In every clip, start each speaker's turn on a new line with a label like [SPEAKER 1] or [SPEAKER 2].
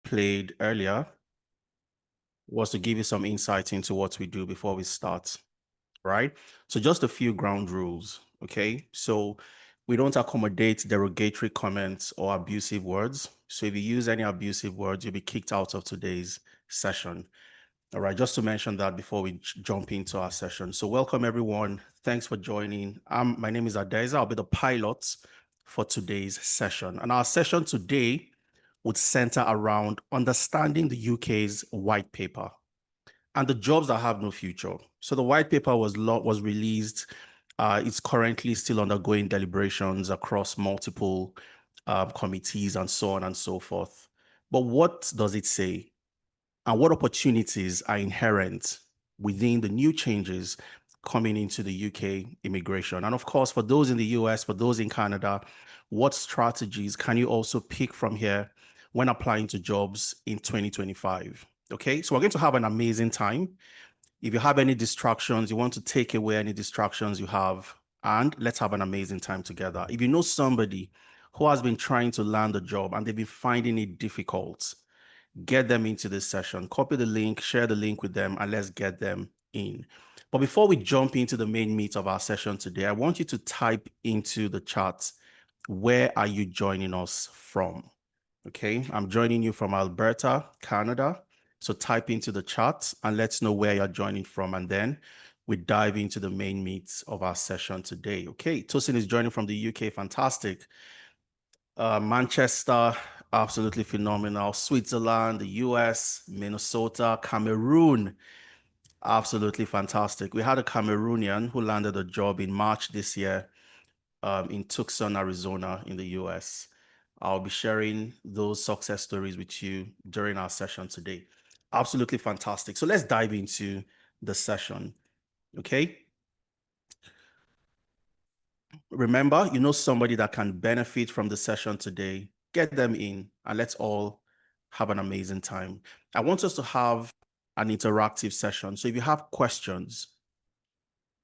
[SPEAKER 1] played earlier was to give you some insight into what we do before we start, right? So just a few ground rules, okay? So we don't accommodate derogatory comments or abusive words. So if you use any abusive words, you'll be kicked out of today's session. All right, just to mention that before we jump into our session. So welcome everyone. Thanks for joining. My name is Adeza. I'll be the pilot for today's session. And our session today would center around understanding the UK's white paper and the jobs that have no future. So the white paper was released. It's currently still undergoing deliberations across multiple committees and so on and so forth. But what does it say? And what opportunities are inherent within the new changes coming into the UK immigration? And of course, for those in the US, for those in Canada, what strategies can you also pick from here when applying to jobs in 2025? Okay, so we're going to have an amazing time. If you have any distractions, you want to take away any distractions you have, and let's have an amazing time together. If you know somebody who has been trying to land a job and they've been finding it difficult, get them into this session. Copy the link, share the link with them, and let's get them in. But before we jump into the main meat of our session today, I want you to type into the chat, where are you joining us from? Okay, I'm joining you from Alberta, Canada. So type into the chat and let's know where you're joining from. And then we dive into the main meat of our session today. Okay, Tosin is joining from the UK. Fantastic. Manchester, absolutely phenomenal. Switzerland, the US, Minnesota, Cameroon, absolutely fantastic. We had a Cameroonian who landed a job in March this year in Tucson, Arizona, in the US. I'll be sharing those success stories with you during our session today. Absolutely fantastic. So let's dive into the session. Okay. Remember, you know somebody that can benefit from the session today, get them in and let's all have an amazing time. I want us to have an interactive session. So if you have questions,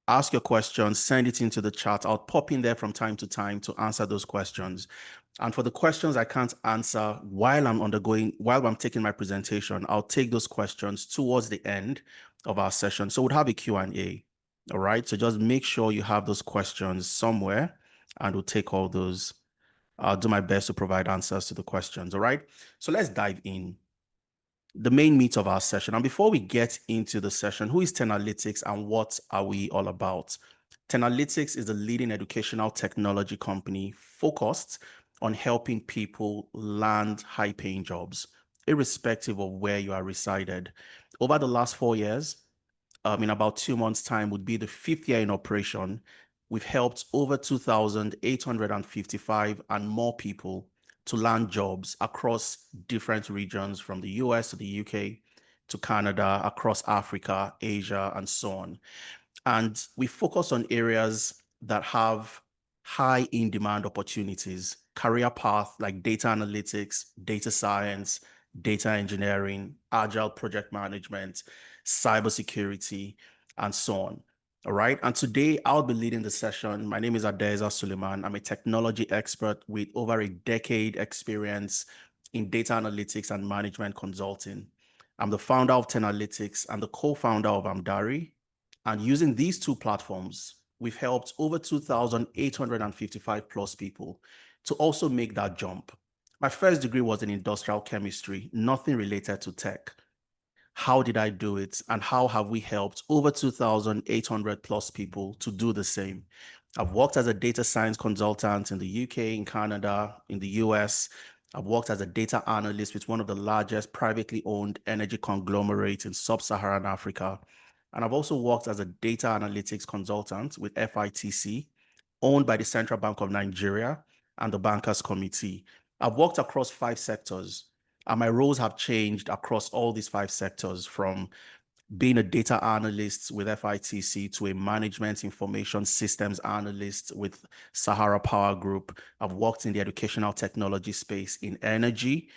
[SPEAKER 1] ask your questions, send it into the chat. I'll pop in there from time to time to answer those questions. And for the questions I can't answer while I'm taking my presentation, I'll take those questions towards the end of our session. So we'll have a Q&A. All right. So just make sure you have those questions somewhere and we'll take all those. I'll do my best to provide answers to the questions. All right. So let's dive in. The main meat of our session. And before we get into the session, who is Tenalytics and what are we all about? Tenalytics is a leading educational technology company focused on helping people land high-paying jobs, irrespective of where you are resided. Over the last 4 years, in about 2 months' time, would be the 5th year in operation. We've helped over 2,855 and more people to land jobs across different regions from the US to the UK to Canada, across Africa, Asia, and so on. And we focus on areas that have high in-demand opportunities, career path like data analytics, data science, data engineering, agile project management, cybersecurity, and so on. All right. And today I'll be leading the session. My name is Adeza Suleiman. I'm a technology expert with over a decade experience in data analytics and management consulting. I'm the founder of Tenalytics and the co-founder of Amdari. And using these two platforms, we've helped over 2,855 plus people to also make that jump. My first degree was in industrial chemistry, nothing related to tech. How did I do it? And how have we helped over 2,800 plus people to do the same? I've worked as a data science consultant in the UK, in Canada, in the US. I've worked as a data analyst with one of the largest privately owned energy conglomerates in sub-Saharan Africa. And I've also worked as a data analytics consultant with FITC, owned by the Central Bank of Nigeria and the Bankers Committee. I've worked across 5 sectors. And my roles have changed across all these 5 sectors, from being a data analyst with FITC to a management information systems analyst with Sahara Power Group. I've worked in the educational technology space in energy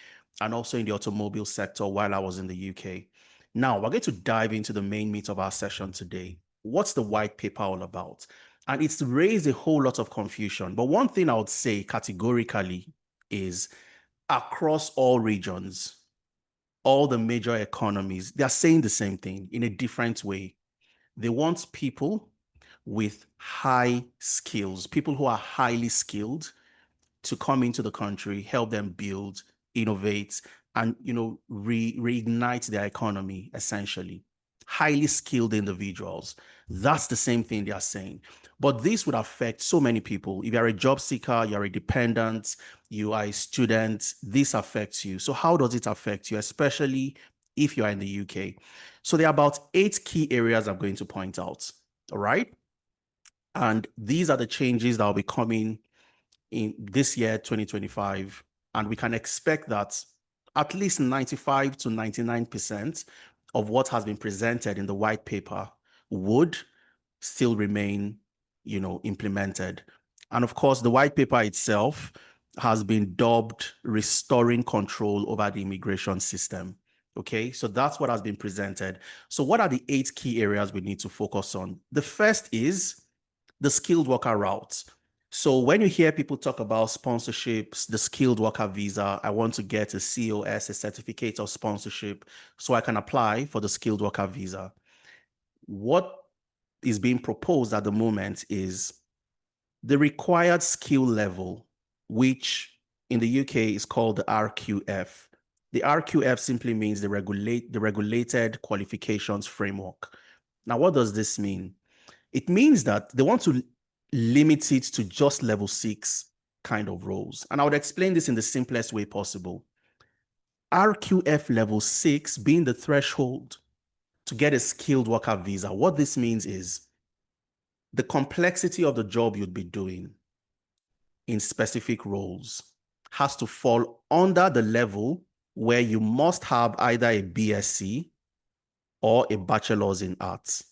[SPEAKER 1] and also in the automobile sector while I was in the UK. Now, we're going to dive into the main meat of our session today. What's the white paper all about? And it's raised a whole lot of confusion. But one thing I would say categorically is, across all regions, all the major economies, they are saying the same thing in a different way. They want people with high skills, people who are highly skilled to come into the country, help them build, innovate, and reignite their economy, essentially. Highly skilled individuals. That's the same thing they are saying. But this would affect so many people. If you're a job seeker, you're a dependent, you are a student, this affects you. So how does it affect you, especially if you are in the UK? So there are about 8 key areas I'm going to point out. All right. And these are the changes that will be coming in this year, 2025. And we can expect that at least 95 to 99% of what has been presented in the white paper would still remain, implemented. And of course, the white paper itself has been dubbed Restoring Control Over the Immigration System. Okay, so that's what has been presented. So what are the 8 key areas we need to focus on? The first is the skilled worker route. So when you hear people talk about sponsorships, the skilled worker visa, I want to get a COS, a certificate of sponsorship, so I can apply for the skilled worker visa. What is being proposed at the moment is the required skill level, which in the UK is called the RQF. The RQF simply means the regulated qualifications framework. Now, what does this mean? It means that they want to limit it to just level 6 kind of roles. And I would explain this in the simplest way possible. RQF level 6 being the threshold to get a skilled worker visa. What this means is the complexity of the job you'd be doing in specific roles has to fall under the level where you must have either a BSc or a bachelor's in arts.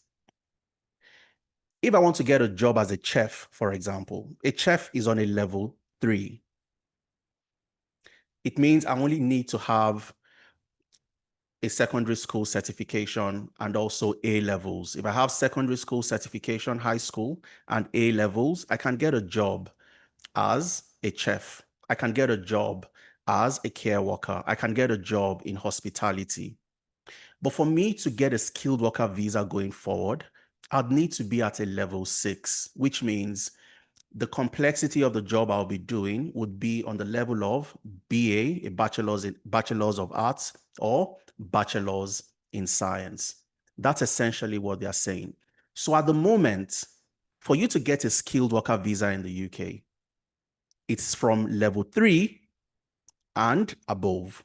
[SPEAKER 1] If I want to get a job as a chef, for example, a chef is on a level 3. It means I only need to have a secondary school certification and also A levels. If I have secondary school certification, high school, and A levels, I can get a job as a chef. I can get a job as a care worker. I can get a job in hospitality. But for me to get a skilled worker visa going forward, I'd need to be at a level 6, which means the complexity of the job I'll be doing would be on the level of BA, a bachelor's of arts, or bachelor's in science. That's essentially what they're saying. So at the moment, for you to get a skilled worker visa in the UK, it's from level 3 and above.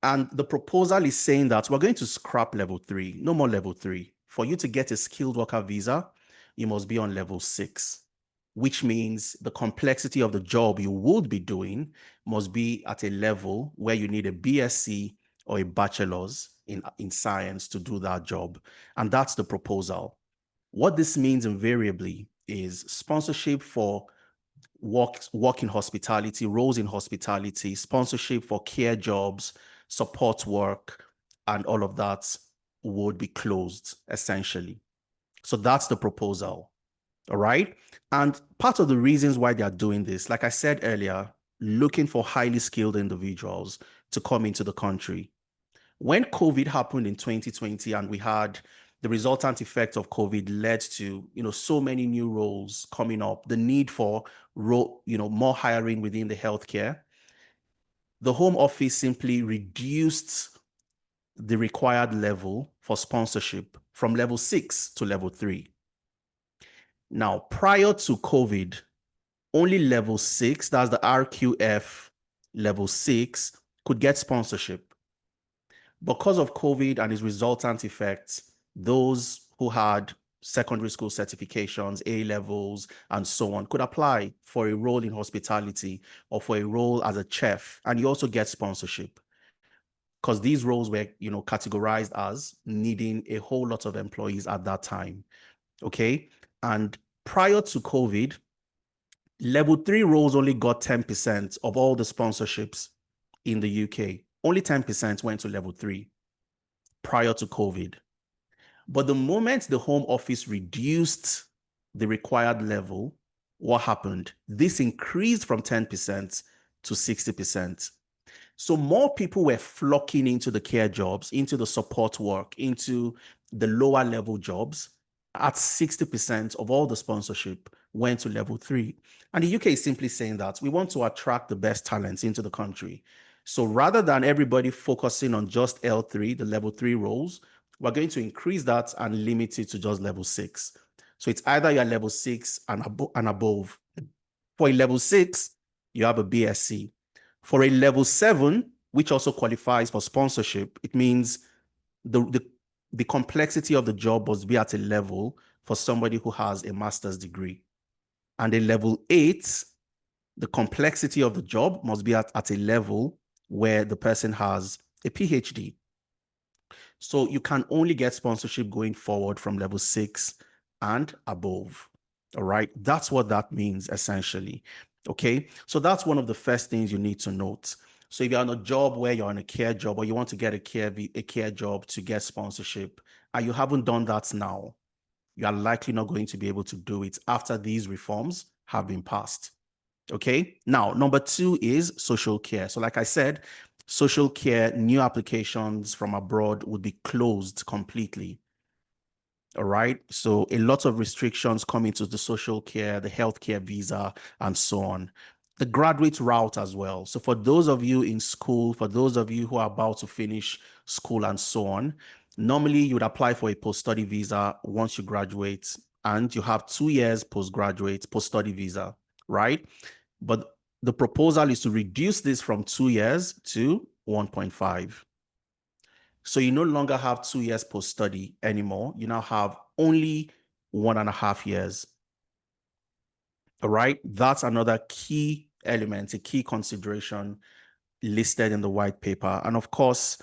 [SPEAKER 1] And the proposal is saying that we're going to scrap level 3, no more level 3. For you to get a skilled worker visa, you must be on level 6, which means the complexity of the job you would be doing must be at a level where you need a BSc or a bachelor's in science to do that job. And that's the proposal. What this means invariably is sponsorship for work in hospitality, roles in hospitality, sponsorship for care jobs, support work, and all of that would be closed essentially. So that's the proposal. All right. And part of the reasons why they are doing this, like I said earlier, looking for highly skilled individuals to come into the country. When COVID happened in 2020 and we had the resultant effect of COVID led to, so many new roles coming up, the need for more hiring within the healthcare, the Home Office simply reduced the required level for sponsorship from level 6 to level 3. Now, prior to COVID, only level 6, that's the RQF level 6, could get sponsorship. Because of COVID and its resultant effects, those who had secondary school certifications, A levels, and so on, could apply for a role in hospitality or for a role as a chef, and you also get sponsorship. Because these roles were, categorized as needing a whole lot of employees at that time. Okay. And prior to COVID, level 3 roles only got 10% of all the sponsorships in the UK. Only 10% went to level 3 prior to COVID. But the moment the Home Office reduced the required level, what happened? This increased from 10% to 60%. So more people were flocking into the care jobs, into the support work, into the lower level jobs. At 60% of all the sponsorship went to level 3. And the UK is simply saying that we want to attract the best talents into the country. So rather than everybody focusing on just L3, the level 3 roles, we're going to increase that and limit it to just level 6. So it's either you're level 6 and above. For a level 6, you have a BSc. For a level 7, which also qualifies for sponsorship, it means the complexity of the job must be at a level for somebody who has a master's degree. And a level 8, the complexity of the job must be at a level where the person has a PhD. So you can only get sponsorship going forward from level 6 and above. All right. That's what that means essentially. Okay. So that's one of the first things you need to note. So if you're on a job where you're on a care job or you want to get a care job to get sponsorship and you haven't done that now, you are likely not going to be able to do it after these reforms have been passed. Okay. Now, number 2 is social care. So like I said, social care, new applications from abroad would be closed completely. All right. So a lot of restrictions come into the social care, the healthcare visa, and so on. The graduate route as well. So for those of you in school, for those of you who are about to finish school and so on, normally you would apply for a post-study visa once you graduate, and you have 2 years postgraduate, post-study visa, right? But the proposal is to reduce this from 2 years to 1.5. So you no longer have 2 years post-study anymore. You now have only 1.5 years. All right. That's another key element, a key consideration listed in the white paper. And of course,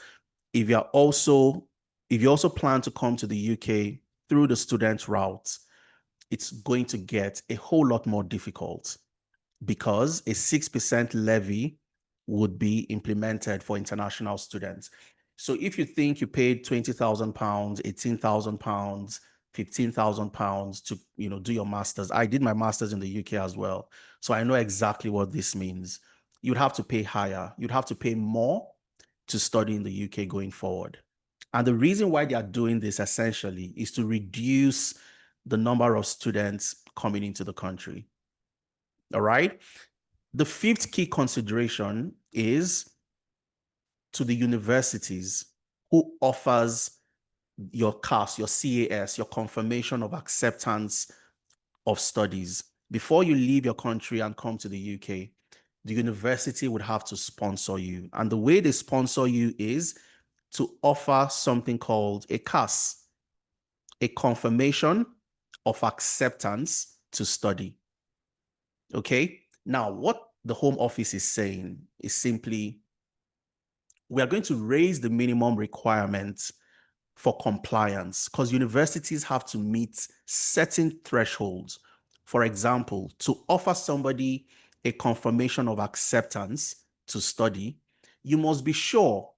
[SPEAKER 1] if you also plan to come to the UK through the student route, it's going to get a whole lot more difficult, because a 6% levy would be implemented for international students. So if you think you paid £20,000, £18,000, £15,000 to do your master's, I did my master's in the UK as well, so I know exactly what this means. You'd have to pay higher. You'd have to pay more to study in the UK going forward. And the reason why they are doing this essentially is to reduce the number of students coming into the country. All right. The 5th key consideration is to the universities who offers your CAS, your CAS, your confirmation of acceptance of studies. Before you leave your country and come to the UK, the university would have to sponsor you. And the way they sponsor you is to offer something called a CAS, a confirmation of acceptance to study. Okay. Now, what the Home Office is saying is simply, we are going to raise the minimum requirements for compliance, because universities have to meet certain thresholds. For example, to offer somebody a confirmation of acceptance to study, you must be sure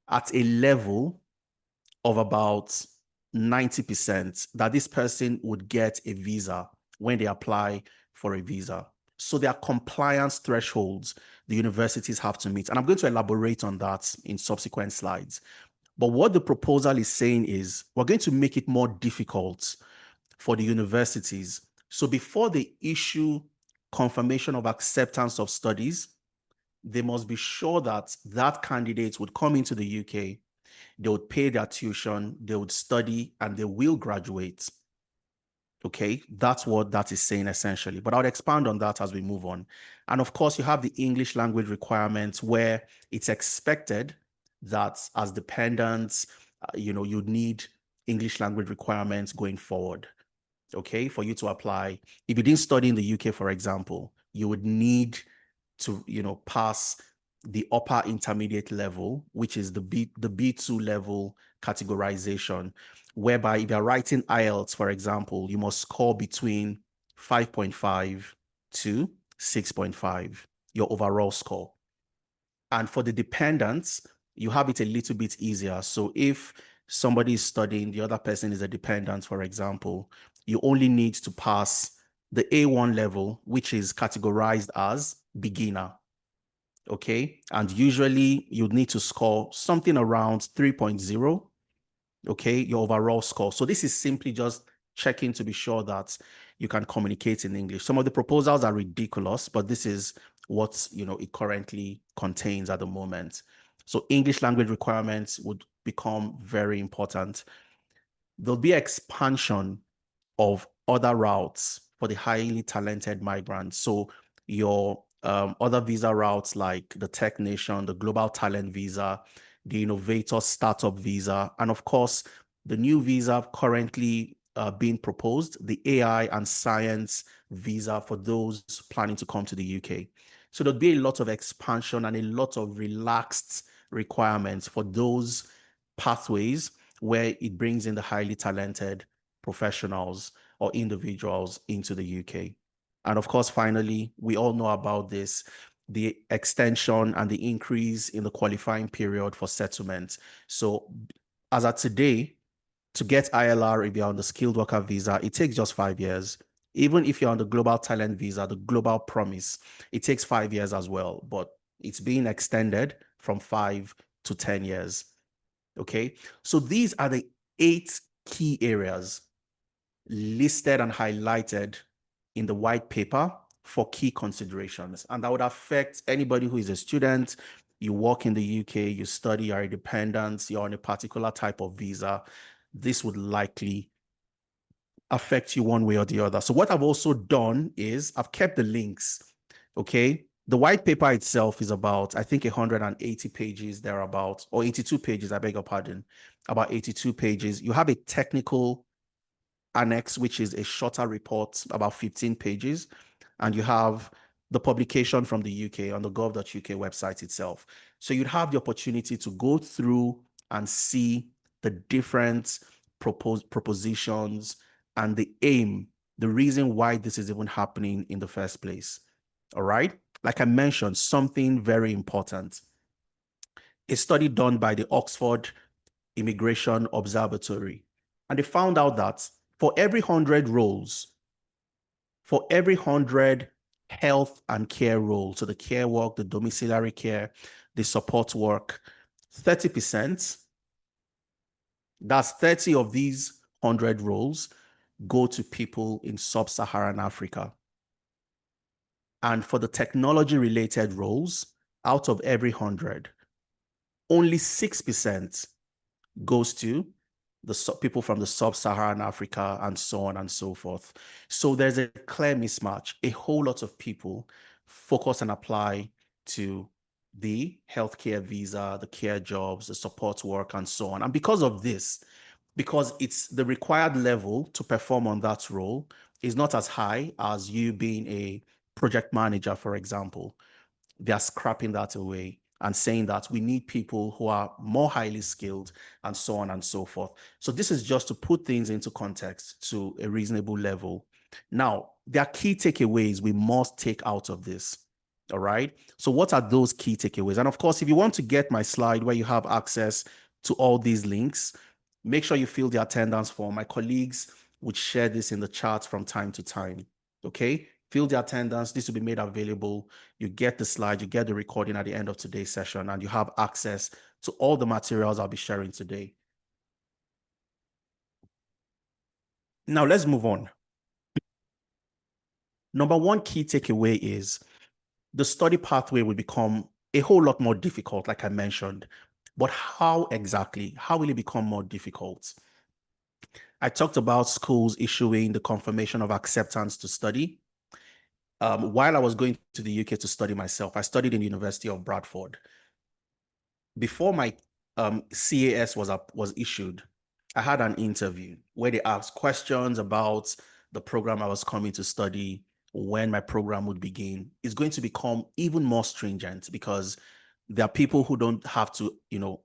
[SPEAKER 1] at a level of about 90% that this person would get a visa when they apply for a visa. So there are compliance thresholds the universities have to meet. And I'm going to elaborate on that in subsequent slides. But what the proposal is saying is, we're going to make it more difficult for the universities. So before they issue confirmation of acceptance of studies, they must be sure that that candidate would come into the UK, they would pay their tuition, they would study, and they will graduate. Okay, that's what that is saying essentially. But I'll expand on that as we move on. And of course, you have the English language requirements, where it's expected that as dependents, you need English language requirements going forward. Okay, for you to apply. If you didn't study in the UK, for example, you would need to pass the upper intermediate level, which is the B2 level categorization, whereby if you're writing IELTS, for example, you must score between 5.5 to 6.5, your overall score. And for the dependents, you have it a little bit easier. So if somebody is studying, the other person is a dependent, for example, you only need to pass the A1 level, which is categorized as beginner. okay? And usually you'd need to score something around 3.0, okay, your overall score. So this is simply just checking to be sure that you can communicate in English. Some of the proposals are ridiculous, but this is what, it currently contains at the moment. So English language requirements would become very important. There'll be expansion of other routes for the highly talented migrants. So your other visa routes like the Tech Nation, the Global Talent Visa, the Innovator Startup Visa, and of course, the new visa currently being proposed, the AI and Science Visa for those planning to come to the UK. So there'll be a lot of expansion and a lot of relaxed requirements for those pathways where it brings in the highly talented professionals or individuals into the UK. And of course, finally, we all know about this, the extension and the increase in the qualifying period for settlement. So as of today, to get ILR, if you're on the skilled worker visa, it takes just 5 years. Even if you're on the global talent visa, the global promise, it takes 5 years as well, but it's being extended from 5 to 10 years. Okay. So these are the 8 key areas listed and highlighted in the white paper for key considerations. And that would affect anybody who is a student, you work in the UK, you study, you're a dependent, you're on a particular type of visa. This would likely affect you one way or the other. So what I've also done is I've kept the links. Okay. The white paper itself is about, I think, 180 pages thereabout, or 82 pages, I beg your pardon, about 82 pages. You have a technical annex, which is a shorter report, about 15 pages. And you have the publication from the UK on the gov.uk website itself. So you'd have the opportunity to go through and see the different propositions and the aim, the reason why this is even happening in the first place. All right. Like I mentioned, something very important. A study done by the Oxford Immigration Observatory. And they found out that for every 100 roles, for every 100 health and care roles, so the care work, the domiciliary care, the support work, 30%, that's 30 of these 100 roles go to people in sub-Saharan Africa. And for the technology-related roles, out of every 100, only 6% goes to the people from the sub-Saharan Africa and so on and so forth. So there's a clear mismatch. A whole lot of people focus and apply to the healthcare visa, the care jobs, the support work, and so on. And because of this, because it's the required level to perform on that role is not as high as you being a project manager, for example, they're scrapping that away and saying that we need people who are more highly skilled and so on and so forth. So this is just to put things into context to a reasonable level. Now, there are key takeaways we must take out of this. All right. So what are those key takeaways? And of course, if you want to get my slide where you have access to all these links, make sure you fill the attendance form. My colleagues would share this in the chat from time to time. Okay. Fill the attendance. This will be made available. You get the slide, you get the recording at the end of today's session, and you have access to all the materials I'll be sharing today. Now, let's move on. Number one key takeaway is the study pathway will become a whole lot more difficult, like I mentioned. But how exactly? How will it become more difficult? I talked about schools issuing the confirmation of acceptance to study. While I was going to the UK to study myself, I studied in the University of Bradford. Before my CAS was issued, I had an interview where they asked questions about the program I was coming to study, when my program would begin. It's going to become even more stringent because there are people who don't have to, you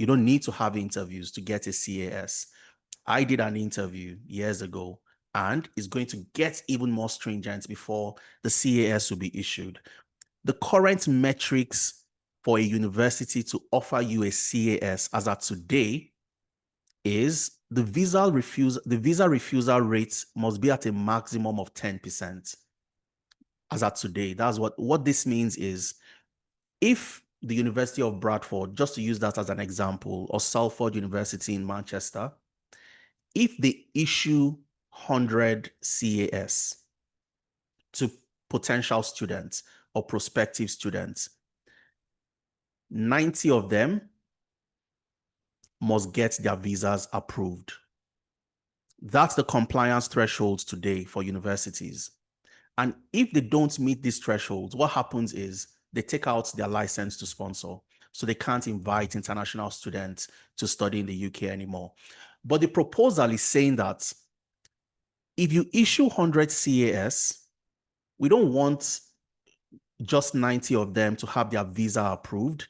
[SPEAKER 1] don't need to have interviews to get a CAS. I did an interview years ago, and it's going to get even more stringent before the CAS will be issued. The current metrics for a university to offer you a CAS as of today is the visa refusal rate must be at a maximum of 10%. As of today, that's what this means is If the University of Bradford, just to use that as an example, or Salford University in Manchester, if they issue 100 CAS to potential students or prospective students, 90 of them must get their visas approved. That's the compliance thresholds today for universities. And if they don't meet these thresholds, what happens is they take out their license to sponsor. So they can't invite international students to study in the UK anymore. But the proposal is saying that if you issue 100 CAS, we don't want just 90 of them to have their visa approved.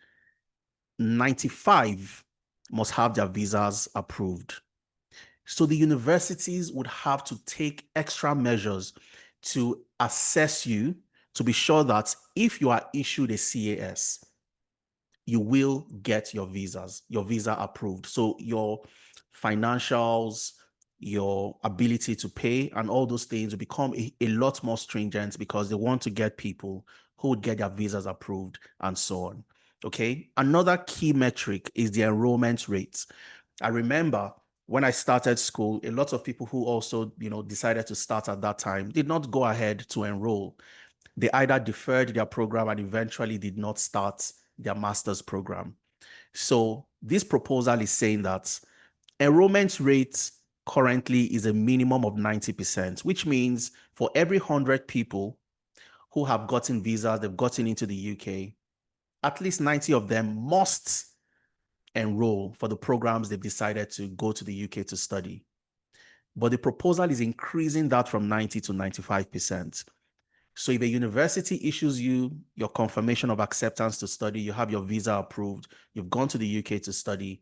[SPEAKER 1] 95 must have their visas approved. So the universities would have to take extra measures to assess you to be sure that if you are issued a CAS, you will get your visa approved. So your financials, your ability to pay, and all those things will become a lot more stringent because they want to get people who would get their visas approved and so on. Okay. Another key metric is the enrollment rate. I remember when I started school, a lot of people who also, decided to start at that time did not go ahead to enroll. They either deferred their program and eventually did not start their master's program. So this proposal is saying that enrollment rate currently is a minimum of 90%, which means for every 100 people who have gotten visas, they've gotten into the UK, at least 90 of them must enroll for the programs they've decided to go to the UK to study. But the proposal is increasing that from 90 to 95%. So if a university issues you your confirmation of acceptance to study, you have your visa approved, you've gone to the UK to study,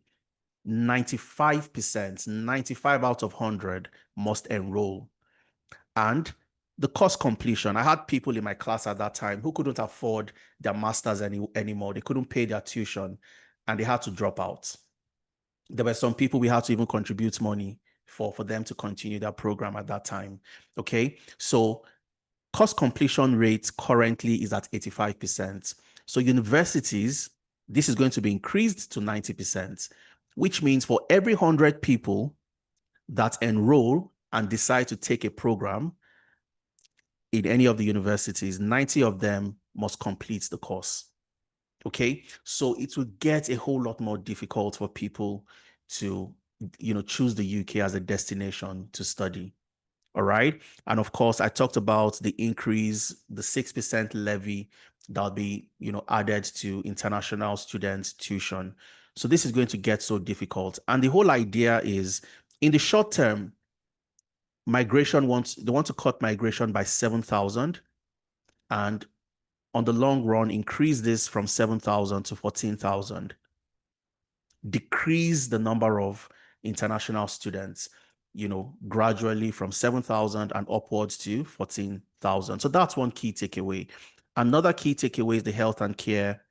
[SPEAKER 1] 95%, 95 out of 100 must enroll. And the course completion, I had people in my class at that time who couldn't afford their masters anymore. They couldn't pay their tuition and they had to drop out. There were some people we had to even contribute money for them to continue their program at that time. Okay, so course completion rate currently is at 85%. So universities, this is going to be increased to 90%, which means for every 100 people that enroll and decide to take a program in any of the universities, 90 of them must complete the course. Okay, so it will get a whole lot more difficult for people to, choose the UK as a destination to study. All right. And of course, I talked about the increase, the 6% levy that'll be, added to international students' tuition. So this is going to get so difficult. And the whole idea is in the short term, they want to cut migration by 7,000. And on the long run, increase this from 7,000 to 14,000. Decrease the number of international students, gradually from 7,000 and upwards to 14,000. So that's one key takeaway. Another key takeaway is the health and care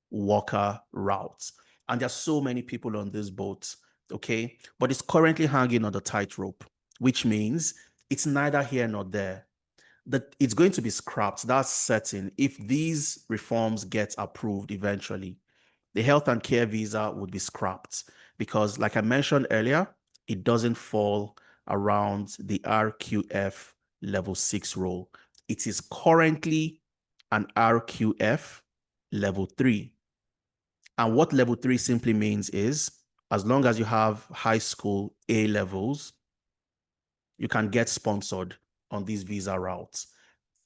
[SPEAKER 1] worker route. And there's so many people on this boat, okay? But it's currently hanging on the tightrope, which means it's neither here nor there. That it's going to be scrapped. That's certain if these reforms get approved eventually. The health and care visa would be scrapped because, like I mentioned earlier, it doesn't fall around the RQF level 6 role. It is currently an RQF level 3. And what level 3 simply means is as long as you have high school A levels, you can get sponsored on these visa routes.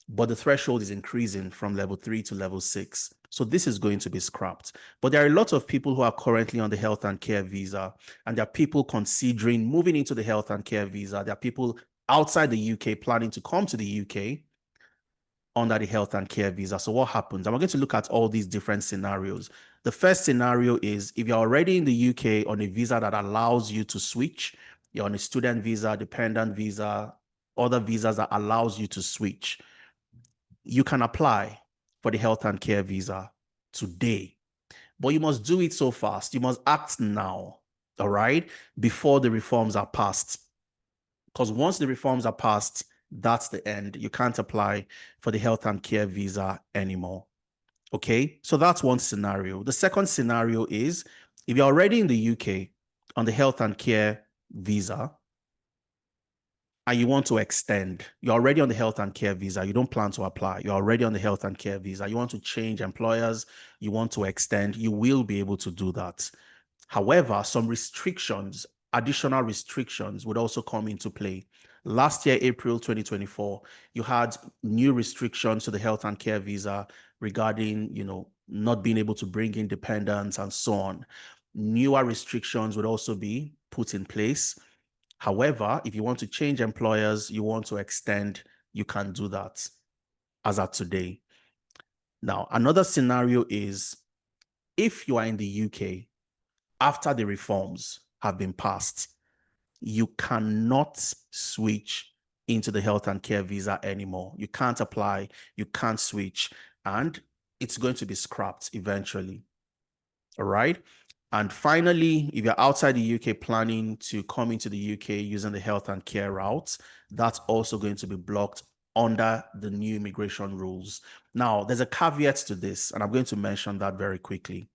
[SPEAKER 1] But the threshold is increasing from level 3 to level 6. So this is going to be scrapped. But there are a lot of people who are currently on the health and care visa, and there are people considering moving into the health and care visa. There are people outside the UK planning to come to the UK under the health and care visa. So what happens? And we're going to look at all these different scenarios. The first scenario is if you're already in the UK on a visa that allows you to switch, you're on a student visa, dependent visa, other visas that allows you to switch, you can apply for the health and care visa today, but you must do it so fast. You must act now, all right, before the reforms are passed. Because once the reforms are passed, that's the end. You can't apply for the health and care visa anymore. Okay, so that's one scenario. The second scenario is if you're already in the UK on the health and care visa and you want to extend, you're already on the health and care visa, you don't plan to apply, you're already on the health and care visa, you want to change employers, you want to extend, you will be able to do that. However, some restrictions, additional restrictions would also come into play. Last year, April 2024, you had new restrictions to the health and care visa regarding, not being able to bring in dependents and so on. Newer restrictions would also be put in place. However, if you want to change employers, you want to extend, you can do that as of today. Now, another scenario is if you are in the UK after the reforms have been passed, you cannot switch into the health and care visa anymore. You can't apply, you can't switch, and it's going to be scrapped eventually. All right. And finally, if you're outside the UK planning to come into the UK using the health and care route, that's also going to be blocked under the new immigration rules. Now, there's a caveat to this, and I'm going to mention that very quickly.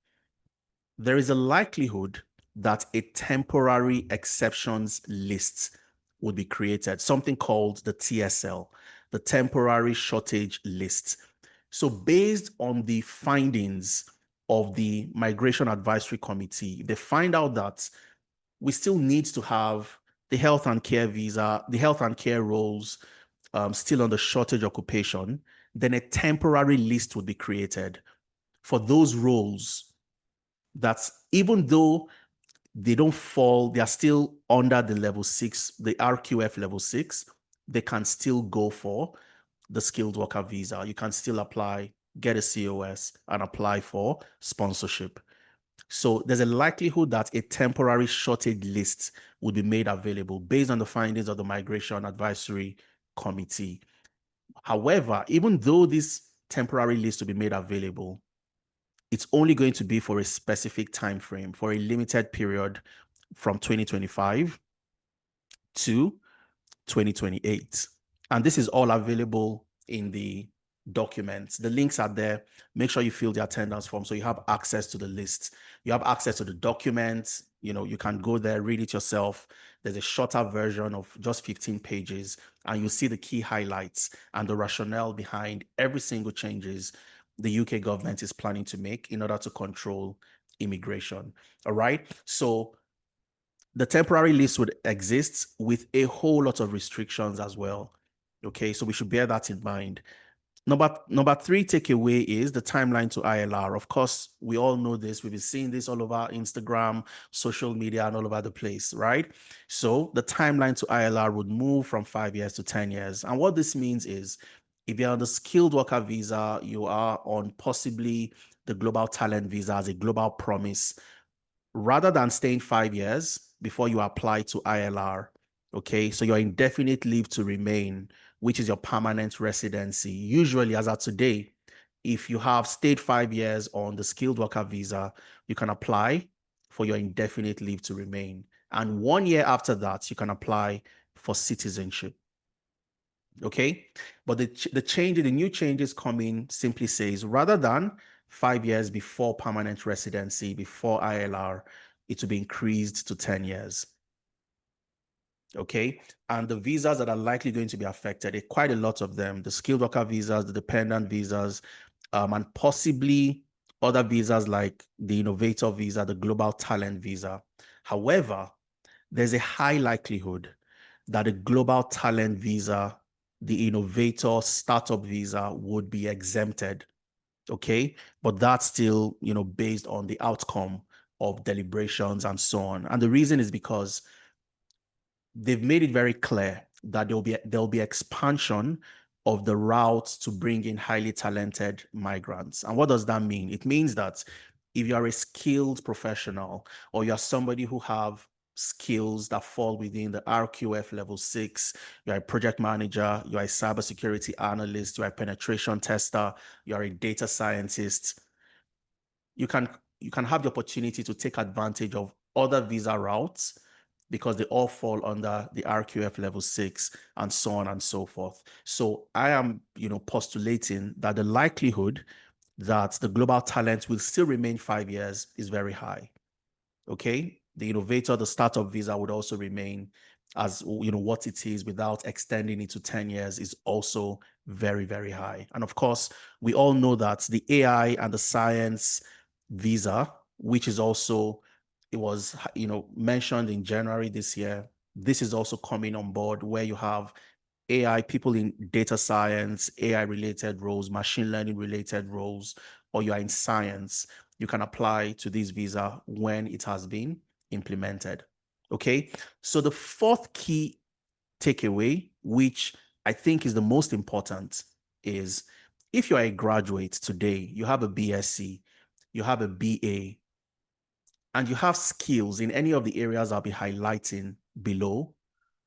[SPEAKER 1] There is a likelihood that a temporary exceptions list would be created, something called the TSL, the temporary shortage list. So based on the findings of the Migration Advisory Committee, they find out that we still need to have the health and care visa, the health and care roles still on the shortage occupation, then a temporary list would be created for those roles that even though they don't fall, they are still under the level 6, the RQF level 6, they can still go for the skilled worker visa. You can still apply, get a COS, and apply for sponsorship. So there's a likelihood that a temporary shortage list would be made available based on the findings of the Migration Advisory Committee. However, even though this temporary list will be made available, it's only going to be for a specific time frame, for a limited period from 2025 to 2028. And this is all available in the documents. The links are there. Make sure you fill the attendance form so you have access to the list. You have access to the documents. You can go there, read it yourself. There's a shorter version of just 15 pages, and you see the key highlights and the rationale behind every single changes the UK government is planning to make in order to control immigration. All right. So the temporary list would exist with a whole lot of restrictions as well. Okay, so we should bear that in mind. Number three takeaway is the timeline to ILR. Of course, we all know this. We've been seeing this all over Instagram, social media, and all over the place, right? So the timeline to ILR would move from 5 years to 10 years. And what this means is if you're on the skilled worker visa, you are on possibly the global talent visa as a global promise rather than staying 5 years before you apply to ILR. Okay, so your indefinite leave to remain, which is your permanent residency. Usually, as of today, if you have stayed 5 years on the skilled worker visa, you can apply for your indefinite leave to remain. And 1 year after that, you can apply for citizenship. Okay, but the new changes coming simply says rather than 5 years before permanent residency, before ILR, it will be increased to 10 years. Okay, and the visas that are likely going to be affected, quite a lot of them, the skilled worker visas, the dependent visas, and possibly other visas like the innovator visa, the global talent visa. However, there's a high likelihood that a global talent visa, the innovator startup visa would be exempted. Okay, but that's still, based on the outcome of deliberations and so on. And the reason is because they've made it very clear that there'll be expansion of the routes to bring in highly talented migrants. And what does that mean? It means that if you are a skilled professional or you're somebody who have skills that fall within the RQF level 6, you're a project manager, you're a cybersecurity analyst, you're a penetration tester, you're a data scientist, you can have the opportunity to take advantage of other visa routes because they all fall under the RQF level 6 and so on and so forth. So I am, postulating that the likelihood that the global talent will still remain 5 years is very high. Okay, the innovator, the startup visa would also remain as what it is without extending it to 10 years is also very, very high. And of course, we all know that the AI and the science visa, which is also, it was mentioned in January this year, this is also coming on board, where you have AI, people in data science, AI related roles, machine learning related roles, or you are in science, you can apply to this visa when it has been implemented. Okay. So the fourth key takeaway, which I think is the most important, is if you are a graduate today, you have a BSc, you have a BA, and you have skills in any of the areas I'll be highlighting below,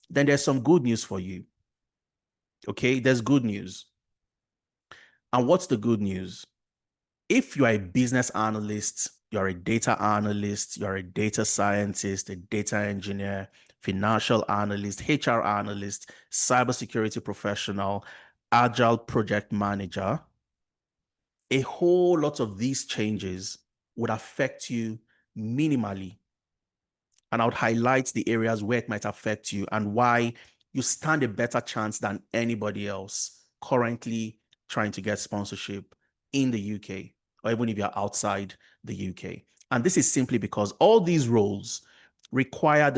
[SPEAKER 1] then there's some good news for you. Okay, there's good news. And what's the good news? If you are a business analyst, you're a data analyst, you're a data scientist, a data engineer, financial analyst, HR analyst, cybersecurity professional, agile project manager, a whole lot of these changes would affect you minimally. And I would highlight the areas where it might affect you and why you stand a better chance than anybody else currently trying to get sponsorship in the UK, or even if you're outside the UK. And this is simply because all these roles require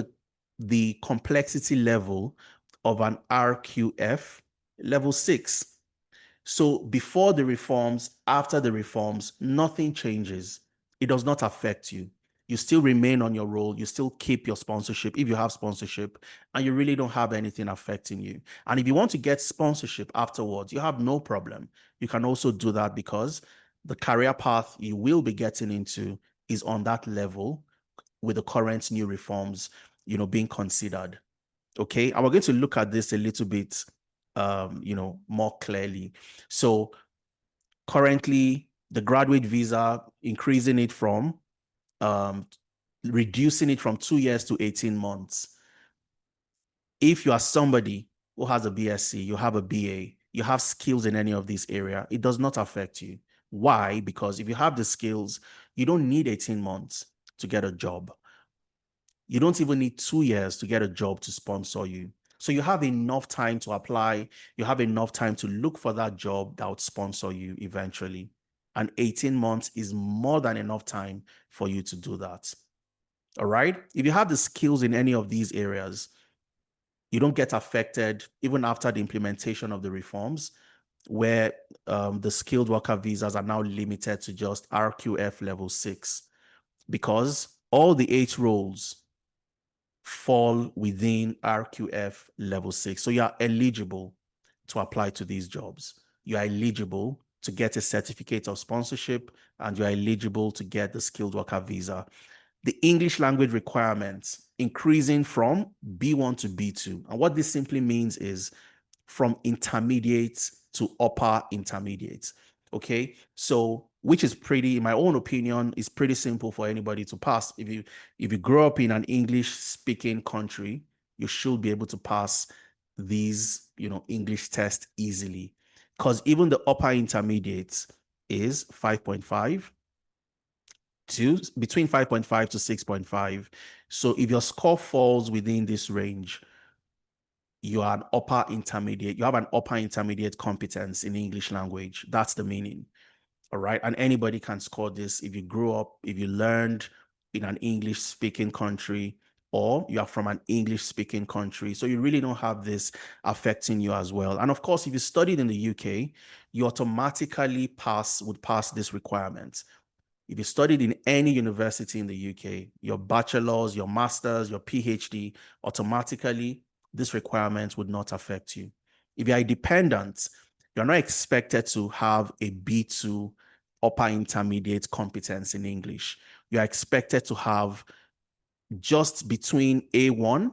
[SPEAKER 1] the complexity level of an RQF level 6. So before the reforms, after the reforms, nothing changes. It does not affect you. You still remain on your role. You still keep your sponsorship if you have sponsorship, and you really don't have anything affecting you. And if you want to get sponsorship afterwards, you have no problem. You can also do that because the career path you will be getting into is on that level with the current new reforms, being considered. Okay, and we're going to look at this a little bit more clearly. So currently the graduate visa, increasing it from reducing it from 2 years to 18 months. If you are somebody who has a BSc, you have a BA, you have skills in any of these areas, it does not affect you. Why? Because if you have the skills, you don't need 18 months to get a job. You don't even need 2 years to get a job to sponsor you. So you have enough time to apply. You have enough time to look for that job that would sponsor you eventually. And 18 months is more than enough time for you to do that. All right. If you have the skills in any of these areas, you don't get affected even after the implementation of the reforms, where the skilled worker visas are now limited to just RQF level 6, because all the 8 roles fall within RQF level 6. So you are eligible to apply to these jobs. You are eligible to get a certificate of sponsorship, and you are eligible to get the skilled worker visa. The English language requirements increasing from B1 to B2. And what this simply means is from intermediate to upper intermediate. Okay, so which is pretty, in my own opinion, is pretty simple for anybody to pass. If you grow up in an English speaking country, you should be able to pass these English tests easily, because even the upper intermediate is 5.5 to between 5.5 to 6.5. So if your score falls within this range, you are an upper intermediate. You have an upper intermediate competence in English language. That's the meaning. All right. And anybody can score this if you grew up, if you learned in an English speaking country, or you are from an English speaking country. So you really don't have this affecting you as well. And of course, if you studied in the UK, you automatically would pass this requirement. If you studied in any university in the UK, your bachelor's, your master's, your PhD, automatically this requirement would not affect you. If you are a dependent, you're not expected to have a B2 upper intermediate competence in English. You're expected to have just between A1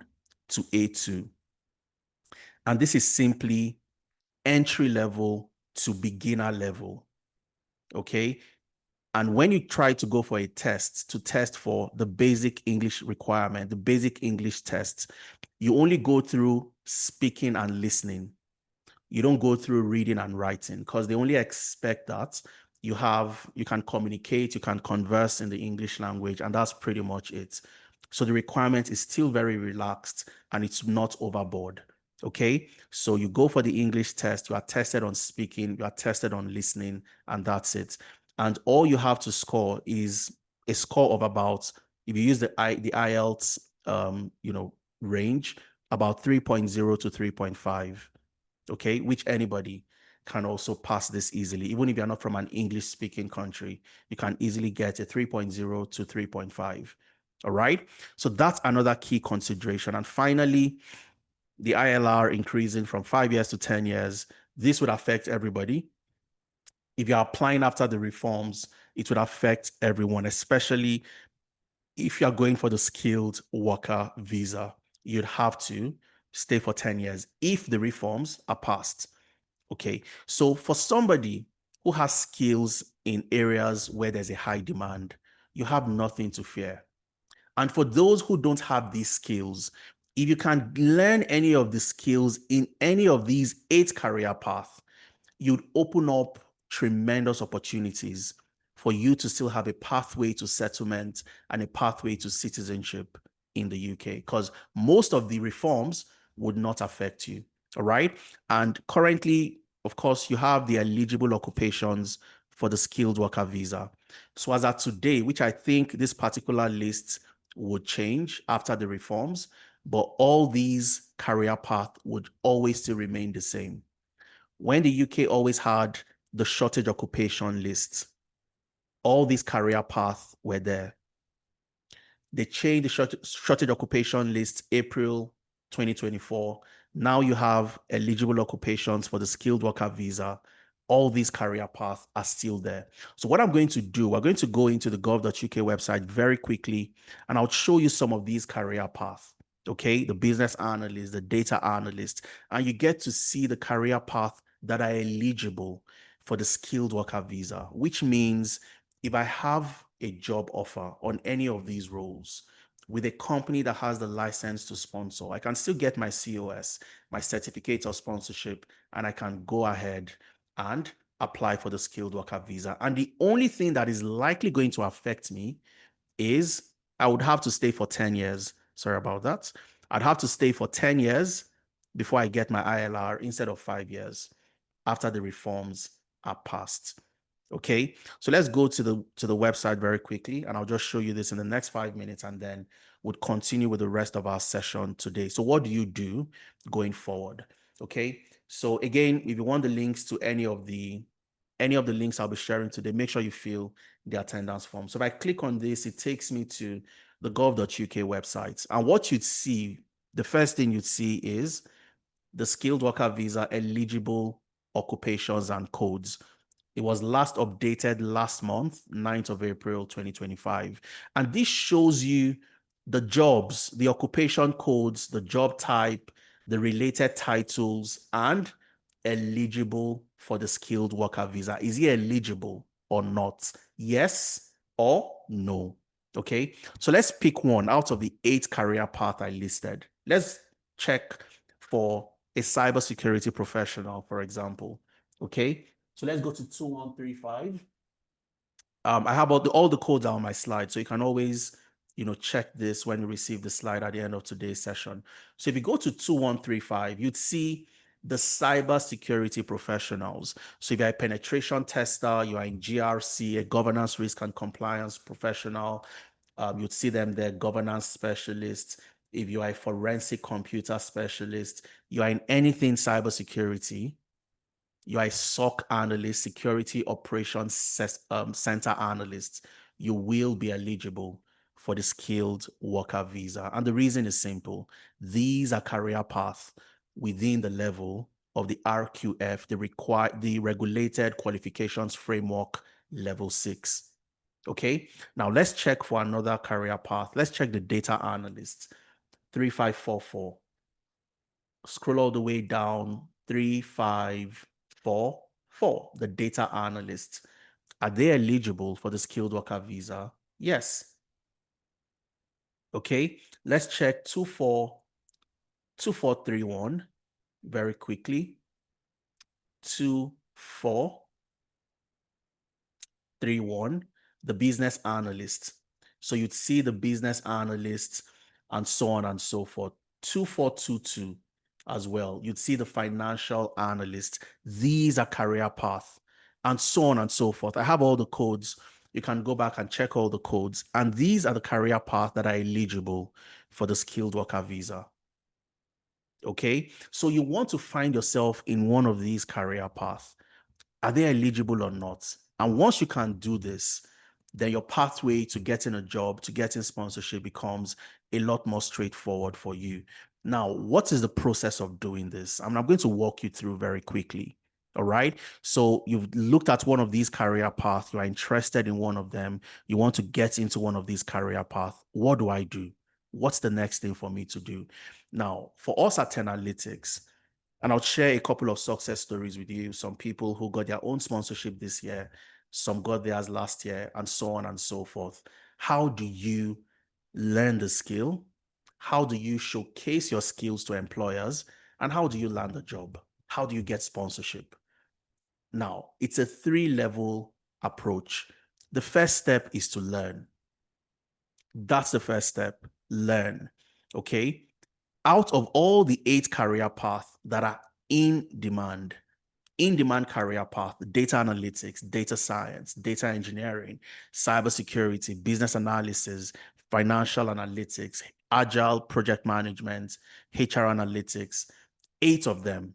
[SPEAKER 1] to A2. And this is simply entry level to beginner level. Okay. And when you try to go for a test to test for the basic English requirement, the basic English test, you only go through speaking and listening. You don't go through reading and writing, because they only expect that you can communicate, you can converse in the English language, and that's pretty much it. So the requirement is still very relaxed and it's not overboard. Okay, so you go for the English test, you are tested on speaking, you are tested on listening, and that's it. And all you have to score is a score of about, if you use the IELTS range, about 3.0 to 3.5. Okay, which anybody can also pass this easily. Even if you're not from an English speaking country, you can easily get a 3.0 to 3.5. All right, so that's another key consideration. And finally, the ILR increasing from 5 years to 10 years. This would affect everybody. If you're applying after the reforms, it would affect everyone, especially if you're going for the skilled worker visa. You'd have to stay for 10 years if the reforms are passed. Okay, so for somebody who has skills in areas where there's a high demand, you have nothing to fear. And for those who don't have these skills, if you can learn any of the skills in any of these 8 career paths, you'd open up tremendous opportunities for you to still have a pathway to settlement and a pathway to citizenship in the UK, because most of the reforms would not affect you. All right. And currently, of course, you have the eligible occupations for the skilled worker visa. So as of today, which I think this particular list would change after the reforms, but all these career paths would always still remain the same. When the UK always had the shortage occupation lists, all these career paths were there. They changed the shortage occupation list April 2024. Now you have eligible occupations for the skilled worker visa. All these career paths are still there. So what I'm going to do, we're going to go into the gov.uk website very quickly, and I'll show you some of these career paths. Okay, the business analyst, the data analyst, and you get to see the career path that are eligible for the skilled worker visa, which means if I have a job offer on any of these roles with a company that has the license to sponsor, I can still get my COS, my certificate of sponsorship, and I can go ahead and apply for the skilled worker visa. And the only thing that is likely going to affect me is I would have to stay for 10 years. Sorry about that. I'd have to stay for 10 years before I get my ILR instead of 5 years after the reforms are passed. Okay, so let's go to the website very quickly, and I'll just show you this in the next 5 minutes, and then we'll continue with the rest of our session today. So what do you do going forward? Okay, so again, if you want the links to any of the links I'll be sharing today, make sure you fill the attendance form. So if I click on this, it takes me to the gov.uk website, and what you'd see, the first thing you'd see is the skilled worker visa eligible occupations and codes. It was last updated last month, 9th of April, 2025. And this shows you the jobs, the occupation codes, the job type, the related titles, and eligible for the skilled worker visa. Is he eligible or not? Yes or no? Okay, so let's pick one out of the 8 career paths I listed. Let's check for a cybersecurity professional, for example. Okay, so let's go to 2135. I have all the codes are on my slide, so you can always, check this when you receive the slide at the end of today's session. So if you go to 2135, you'd see the cybersecurity professionals. So if you're a penetration tester, you are in GRC, a governance risk and compliance professional, you'd see them there, governance specialists. If you are a forensic computer specialist, you are in anything cybersecurity, you are a SOC analyst, security operations center analyst, you will be eligible for the skilled worker visa. And the reason is simple. These are career paths within the level of the RQF, the regulated qualifications framework level 6. Okay, now let's check for another career path. Let's check the data analyst, 3544. Scroll all the way down, 3544, the data analyst. Are they eligible for the skilled worker visa? Yes. Okay, let's check 2431 very quickly. 24 3-1, the business analyst. So you'd see the business analyst and so on and so forth. 2-4-2-2 as well. You'd see the financial analyst. These are career path and so on and so forth. I have all the codes. You can go back and check all the codes. And these are the career paths that are eligible for the skilled worker visa. Okay, so you want to find yourself in one of these career paths. Are they eligible or not? And once you can do this, then your pathway to getting a job, to getting sponsorship becomes a lot more straightforward for you. Now, what is the process of doing this? I'm going to walk you through very quickly. All right. So you've looked at one of these career paths. You are interested in one of them. You want to get into one of these career paths. What do I do? What's the next thing for me to do? Now, for us at Tenalytics, and I'll share a couple of success stories with you. Some people who got their own sponsorship this year, some got theirs last year, and so on and so forth. How do you learn the skill? How do you showcase your skills to employers? And how do you land a job? How do you get sponsorship? Now, it's a 3-level approach. The first step is to learn. That's the first step. Learn. Okay. Out of all the 8 career paths that are in-demand career path, data analytics, data science, data engineering, cybersecurity, business analysis, financial analytics, agile project management, HR analytics, 8 of them.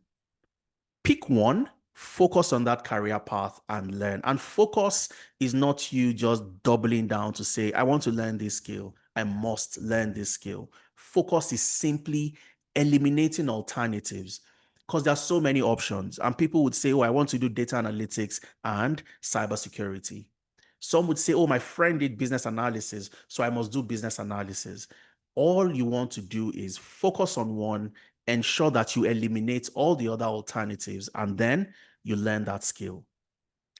[SPEAKER 1] Pick one, focus on that career path and learn. And focus is not you just doubling down to say, I want to learn this skill. I must learn this skill. Focus is simply eliminating alternatives because there are so many options. And people would say, oh, I want to do data analytics and cybersecurity. Some would say, oh, my friend did business analysis, so I must do business analysis. All you want to do is focus on one, ensure that you eliminate all the other alternatives, and then you learn that skill.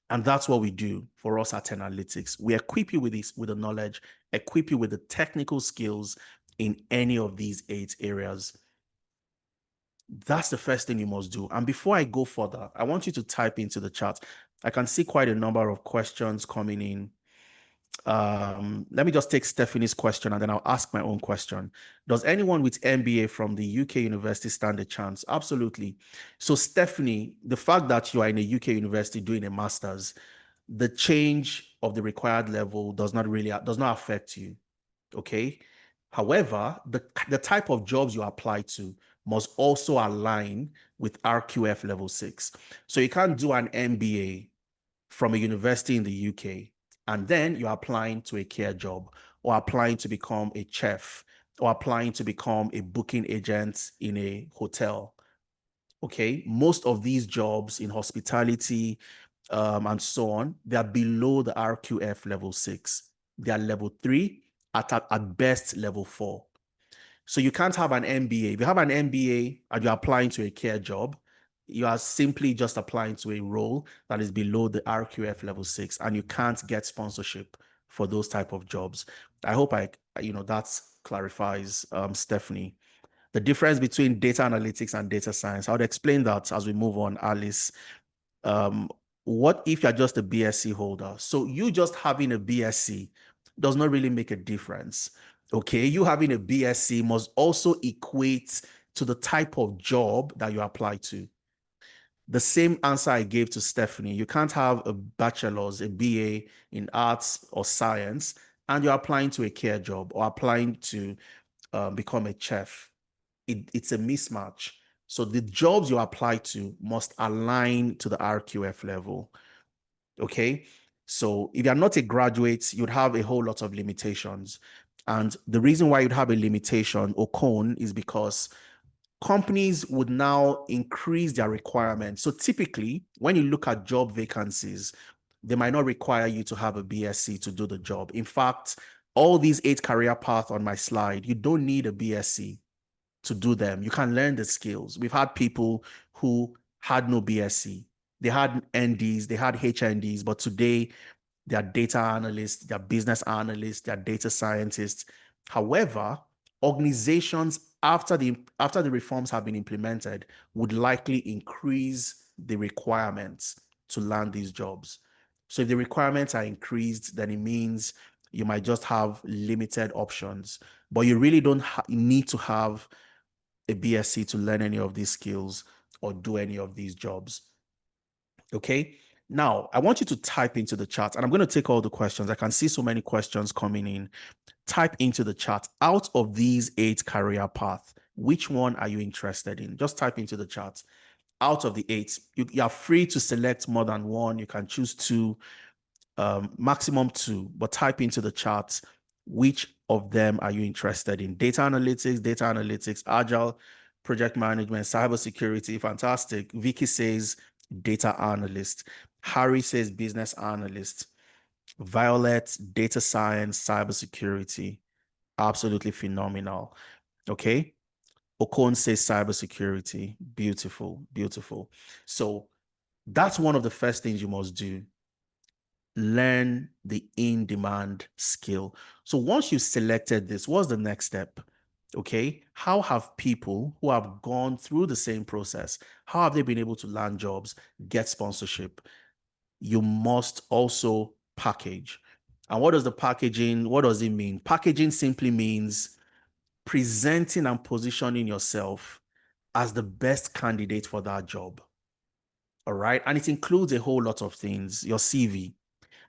[SPEAKER 1] And that's what we do for us at Tenalytics. We equip you with the knowledge, equip you with the technical skills in any of these 8 areas. That's the first thing you must do. And before I go further, I want you to type into the chat. I can see quite a number of questions coming in. Let me just take Stephanie's question and then I'll ask my own question. Does anyone with MBA from the UK university stand a chance? Absolutely. So Stephanie, the fact that you are in a UK university doing a master's, the change of the required level does not affect you. Okay. However, the type of jobs you apply to must also align with RQF level 6. So you can't do an MBA from a university in the UK and then you're applying to a care job or applying to become a chef or applying to become a booking agent in a hotel. Okay, most of these jobs in hospitality and so on, they are below the RQF level 6. They are level 3, at best level 4. So you can't have an MBA. If you have an MBA and you're applying to a care job, you are simply just applying to a role that is below the RQF level 6, and you can't get sponsorship for those type of jobs. I hope that clarifies, Stephanie. The difference between data analytics and data science. I would explain that as we move on, Alice. What if you're just a BSc holder? So you just having a BSc does not really make a difference. Okay, you having a BSc must also equate to the type of job that you apply to. The same answer I gave to Stephanie. You can't have a bachelor's, a BA in arts or science, and you're applying to a care job or applying to become a chef. It's a mismatch. So the jobs you apply to must align to the RQF level. Okay. So if you're not a graduate, you'd have a whole lot of limitations. And the reason why you'd have a limitation or cone is because companies would now increase their requirements. So typically, when you look at job vacancies, they might not require you to have a BSc to do the job. In fact, all these 8 career paths on my slide, you don't need a BSc to do them. You can learn the skills. We've had people who had no BSc. They had NDs, they had HNDs, but today they are data analysts, they are business analysts, they are data scientists. However, organizations after the reforms have been implemented, would likely increase the requirements to land these jobs. So if the requirements are increased, then it means you might just have limited options, but you really don't need to have a BSc to learn any of these skills or do any of these jobs. Okay. Now, I want you to type into the chat, and I'm going to take all the questions. I can see so many questions coming in. Type into the chat, out of these 8 career paths, which one are you interested in? Just type into the chat. Out of the 8, you are free to select more than one. You can choose 2, maximum 2, but type into the chat which of them are you interested in. Data analytics, agile, project management, cybersecurity. Fantastic. Vicky says data analyst. Harry says business analyst. Violet, data science, cybersecurity. Absolutely phenomenal. Okay. Okon says cybersecurity. Beautiful, beautiful. So that's one of the first things you must do. Learn the in-demand skill. So once you've selected this, what's the next step? Okay. How have people who have gone through the same process, how have they been able to land jobs, get sponsorship? You must also package. And what does the packaging, what does it mean? Packaging simply means presenting and positioning yourself as the best candidate for that job. All right. And it includes a whole lot of things. Your CV,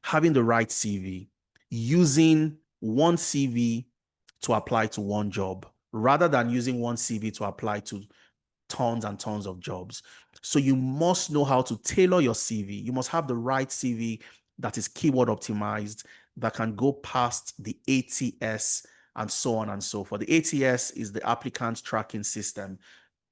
[SPEAKER 1] having the right CV, using one CV to apply to one job rather than using one CV to apply to tons and tons of jobs. So you must know how to tailor your CV. You must have the right CV that is keyword optimized, that can go past the ATS and so on and so forth. The ATS is the applicant tracking system.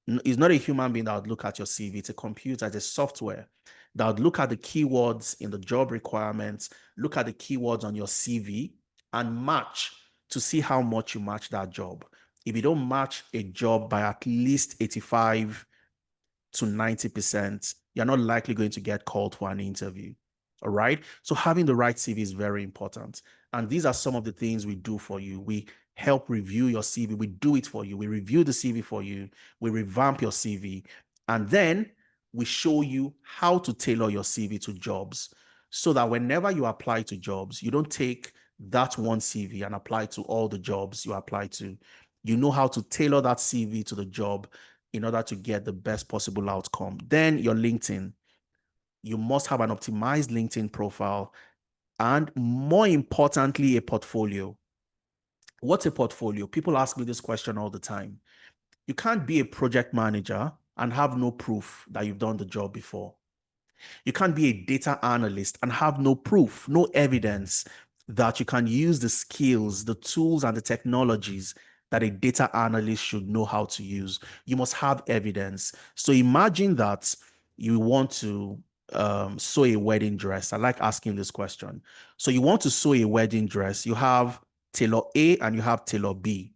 [SPEAKER 1] It's not a human being that would look at your CV. It's a computer, it's a software that would look at the keywords in the job requirements, look at the keywords on your CV, and match to see how much you match that job. If you don't match a job by at least 85 to 90%, you're not likely going to get called for an interview. All right. So having the right CV is very important. And these are some of the things we do for you. We help review your CV. We do it for you. We review the CV for you. We revamp your CV. And then we show you how to tailor your CV to jobs so that whenever you apply to jobs, you don't take that one CV and apply to all the jobs you apply to. You know how to tailor that CV to the job in order to get the best possible outcome. Then your LinkedIn. You must have an optimized LinkedIn profile and, more importantly, a portfolio. What's a portfolio? People ask me this question all the time. You can't be a project manager and have no proof that you've done the job before. You can't be a data analyst and have no proof, no evidence that you can use the skills, the tools, and the technologies that a data analyst should know how to use. You must have evidence. So imagine that you want to sew a wedding dress. I like asking this question. So you want to sew a wedding dress. You have tailor A and you have tailor B.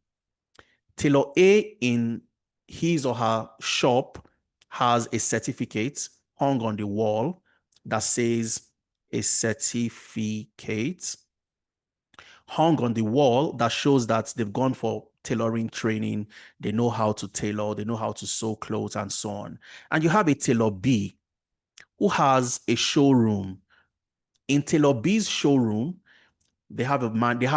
[SPEAKER 1] Tailor A in his or her shop has a certificate hung on the wall that says a certificate hung on the wall that shows that they've gone for tailoring training. They know how to tailor, they know how to sew clothes and so on. And you have a tailor B who has a showroom. In tailor B's showroom, they have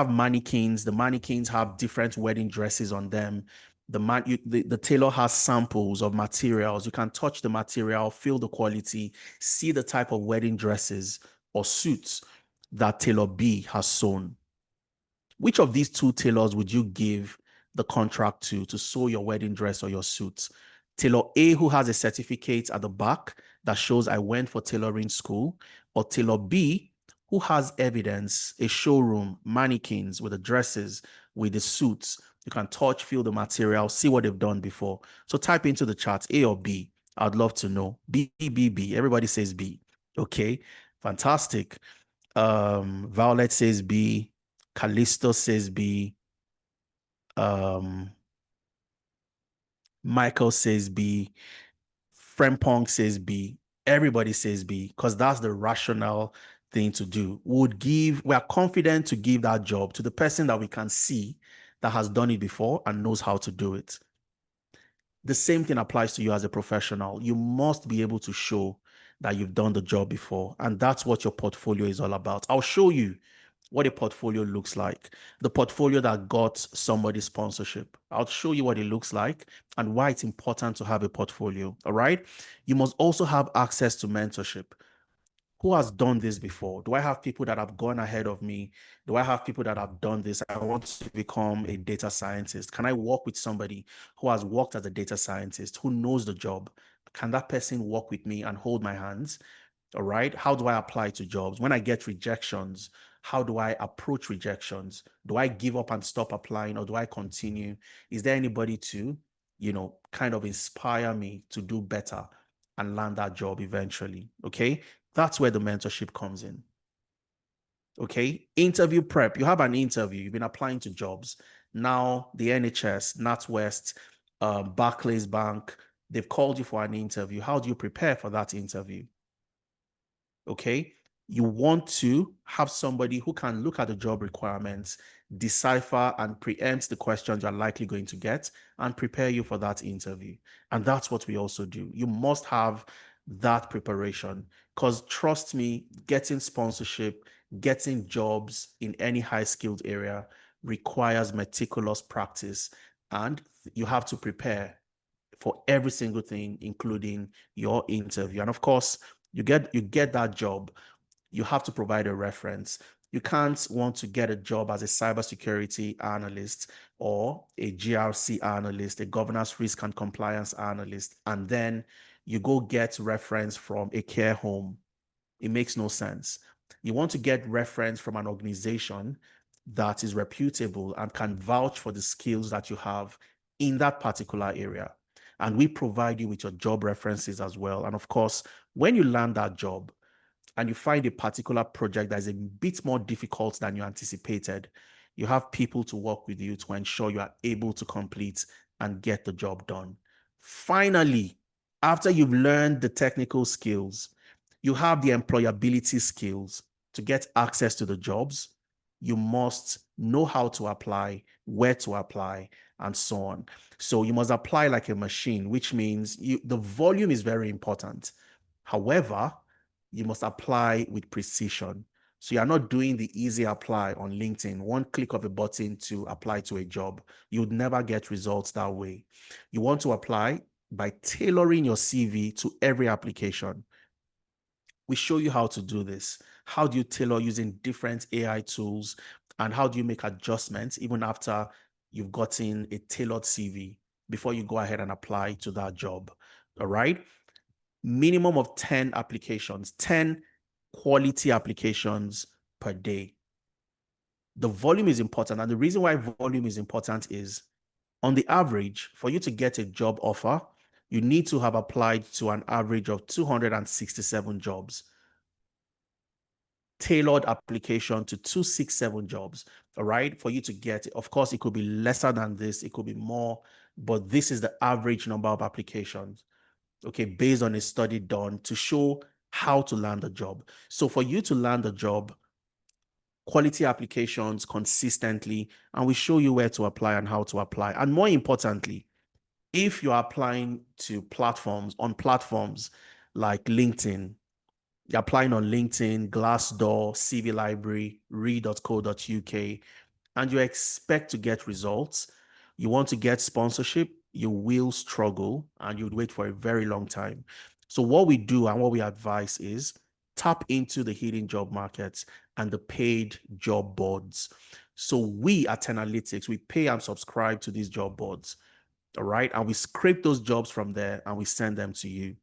[SPEAKER 1] mannequins. The mannequins have different wedding dresses on them. The tailor has samples of materials. You can touch the material, feel the quality, see the type of wedding dresses or suits that tailor B has sewn. Which of these 2 tailors would you give the contract to sew your wedding dress or your suit? Tailor A, who has a certificate at the back that shows I went for tailoring school, or tailor B, who has evidence, a showroom, mannequins with the dresses, with the suits. You can touch, feel the material, see what they've done before. So type into the chat, A or B. I'd love to know. B, B, B. Everybody says B. Okay, fantastic. Violet says B. Callisto says B. Michael says B. Frempong says B. Everybody says B because that's the rational thing to do. We are confident to give that job to the person that we can see that has done it before and knows how to do it. The same thing applies to you as a professional. You must be able to show that you've done the job before. And that's what your portfolio is all about. I'll show you what a portfolio looks like. The portfolio that got somebody sponsorship. I'll show you what it looks like and why it's important to have a portfolio. All right. You must also have access to mentorship. Who has done this before? Do I have people that have gone ahead of me? Do I have people that have done this? I want to become a data scientist. Can I work with somebody who has worked as a data scientist, who knows the job? Can that person work with me and hold my hands? All right. How do I apply to jobs? When I get rejections, how do I approach rejections? Do I give up and stop applying, or do I continue? Is there anybody to, kind of inspire me to do better and land that job eventually? Okay. That's where the mentorship comes in. Okay. Interview prep. You have an interview. You've been applying to jobs. Now, the NHS, NatWest, Barclays Bank, they've called you for an interview. How do you prepare for that interview? Okay. You want to have somebody who can look at the job requirements, decipher and preempt the questions you're likely going to get, and prepare you for that interview. And that's what we also do. You must have that preparation, because trust me, getting sponsorship, getting jobs in any high skilled area requires meticulous practice, and you have to prepare for every single thing, including your interview. And of course, you get that job, you have to provide a reference. You can't want to get a job as a cybersecurity analyst or a GRC analyst, a governance risk and compliance analyst, and then you go get reference from a care home. It makes no sense. You want to get reference from an organization that is reputable and can vouch for the skills that you have in that particular area. And we provide you with your job references as well. And of course, when you land that job and you find a particular project that is a bit more difficult than you anticipated, you have people to work with you to ensure you are able to complete and get the job done. Finally, after you've learned the technical skills, you have the employability skills to get access to the jobs. You must know how to apply, where to apply, and so on. So you must apply like a machine, which means the volume is very important. However, you must apply with precision. So you're not doing the easy apply on LinkedIn, one click of a button to apply to a job. You'd never get results that way. You want to apply by tailoring your CV to every application. We show you how to do this. How do you tailor using different AI tools? And how do you make adjustments even after you've gotten a tailored CV before you go ahead and apply to that job? All right. Minimum of 10 applications, 10 quality applications per day. The volume is important. And the reason why volume is important is, on the average, for you to get a job offer, you need to have applied to an average of 267 jobs. Tailored application to 267 jobs, all right, for you to get it. Of course, it could be lesser than this, it could be more, but this is the average number of applications, okay, based on a study done to show how to land a job. So for you to land a job, quality applications consistently, and we show you where to apply and how to apply. And more importantly, if you're applying to platforms like LinkedIn, you're applying on LinkedIn, Glassdoor, CV Library, read.co.uk, and you expect to get results, you want to get sponsorship, you will struggle and you'd wait for a very long time. So what we do and what we advise is tap into the hidden job markets and the paid job boards. So we at Tenalytics, we pay and subscribe to these job boards, all right? And we scrape those jobs from there and we send them to you.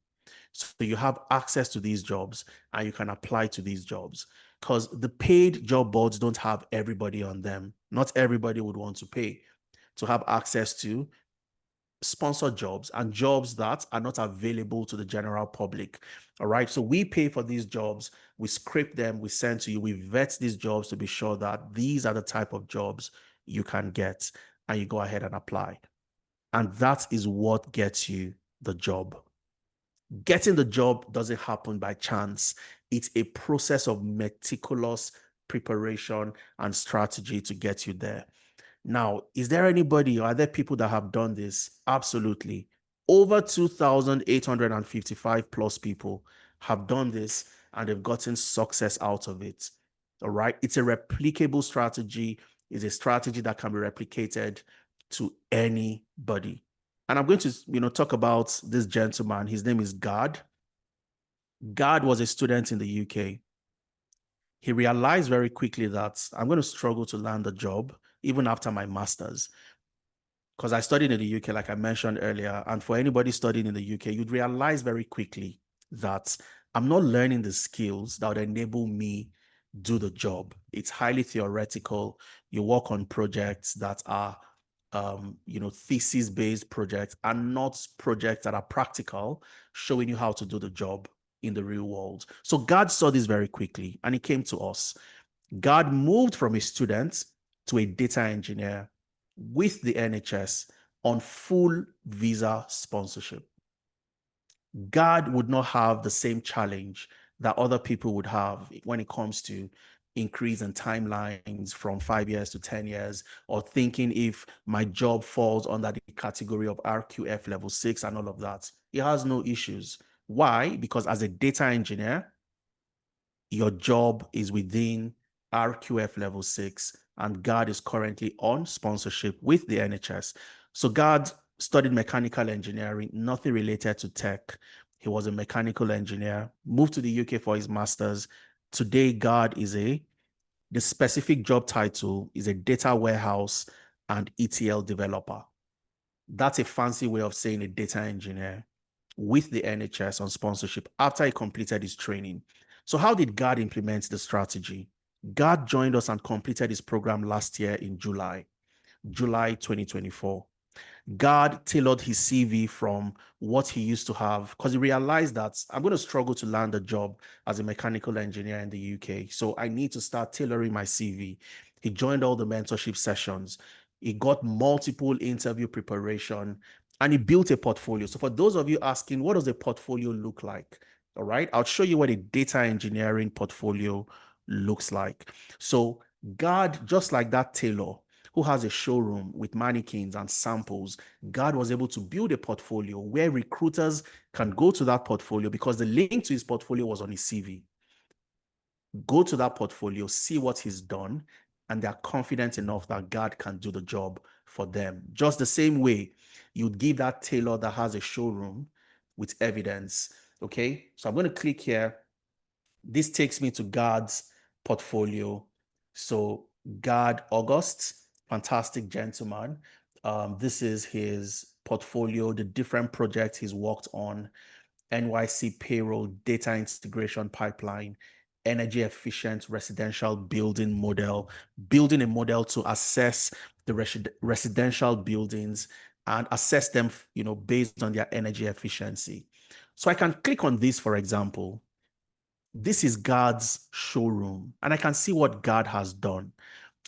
[SPEAKER 1] So you have access to these jobs and you can apply to these jobs, because the paid job boards don't have everybody on them. Not everybody would want to pay to have access to sponsored jobs and jobs that are not available to the general public. All right. So we pay for these jobs, we scrape them, we send to you, we vet these jobs to be sure that these are the type of jobs you can get, and you go ahead and apply. And that is what gets you the job. Getting the job doesn't happen by chance. It's a process of meticulous preparation and strategy to get you there. Now, is there anybody, or are there people that have done this? Absolutely. Over 2,855 plus people have done this and they've gotten success out of it. All right. It's a replicable strategy. It's a strategy that can be replicated to anybody. And I'm going to, talk about this gentleman. His name is Gad. Gad was a student in the UK. He realized very quickly that I'm going to struggle to land a job even after my master's, because I studied in the UK, like I mentioned earlier. And for anybody studying in the UK, you'd realize very quickly that I'm not learning the skills that would enable me do the job. It's highly theoretical. You work on projects that are, thesis-based projects and not projects that are practical, showing you how to do the job in the real world. So God saw this very quickly and he came to us. God moved from a student to a data engineer with the NHS on full visa sponsorship. God would not have the same challenge that other people would have when it comes to increase in timelines from 5 years to 10 years, or thinking if my job falls under the category of RQF level 6 and all of that. He has no issues. Why? Because as a data engineer, your job is within RQF level 6, and God is currently on sponsorship with the NHS. So God studied mechanical engineering, nothing related to tech. He was a mechanical engineer, moved to the UK for his master's. Today, God is the specific job title is a data warehouse and ETL developer. That's a fancy way of saying a data engineer with the NHS on sponsorship after he completed his training. So how did God implement the strategy? God joined us and completed his program last year in July 2024. God tailored his CV from what he used to have, because he realized that I'm going to struggle to land a job as a mechanical engineer in the UK. So I need to start tailoring my CV. He joined all the mentorship sessions. He got multiple interview preparation and he built a portfolio. So for those of you asking, what does a portfolio look like? All right, I'll show you what a data engineering portfolio looks like. So God, just like that tailor who has a showroom with mannequins and samples, God was able to build a portfolio where recruiters can go to that portfolio because the link to his portfolio was on his CV. Go to that portfolio, see what he's done, and they're confident enough that God can do the job for them. Just the same way you'd give that tailor that has a showroom with evidence. Okay, so I'm going to click here. This takes me to God's portfolio. So God August, fantastic gentleman. This is his portfolio, the different projects he's worked on: NYC payroll, data integration pipeline, energy efficient residential building model, building a model to assess the residential buildings and assess them, based on their energy efficiency. So I can click on this, for example. This is God's showroom, and I can see what God has done.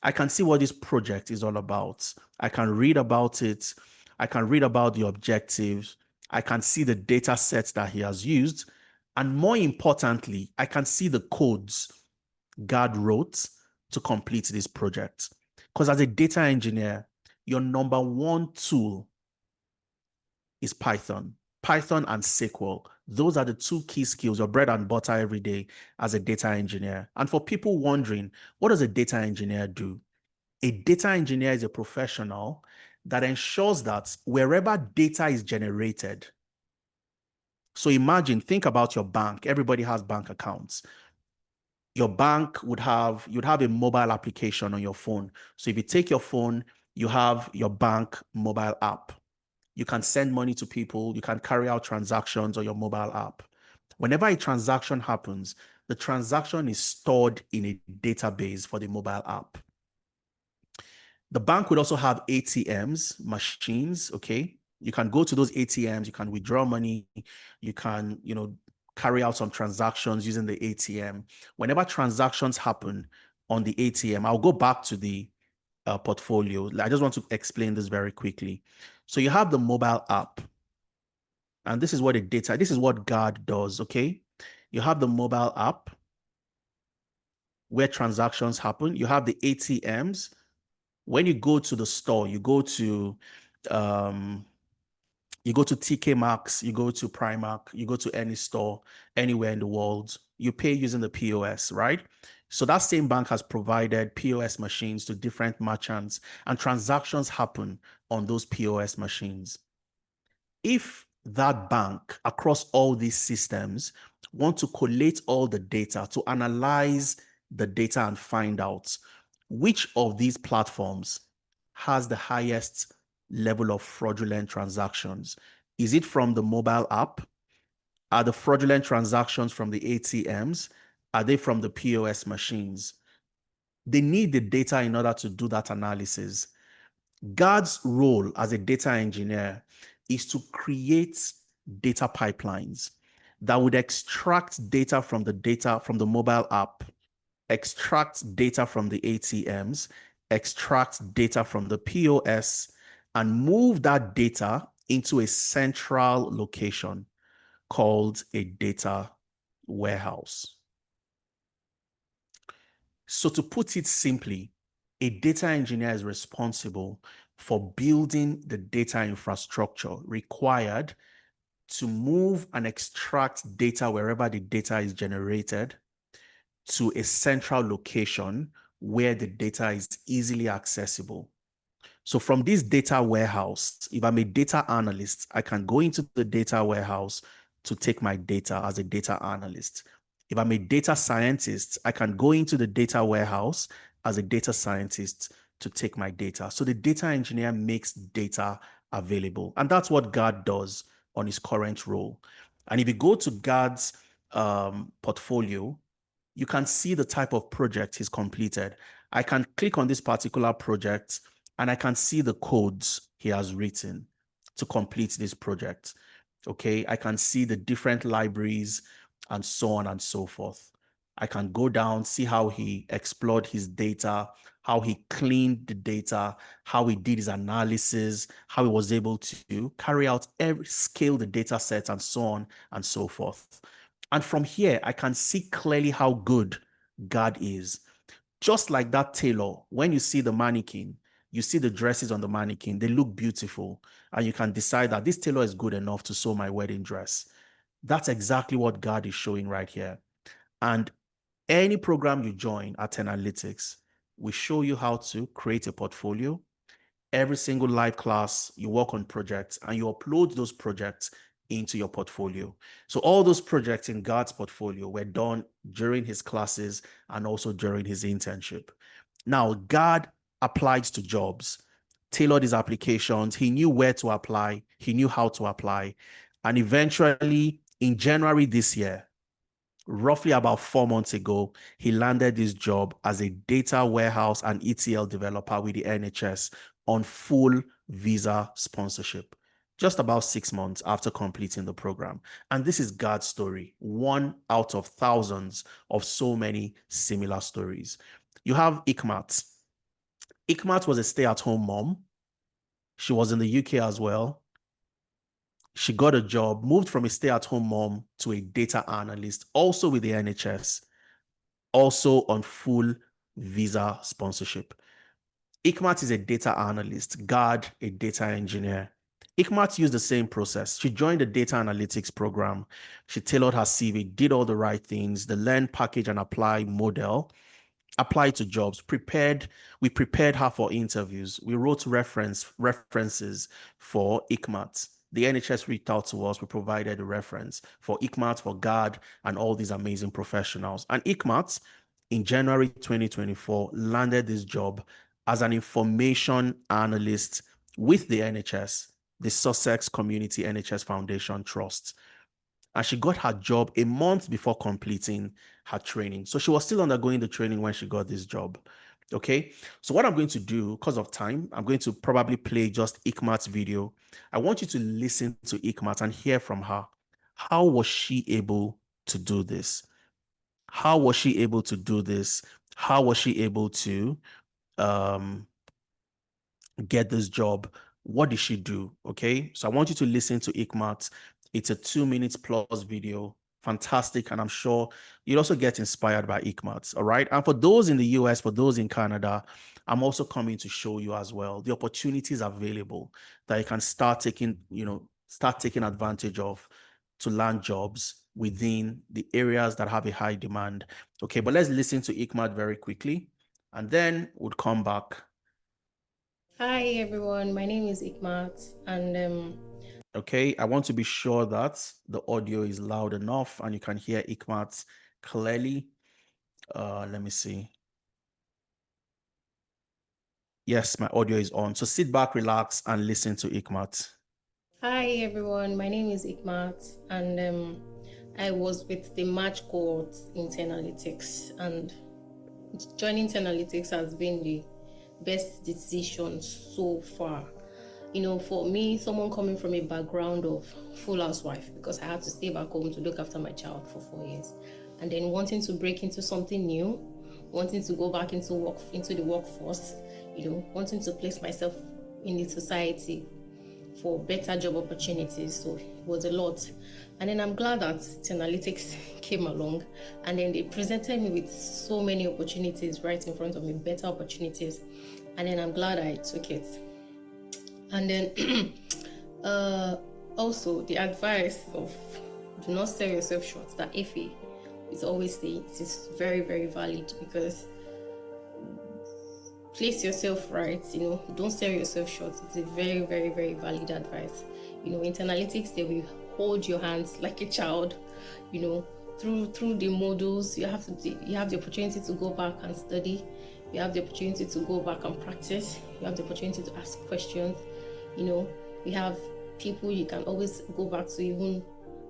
[SPEAKER 1] I can see what this project is all about. I can read about it. I can read about the objectives. I can see the data sets that he has used. And more importantly, I can see the codes God wrote to complete this project. Because as a data engineer, your number one tool is Python. Python and SQL. Those are the two key skills, your bread and butter every day as a data engineer. And for people wondering, what does a data engineer do? A data engineer is a professional that ensures that wherever data is generated, so imagine, think about your bank. Everybody has bank accounts. Your bank you'd have a mobile application on your phone. So if you take your phone, you have your bank mobile app. You can send money to people. You can carry out transactions on your mobile app. Whenever a transaction happens, the transaction is stored in a database for the mobile app. The bank would also have ATMs, machines, okay? You can go to those ATMs, you can withdraw money, you can, carry out some transactions using the ATM. Whenever transactions happen on the ATM, I'll go back to the portfolio. I just want to explain this very quickly. So you have the mobile app, and this is what God does, okay? You have the mobile app where transactions happen. You have the ATMs. When you go to the store, you go to You go to TK Maxx, you go to Primark, you go to any store anywhere in the world, you pay using the POS, right? So that same bank has provided POS machines to different merchants, and transactions happen on those POS machines. If that bank across all these systems want to collate all the data to analyze the data and find out which of these platforms has the highest level of fraudulent transactions. Is it from the mobile app? Are the fraudulent transactions from the ATMs? Are they from the POS machines? They need the data in order to do that analysis. God's role as a data engineer is to create data pipelines that would extract data from the mobile app, extract data from the ATMs, extract data from the POS, and move that data into a central location called a data warehouse. So to put it simply, a data engineer is responsible for building the data infrastructure required to move and extract data wherever the data is generated to a central location where the data is easily accessible. So from this data warehouse, if I'm a data analyst, I can go into the data warehouse to take my data as a data analyst. If I'm a data scientist, I can go into the data warehouse as a data scientist to take my data. So the data engineer makes data available. And that's what God does on his current role. And if you go to God's portfolio, you can see the type of project he's completed. I can click on this particular project and I can see the codes he has written to complete this project. Okay, I can see the different libraries and so on and so forth. I can go down, see how he explored his data, how he cleaned the data, how he did his analysis, how he was able to carry out scale the data set and so on and so forth. And from here, I can see clearly how good God is. Just like that tailor, when you see the mannequin, you see the dresses on the mannequin, they look beautiful, and you can decide that this tailor is good enough to sew my wedding dress. That's exactly what God is showing right here. And any program you join at Tenalytics, we show you how to create a portfolio. Every single live class, you work on projects and you upload those projects into your portfolio. So all those projects in God's portfolio were done during his classes and also during his internship. Now, God applied to jobs, tailored his applications. He knew where to apply. He knew how to apply. And eventually, in January this year, roughly about 4 months ago, he landed this job as a data warehouse and ETL developer with the NHS on full visa sponsorship, just about 6 months after completing the program. And this is God's story, one out of thousands of so many similar stories. You have Ikmat. Ikmat was a stay-at-home mom. She was in the UK as well. She got a job, moved from a stay-at-home mom to a data analyst, also with the NHS, also on full visa sponsorship. Ikmat is a data analyst, Gad, a data engineer. Ikmat used the same process. She joined the data analytics program. She tailored her CV, did all the right things, the learn, package, and apply model, applied to jobs, we prepared her for interviews. We wrote references for Ikmat. The NHS reached out to us. We provided a reference for Ikmat, for Gad, and all these amazing professionals. And Ikmat, in January 2024, landed this job as an information analyst with the NHS, the Sussex Community NHS Foundation Trust. And she got her job a month before completing her training. So she was still undergoing the training when she got this job. Okay. So what I'm going to do, because of time, I'm going to probably play just Ikmat's video. I want you to listen to Ikmat and hear from her. How was she able to do this? How was she able to do this? How was she able to get this job? What did she do? Okay, so I want you to listen to Ikmat. It's a 2 minutes plus video. Fantastic. And I'm sure you'll also get inspired by Ikmat. All right. And for those in the US, for those in Canada, I'm also coming to show you as well the opportunities available that you can start taking, start taking advantage of to land jobs within the areas that have a high demand. Okay, but let's listen to Ikmat very quickly and then we'll come back.
[SPEAKER 2] Hi everyone, my name is Ikmat, and
[SPEAKER 1] Okay, I want to be sure that the audio is loud enough and you can hear Ikmat clearly. Let me see. Yes, my audio is on. So sit back, relax, and listen to Ikmat.
[SPEAKER 2] hi everyone, my name is Ikmat, and I was with the March cohort in Tenalytics, and joining Tenalytics has been the best decision so far. You know, for me, someone coming from a background of full housewife, because I had to stay back home to look after my child for 4 years, and then wanting to break into something new, wanting to go back into the workforce, wanting to place myself in the society for better job opportunities. So it was a lot. And then I'm glad that Tenalytics came along, and then they presented me with so many opportunities right in front of me, better opportunities. And then I'm glad I took it. And then uh, also the advice of do not sell yourself short, that Effie is always saying, it is very, very valid, because place yourself right, don't sell yourself short. It's a very, very, very valid advice. In Tenalytics, they will hold your hands like a child, you know through the modules. You have the opportunity to go back and study. You have the opportunity to go back and practice. You have the opportunity to ask questions. you know you have people you can always go back to, even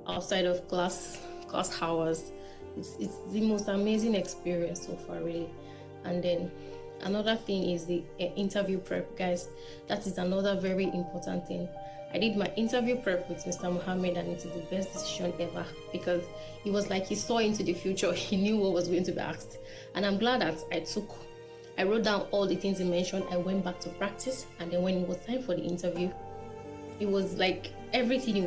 [SPEAKER 2] outside of class hours. It's the most amazing experience so far, really. And then another thing is the interview prep, guys. That is another very important thing. I did my interview prep with Mr. Mohammed, and it is the best decision ever, because he was like, he saw into the future. He knew what was going to be asked. And I'm glad that I wrote down all the things he mentioned. I went back to practice, and then when it was time for the interview, it was like everything he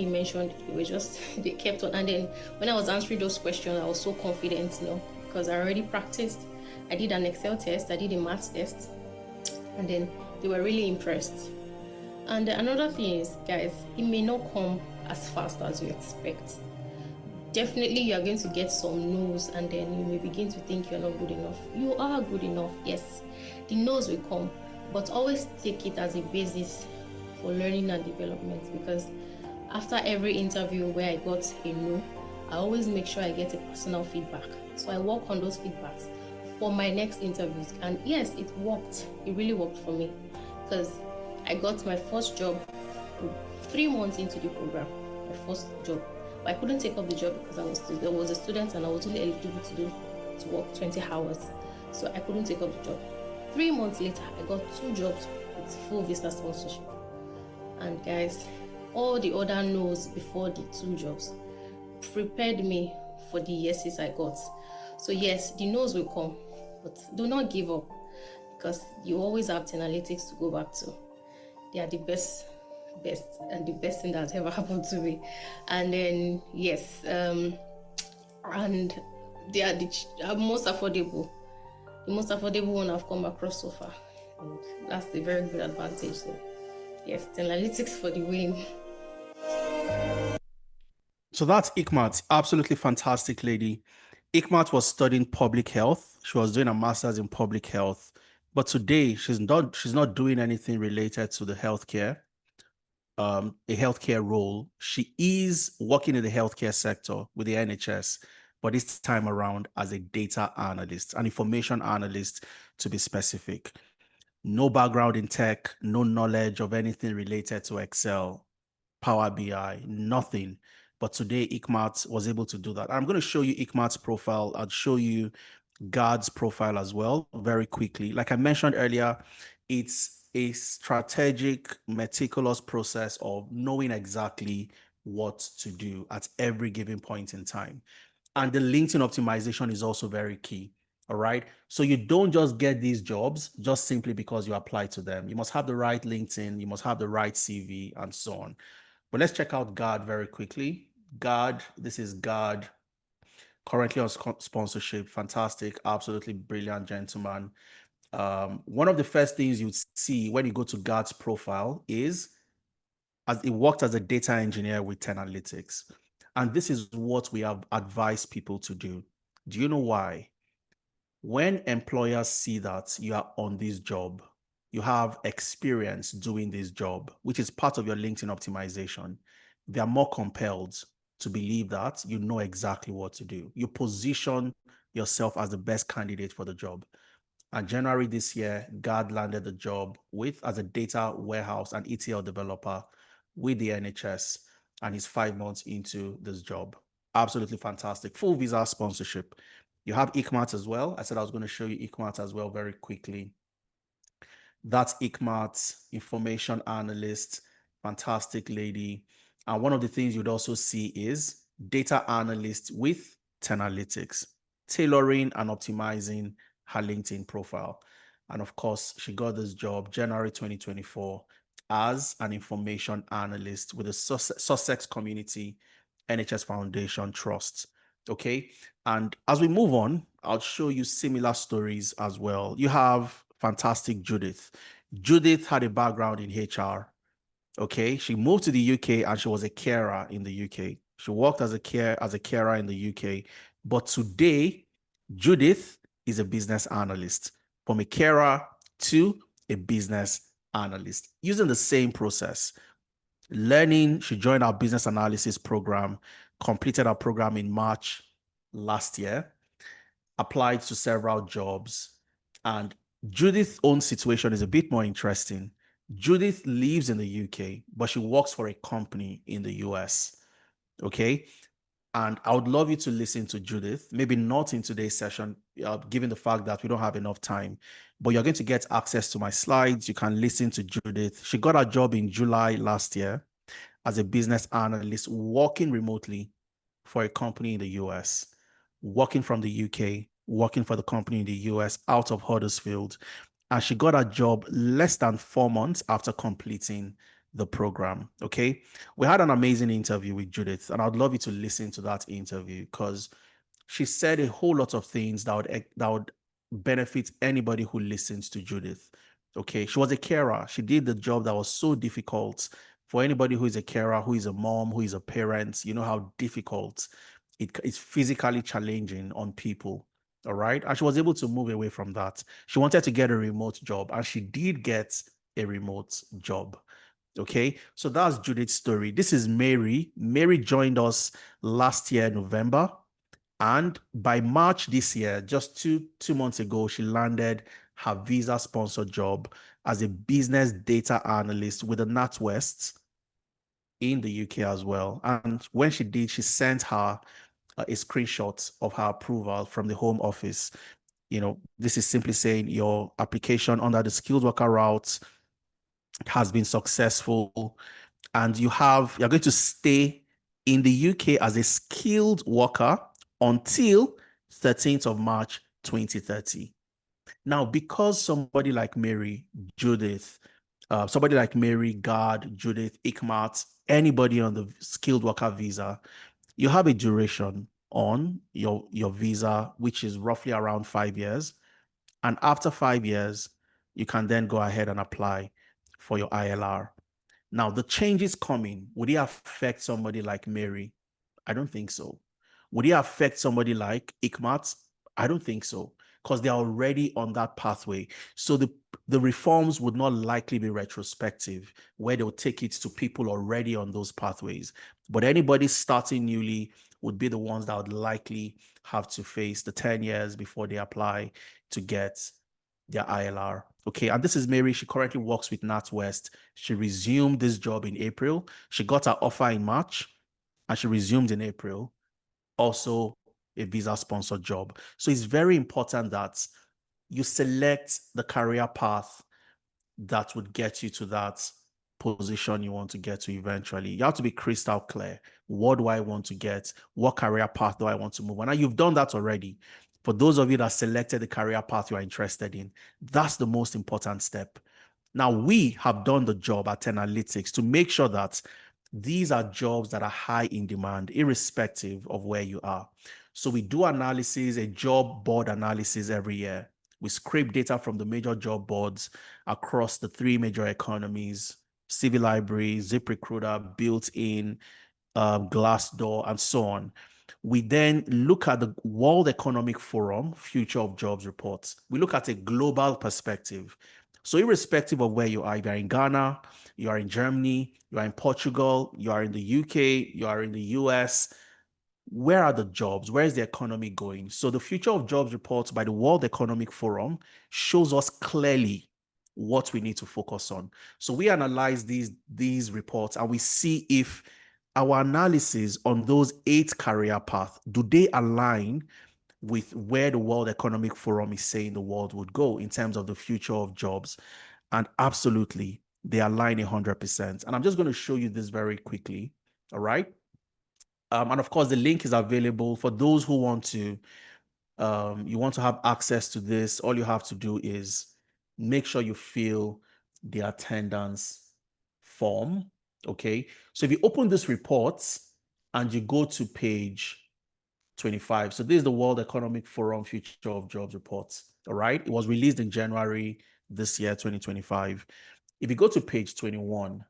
[SPEAKER 2] mentioned, it was just they kept on. And then when I was answering those questions, I was so confident, because I already practiced. I did an Excel test, I did a maths test, and then they were really impressed. And another thing is, guys, it may not come as fast as you expect. Definitely you are going to get some no's, and then you may begin to think you're not good enough. You are good enough, yes. The no's will come, but always take it as a basis for learning and development, because after every interview where I got a no, I always make sure I get a personal feedback. So I work on those feedbacks for my next interviews. And yes, it worked. It really worked for me, because I got my first job 3 months into the program, my first job. But I couldn't take up the job because I was a student, and I was only eligible to work 20 hours. So I couldn't take up the job. 3 months later, I got 2 jobs with full visa sponsorship. And guys, all the other no's before the 2 jobs prepared me for the yeses I got. So yes, the no's will come, but do not give up, because you always have Tenalytics to go back to. They are the best, and the best thing that's ever happened to me. And then yes, and they are the most affordable, one I've come across so far, and that's a very good advantage. So yes, Tenalytics for the win.
[SPEAKER 1] So that's Ikmat, absolutely fantastic lady. Ikmat was studying public health. She was doing a master's in public health, but today she's not doing anything related to the healthcare, a healthcare role. She is working in the healthcare sector with the NHS, but this time around as a data analyst, an information analyst to be specific. No background in tech, no knowledge of anything related to Excel, Power BI, nothing. But today, Ikmat was able to do that. I'm going to show you Ikmat's profile. I'll show you God's profile as well very quickly. Like I mentioned earlier, it's a strategic, meticulous process of knowing exactly what to do at every given point in time. And the LinkedIn optimization is also very key. All right. So you don't just get these jobs just simply because you apply to them. You must have the right LinkedIn, you must have the right CV, and so on. But let's check out God very quickly. God, this is God, currently on sponsorship. Fantastic, absolutely brilliant gentleman. One of the first things you'd see when you go to God's profile is as he worked as a data engineer with Tenalytics. And this is what we have advised people to do. Do you know why? When employers see that you are on this job, you have experience doing this job, which is part of your LinkedIn optimization, they are more compelled to believe that you know exactly what to do. You position yourself as the best candidate for the job. And January this year, Gad landed the job with as a data warehouse and ETL developer with the NHS, and he's 5 months into this job. Absolutely fantastic. Full visa sponsorship. You have ICMAT as well. I said I was going to show you ICMAT as well very quickly. That's ICMAT, information analyst, fantastic lady. And one of the things you'd also see is data analyst with Tenalytics, tailoring and optimizing her LinkedIn profile. And of course, she got this job January 2024 as an information analyst with the Sussex Community NHS Foundation Trust. Okay. And as we move on, I'll show you similar stories as well. You have fantastic Judith. Judith had a background in HR. Okay. She moved to the UK and she was a carer in the UK. She worked as a carer in the UK. But today, Judith is a business analyst, from a carer to a business analyst, using the same process. Learning, she joined our business analysis program, completed our program in March last year, applied to several jobs. And Judith's own situation is a bit more interesting. Judith lives in the UK, but she works for a company in the US. Okay. And I would love you to listen to Judith, maybe not in today's session, given the fact that we don't have enough time, but you're going to get access to my slides. You can listen to Judith. She got a job in July last year as a business analyst, working remotely for a company in the US, working from the UK, working for the company in the US out of Huddersfield. And she got a job less than 4 months after completing the program. Okay. We had an amazing interview with Judith, and I'd love you to listen to that interview because she said a whole lot of things that would benefit anybody who listens to Judith. Okay. She was a carer. She did the job that was so difficult for anybody who is a carer, who is a mom, who is a parent. You know how difficult it's physically challenging on people. All right. And she was able to move away from that. She wanted to get a remote job, and she did get a remote job. Okay. So that's Judith's story. This is Mary. Mary joined us last year, November. And by March this year, just two months ago, she landed her visa sponsored job as a business data analyst with the NatWest in the UK as well. And when she did, she sent her a screenshot of her approval from the Home Office. This is simply saying your application under the skilled worker route has been successful, and you're going to stay in the UK as a skilled worker until 13th of March 2030. Now, because somebody like Mary, Judith, somebody like Mary, Gad, Judith, Ikmat, anybody on the skilled worker visa, you have a duration on your visa, which is roughly around 5 years. And after 5 years, you can then go ahead and apply for your ILR. Now, the changes coming, would it affect somebody like Mary? I don't think so. Would it affect somebody like Ikmat? I don't think so, because they're already on that pathway. So the reforms would not likely be retrospective, where they'll take it to people already on those pathways. But anybody starting newly would be the ones that would likely have to face the 10 years before they apply to get their ILR. Okay, and this is Mary. She currently works with NatWest. She resumed this job in April. She got her offer in March, and she resumed in April. Also, a visa sponsored job. So it's very important that you select the career path that would get you to that position you want to get to eventually. You have to be crystal clear. What do I want to get? What career path do I want to move on? And you've done that already. For those of you that selected the career path you are interested in, that's the most important step. Now, we have done the job at Tenalytics to make sure that these are jobs that are high in demand, irrespective of where you are. So we do analysis, a job board analysis every year. We scrape data from the major job boards across the three major economies CV Library, ZipRecruiter, built-in, Glassdoor, and so on. We then look at the World Economic Forum Future of Jobs reports. We look at a global perspective. So irrespective of where you are, if you're in Ghana, you are in Germany, you are in Portugal, you are in the UK, you are in the US, where are the jobs? Where is the economy going? So the Future of Jobs report by the World Economic Forum shows us clearly what we need to focus on. So we analyze these reports and we see if our analysis on those 8 career paths, do they align with where the World Economic Forum is saying the world would go in terms of the future of jobs? And absolutely, they align 100%. And I'm just going to show you this very quickly. All right. And of course, the link is available for those who want to, you want to have access to this. All you have to do is make sure you fill the attendance form. Okay. So if you open this report and you go to page 25, so this is the World Economic Forum Future of Jobs report. All right. It was released in January this year, 2025. If you go to page 21,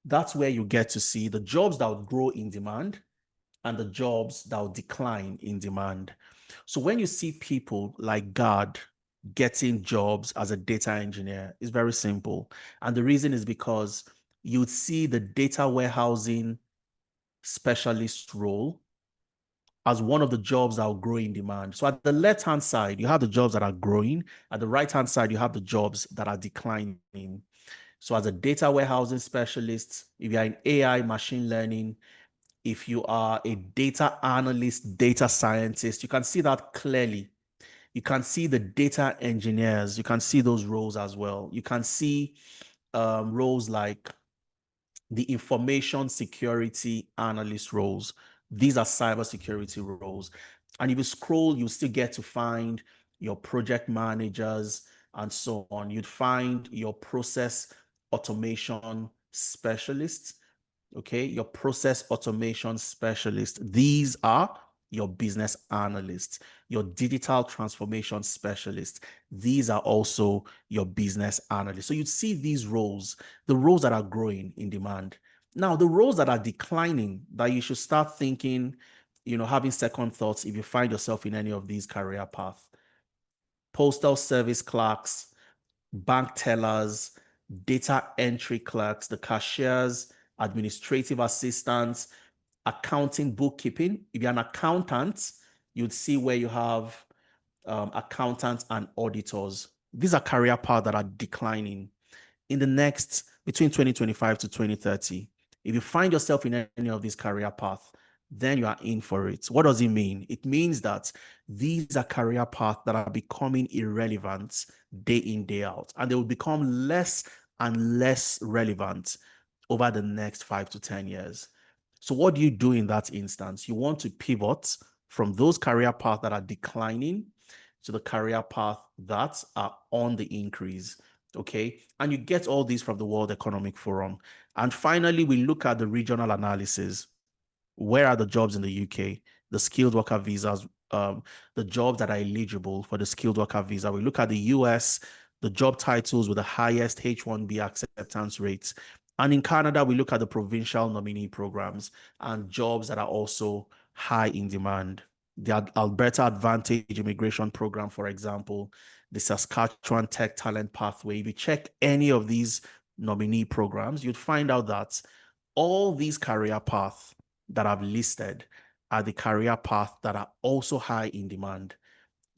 [SPEAKER 1] that's where you get to see the jobs that would grow in demand and the jobs that will decline in demand. So when you see people like God getting jobs as a data engineer, it's very simple. And the reason is because you'd see the data warehousing specialist role as one of the jobs that will grow in demand. So at the left-hand side, you have the jobs that are growing. At the right-hand side, you have the jobs that are declining. So as a data warehousing specialist, if you're in AI, machine learning, if you are a data analyst, data scientist, you can see that clearly. You can see the data engineers, you can see those roles as well. You can see roles like the information security analyst roles. These are cybersecurity roles. And if you scroll, you still get to find your project managers and so on. You'd find your process automation specialists. Okay, your process automation specialist. These are your business analysts, your digital transformation specialist. These are also your business analysts. So you see these roles, the roles that are growing in demand. Now, the roles that are declining, that you should start thinking, having second thoughts if you find yourself in any of these career paths. Postal service clerks, bank tellers, data entry clerks, the cashiers, administrative assistants, accounting, bookkeeping. If you're an accountant, you'd see where you have accountants and auditors. These are career paths that are declining in the next between 2025 to 2030. If you find yourself in any of these career paths, then you are in for it. What does it mean? It means that these are career paths that are becoming irrelevant day in, day out, and they will become less and less relevant over the next 5 to 10 years. So what do you do in that instance? You want to pivot from those career paths that are declining to the career path that are on the increase. Okay. And you get all these from the World Economic Forum. And finally, we look at the regional analysis. Where are the jobs in the UK? The skilled worker visas, the jobs that are eligible for the skilled worker visa. We look at the US, the job titles with the highest H-1B acceptance rates. And in Canada, we look at the provincial nominee programs and jobs that are also high in demand. The Alberta Advantage Immigration Program, for example, the Saskatchewan Tech Talent Pathway. If you check any of these nominee programs, you'd find out that all these career paths that I've listed are the career paths that are also high in demand.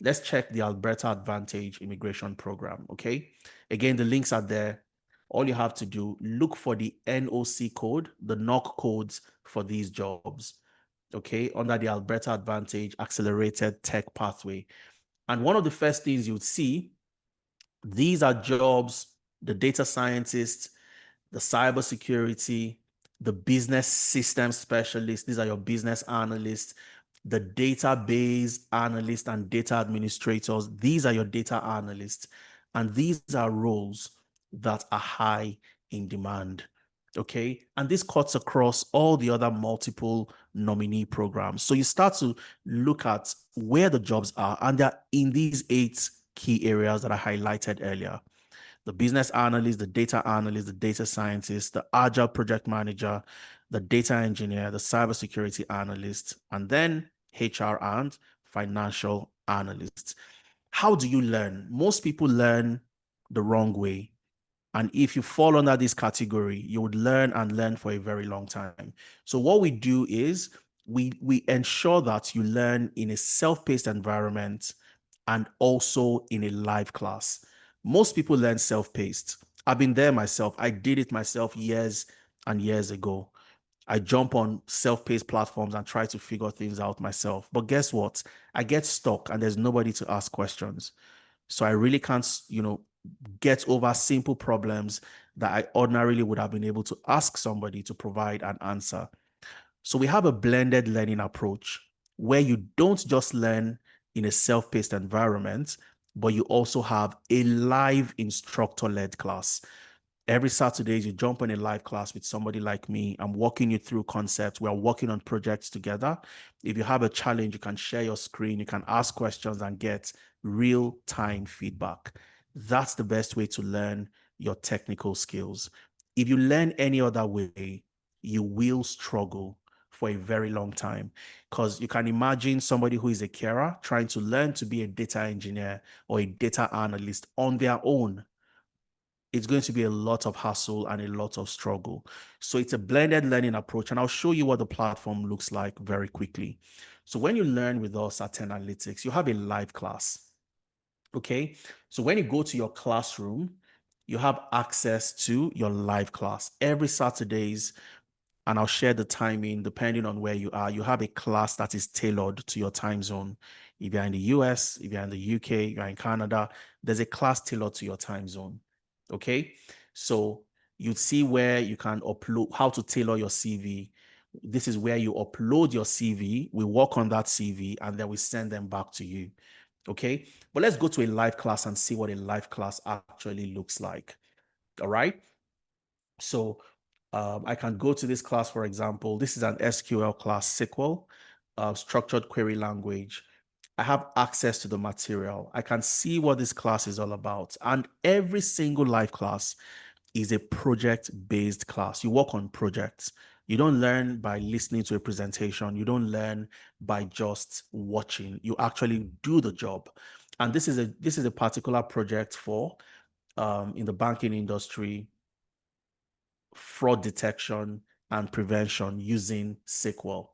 [SPEAKER 1] Let's check the Alberta Advantage Immigration Program, okay? Again, the links are there. All you have to do, look for the NOC code, the NOC codes for these jobs, okay, under the Alberta Advantage Accelerated Tech Pathway. And one of the first things you'd see, these are jobs, the data scientists, the cybersecurity, the business system specialist. These are your business analysts, the database analyst and data administrators. These are your data analysts. And these are roles that are high in demand. Okay. And this cuts across all the other multiple nominee programs. So you start to look at where the jobs are, and they're in these 8 key areas that I highlighted earlier. the business analyst, the data scientist, the agile project manager, the data engineer, the cybersecurity analyst, and then HR and financial analysts. How do you learn? Most people learn the wrong way. And if you fall under this category, you would learn and learn for a very long time. So what we do is we ensure that you learn in a self-paced environment and also in a live class. Most people learn self-paced. I've been there myself. I did it myself years and years ago. I jump on self-paced platforms and try to figure things out myself. But guess what? I get stuck and there's nobody to ask questions. So I really can't, get over simple problems that I ordinarily would have been able to ask somebody to provide an answer. So we have a blended learning approach where you don't just learn in a self-paced environment, but you also have a live instructor-led class. Every Saturdays, you jump on a live class with somebody like me. I'm walking you through concepts. We are working on projects together. If you have a challenge, you can share your screen, you can ask questions and get real-time feedback. That's the best way to learn your technical skills. If you learn any other way, you will struggle for a very long time, because you can imagine somebody who is a carer trying to learn to be a data engineer or a data analyst on their own. It's going to be a lot of hassle and a lot of struggle. So it's a blended learning approach, and I'll show you what the platform looks like very quickly. So when you learn with us at Tenalytics, you have a live class. Okay. So when you go to your classroom, you have access to your live class every Saturdays, and I'll share the timing depending on where you are. You have a class that is tailored to your time zone. If you're in the US, if you're in the UK, you're in Canada, there's a class tailored to your time zone. Okay. So you see where you can upload, how to tailor your CV. This is where you upload your CV. We work on that CV and then we send them back to you. Okay. But let's go to a live class and see what a live class actually looks like. All right. So I can go to this class, for example. This is an SQL class, SQL, structured query language. I have access to the material. I can see what this class is all about. And every single live class is a project-based class. You work on projects. You don't learn by listening to a presentation. You don't learn by just watching. You actually do the job. And this is a particular project for in the banking industry, fraud detection and prevention using SQL.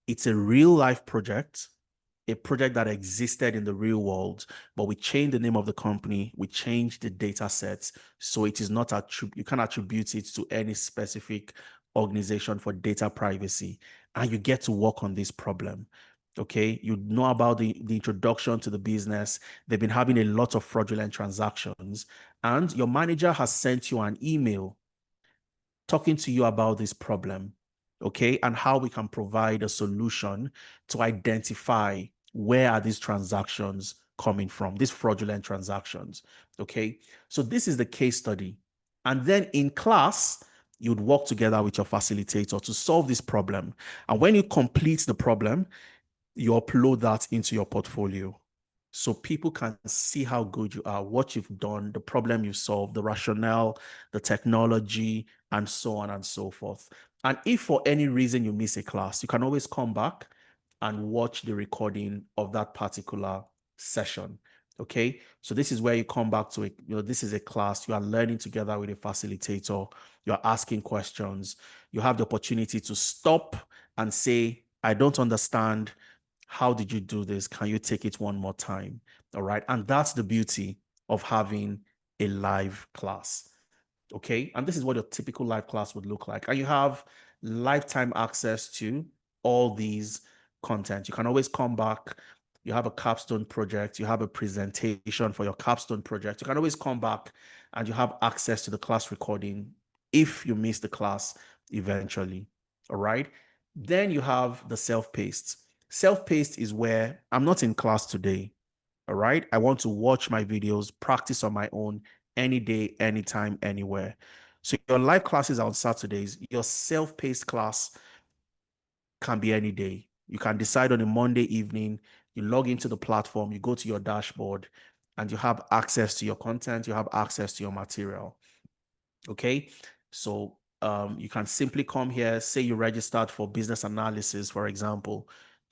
[SPEAKER 1] It's a real life project, a project that existed in the real world, but we changed the name of the company, we changed the data sets, so it is not you can attribute it to any specific organization for data privacy, and you get to work on this problem. Okay, you know about the introduction to the business. They've been having a lot of fraudulent transactions, and your manager has sent you an email talking to you about this problem, okay, and how we can provide a solution to identify where are these transactions coming from, these fraudulent transactions, okay? So this is the case study. And then in class, you'd work together with your facilitator to solve this problem. And when you complete the problem, you upload that into your portfolio so people can see how good you are, what you've done, the problem you've solved, the rationale, the technology, and so on and so forth. And if for any reason you miss a class, you can always come back and watch the recording of that particular session. Okay. So this is where you come back to it. This is a class. You are learning together with a facilitator. You are asking questions. You have the opportunity to stop and say, I don't understand. How did you do this? Can you take it one more time? All right. And that's the beauty of having a live class. Okay. And this is what your typical live class would look like. And you have lifetime access to all these content. You can always come back. You have a capstone project, you have a presentation for your capstone project. You can always come back and you have access to the class recording if you miss the class eventually. All right. Then you have the self-paced. Self-paced is where I'm not in class today. All right. I want to watch my videos, practice on my own any day, anytime, anywhere. So your live classes are on Saturdays. Your self-paced class can be any day. You can decide on a Monday evening, you log into the platform, you go to your dashboard, and you have access to your content, you have access to your material. Okay, so you can simply come here, say you registered for business analysis, for example,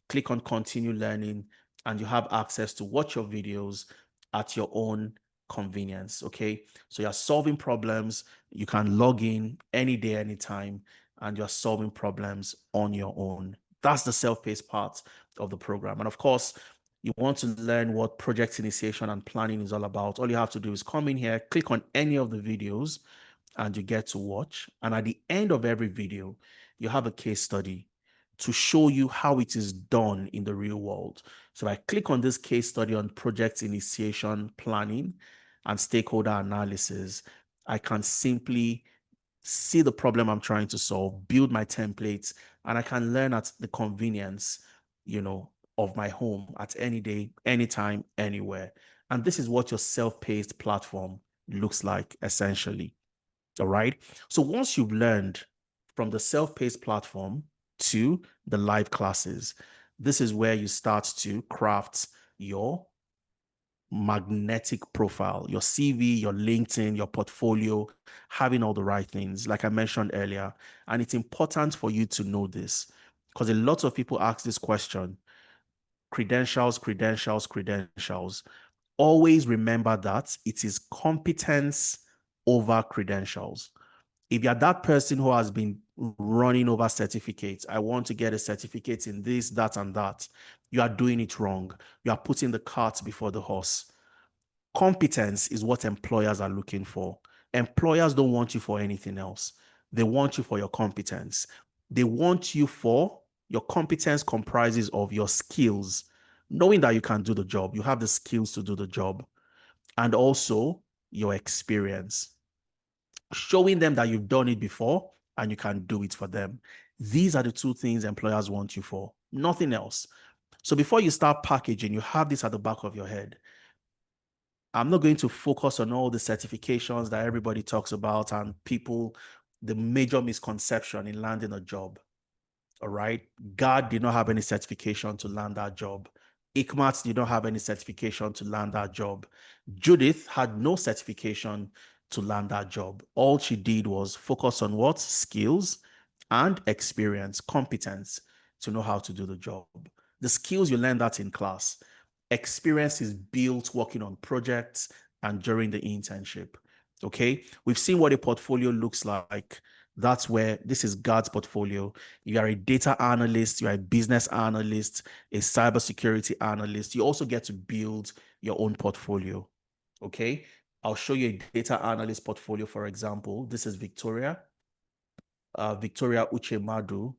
[SPEAKER 1] click on continue learning, and you have access to watch your videos at your own convenience. Okay, so you're solving problems, you can log in any day, anytime, and you're solving problems on your own. That's the self-paced part of the program. And of course, you want to learn what project initiation and planning is all about. All you have to do is come in here, click on any of the videos, and you get to watch. And at the end of every video, you have a case study to show you how it is done in the real world. So I click on this case study on project initiation, planning, and stakeholder analysis. I can simply see the problem I'm trying to solve, build my templates, and I can learn at the convenience, of my home at any day, anytime, anywhere. And this is what your self-paced platform looks like essentially. All right. So once you've learned from the self-paced platform to the live classes, this is where you start to craft your magnetic profile, your CV, your LinkedIn, your portfolio, having all the right things, like I mentioned earlier. And it's important for you to know this because a lot of people ask this question: credentials, credentials, credentials. Always remember that it is competence over credentials. If you're that person who has been running over certificates, I want to get a certificate in this, that, and that, you are doing it wrong. You are putting the cart before the horse. Competence is what employers are looking for. Employers don't want you for anything else. They want you for your competence. They want you for your competence comprises of your skills, knowing that you can do the job, you have the skills to do the job, and also your experience, showing them that you've done it before and you can do it for them. These are the two things employers want you for, nothing else. So before you start packaging, you have this at the back of your head. I'm not going to focus on all the certifications that everybody talks about and people, the major misconception in landing a job. All right. God did not have any certification to land that job. Ikmat did not have any certification to land that job. Judith had no certification to land that job. All she did was focus on what? Skills and experience, competence to know how to do the job. The skills you learn that in class. Experience is built working on projects and during the internship. Okay. We've seen what a portfolio looks like. That's where this is God's portfolio. You are a data analyst, you are a business analyst, a cybersecurity analyst. You also get to build your own portfolio. Okay. I'll show you a data analyst portfolio, for example. This is Victoria. Victoria Uchemadu,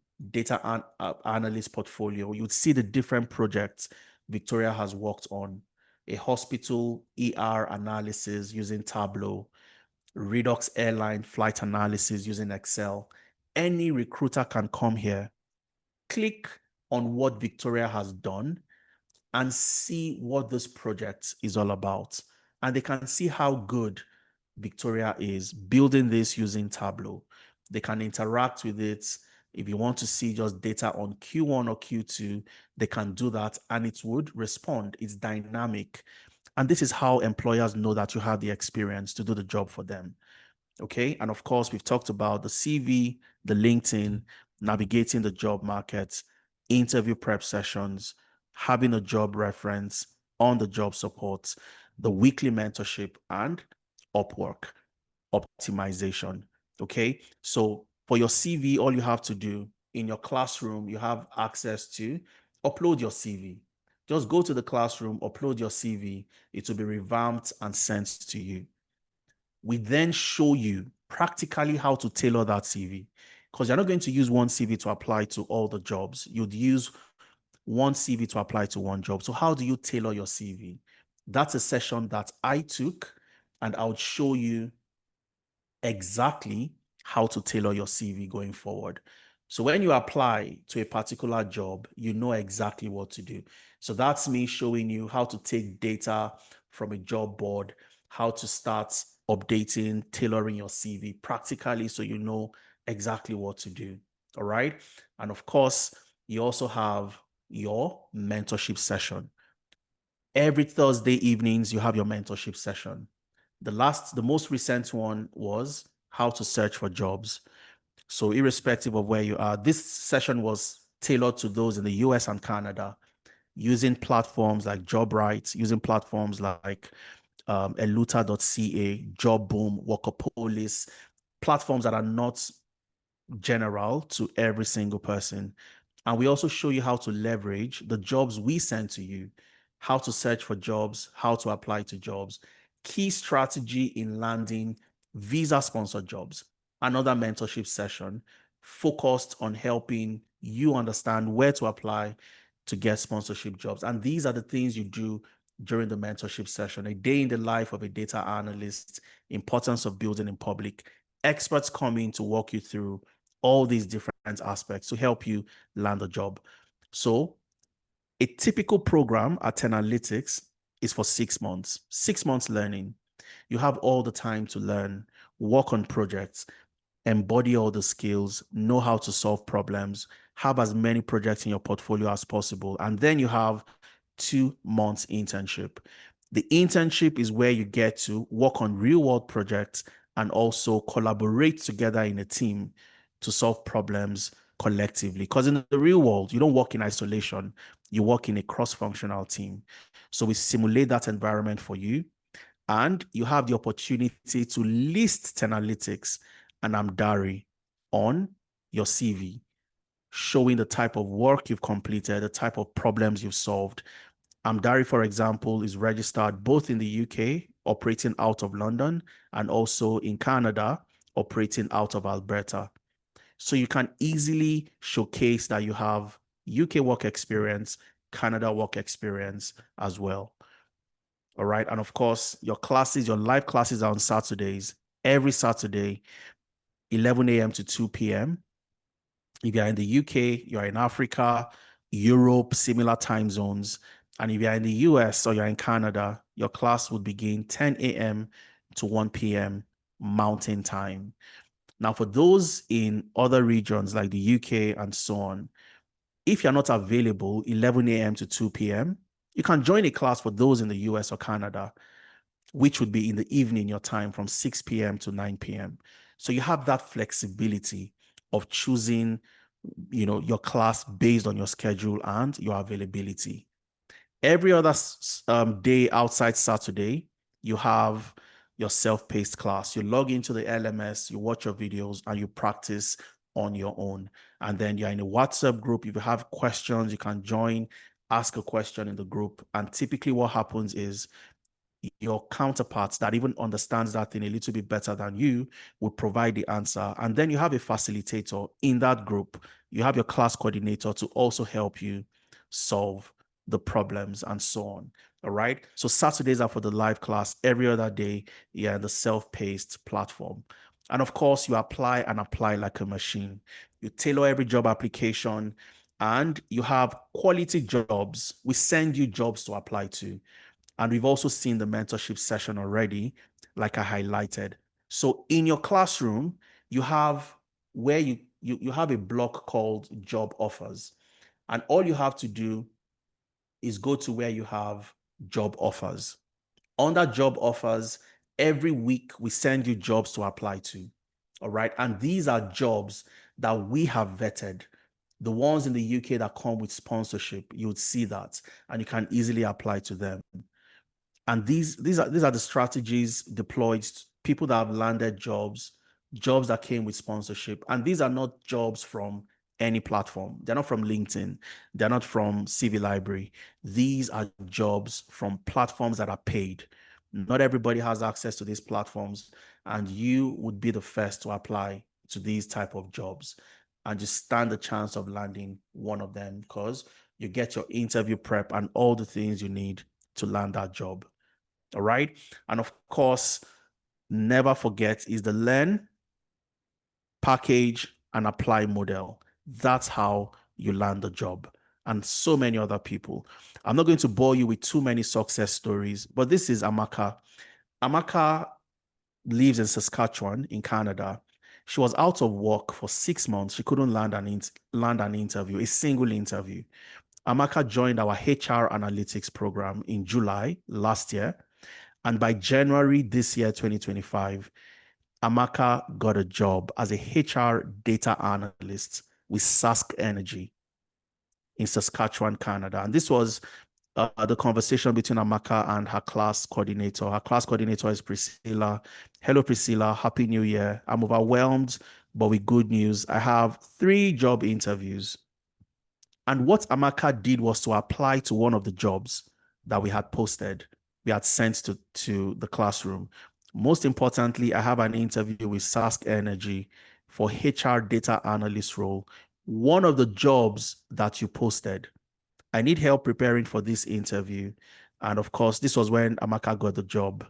[SPEAKER 1] analyst portfolio. You'd see the different projects Victoria has worked on. A hospital ER analysis using Tableau, Redux airline flight analysis using Excel. Any recruiter can come here, click on what Victoria has done, and see what this project is all about. And they can see how good Victoria is building this using Tableau. They can interact with it. If you want to see just data on Q1 or Q2, they can do that and it would respond. It's dynamic. And this is how employers know that you have the experience to do the job for them. Okay. And of course, we've talked about the CV, the LinkedIn, navigating the job market, interview prep sessions, having a job reference, on the job support, the weekly mentorship, and Upwork optimization. Okay. So for your CV, all you have to do in your classroom, you have access to upload your CV. Just go to the classroom, upload your CV. It will be revamped and sent to you. We then show you practically how to tailor that CV because you're not going to use one CV to apply to all the jobs. You'd use one CV to apply to one job. So how do you tailor your CV? That's a session that I took, and I would show you exactly how to tailor your CV going forward. So when you apply to a particular job, you know exactly what to do. So that's me showing you how to take data from a job board, how to start updating, tailoring your CV practically so you know exactly what to do. All right. And of course, you also have your mentorship session. Every Thursday evenings, you have your mentorship session. The most recent one was how to search for jobs. So irrespective of where you are, this session was tailored to those in the US and Canada, using platforms like JobRite, using platforms like eluta.ca, JobBoom, Workopolis, platforms that are not general to every single person. And we also show you how to leverage the jobs we send to you, how to search for jobs, how to apply to jobs, key strategy in landing visa sponsored jobs. Another mentorship session focused on helping you understand where to apply to get sponsorship jobs. And these are the things you do during the mentorship session: a day in the life of a data analyst, importance of building in public. Experts come in to walk you through all these different aspects to help you land a job. So a typical program at Tenalytics is for 6 months, 6 months learning. You have all the time to learn, work on projects, embody all the skills, know how to solve problems, have as many projects in your portfolio as possible. And then you have 2 months internship. The internship is where you get to work on real world projects and also collaborate together in a team to solve problems collectively. Because in the real world, you don't work in isolation, you work in a cross functional team. So we simulate that environment for you, and you have the opportunity to list Tenalytics and Amdari on your CV, showing the type of work you've completed, the type of problems you've solved. Amdari, for example, is registered both in the UK, operating out of London, and also in Canada, operating out of Alberta. So you can easily showcase that you have UK work experience, Canada work experience as well. All right. And of course, your classes, your live classes are on Saturdays, every Saturday, 11 a.m. to 2 p.m. If you're in the UK, you're in Africa, Europe, similar time zones. And if you're in the US or you're in Canada, your class would begin 10 a.m. to 1 p.m. Mountain Time. Now, for those in other regions like the UK and so on, if you're not available 11 a.m. to 2 p.m., you can join a class for those in the US or Canada, which would be in the evening, your time from 6 p.m. to 9 p.m. So you have that flexibility of choosing, your class based on your schedule and your availability. Every other day outside Saturday, you have your self-paced class. You log into the LMS, you watch your videos, and you practice on your own. And then you're in a WhatsApp group. If you have questions, you can join, ask a question in the group. And typically what happens is your counterparts that even understands that thing a little bit better than you would provide the answer. And then you have a facilitator in that group. You have your class coordinator to also help you solve the problems and so on. All right. So Saturdays are for the live class. Every other day, yeah, the self-paced platform. And of course, you apply and apply like a machine. You tailor every job application and you have quality jobs. We send you jobs to apply to. And we've also seen the mentorship session already, like I highlighted. So in your classroom, you have where you have a block called job offers. And all you have to do is go to where you have job offers. Under job offers, every week we send you jobs to apply to. All right. And these are jobs that we have vetted. The ones in the UK that come with sponsorship, you would see that and you can easily apply to them. And these are the strategies deployed, people that have landed jobs, jobs that came with sponsorship. And these are not jobs from any platform. They're not from LinkedIn. They're not from CV Library. These are jobs from platforms that are paid. Not everybody has access to these platforms, and you would be the first to apply to these type of jobs and just stand the chance of landing one of them because you get your interview prep and all the things you need to land that job. All right. And of course, never forget is the learn, package, and apply model. That's how you land the job. And so many other people. I'm not going to bore you with too many success stories, but this is Amaka. Amaka lives in Saskatchewan in Canada. She was out of work for 6 months. She couldn't land an interview, a single interview. Amaka joined our HR analytics program in July last year. And by January this year, 2025, Amaka got a job as a HR data analyst with Sask Energy in Saskatchewan, Canada. And this was the conversation between Amaka and her class coordinator. Her class coordinator is Priscilla. Hello, Priscilla. Happy New Year. I'm overwhelmed, but with good news. I have 3 job interviews. And what Amaka did was to apply to one of the jobs that we had posted, we had sent to the classroom. Most importantly, I have an interview with Sask Energy for HR data analyst role, one of the jobs that you posted. I need help preparing for this interview. And of course, this was when Amaka got the job.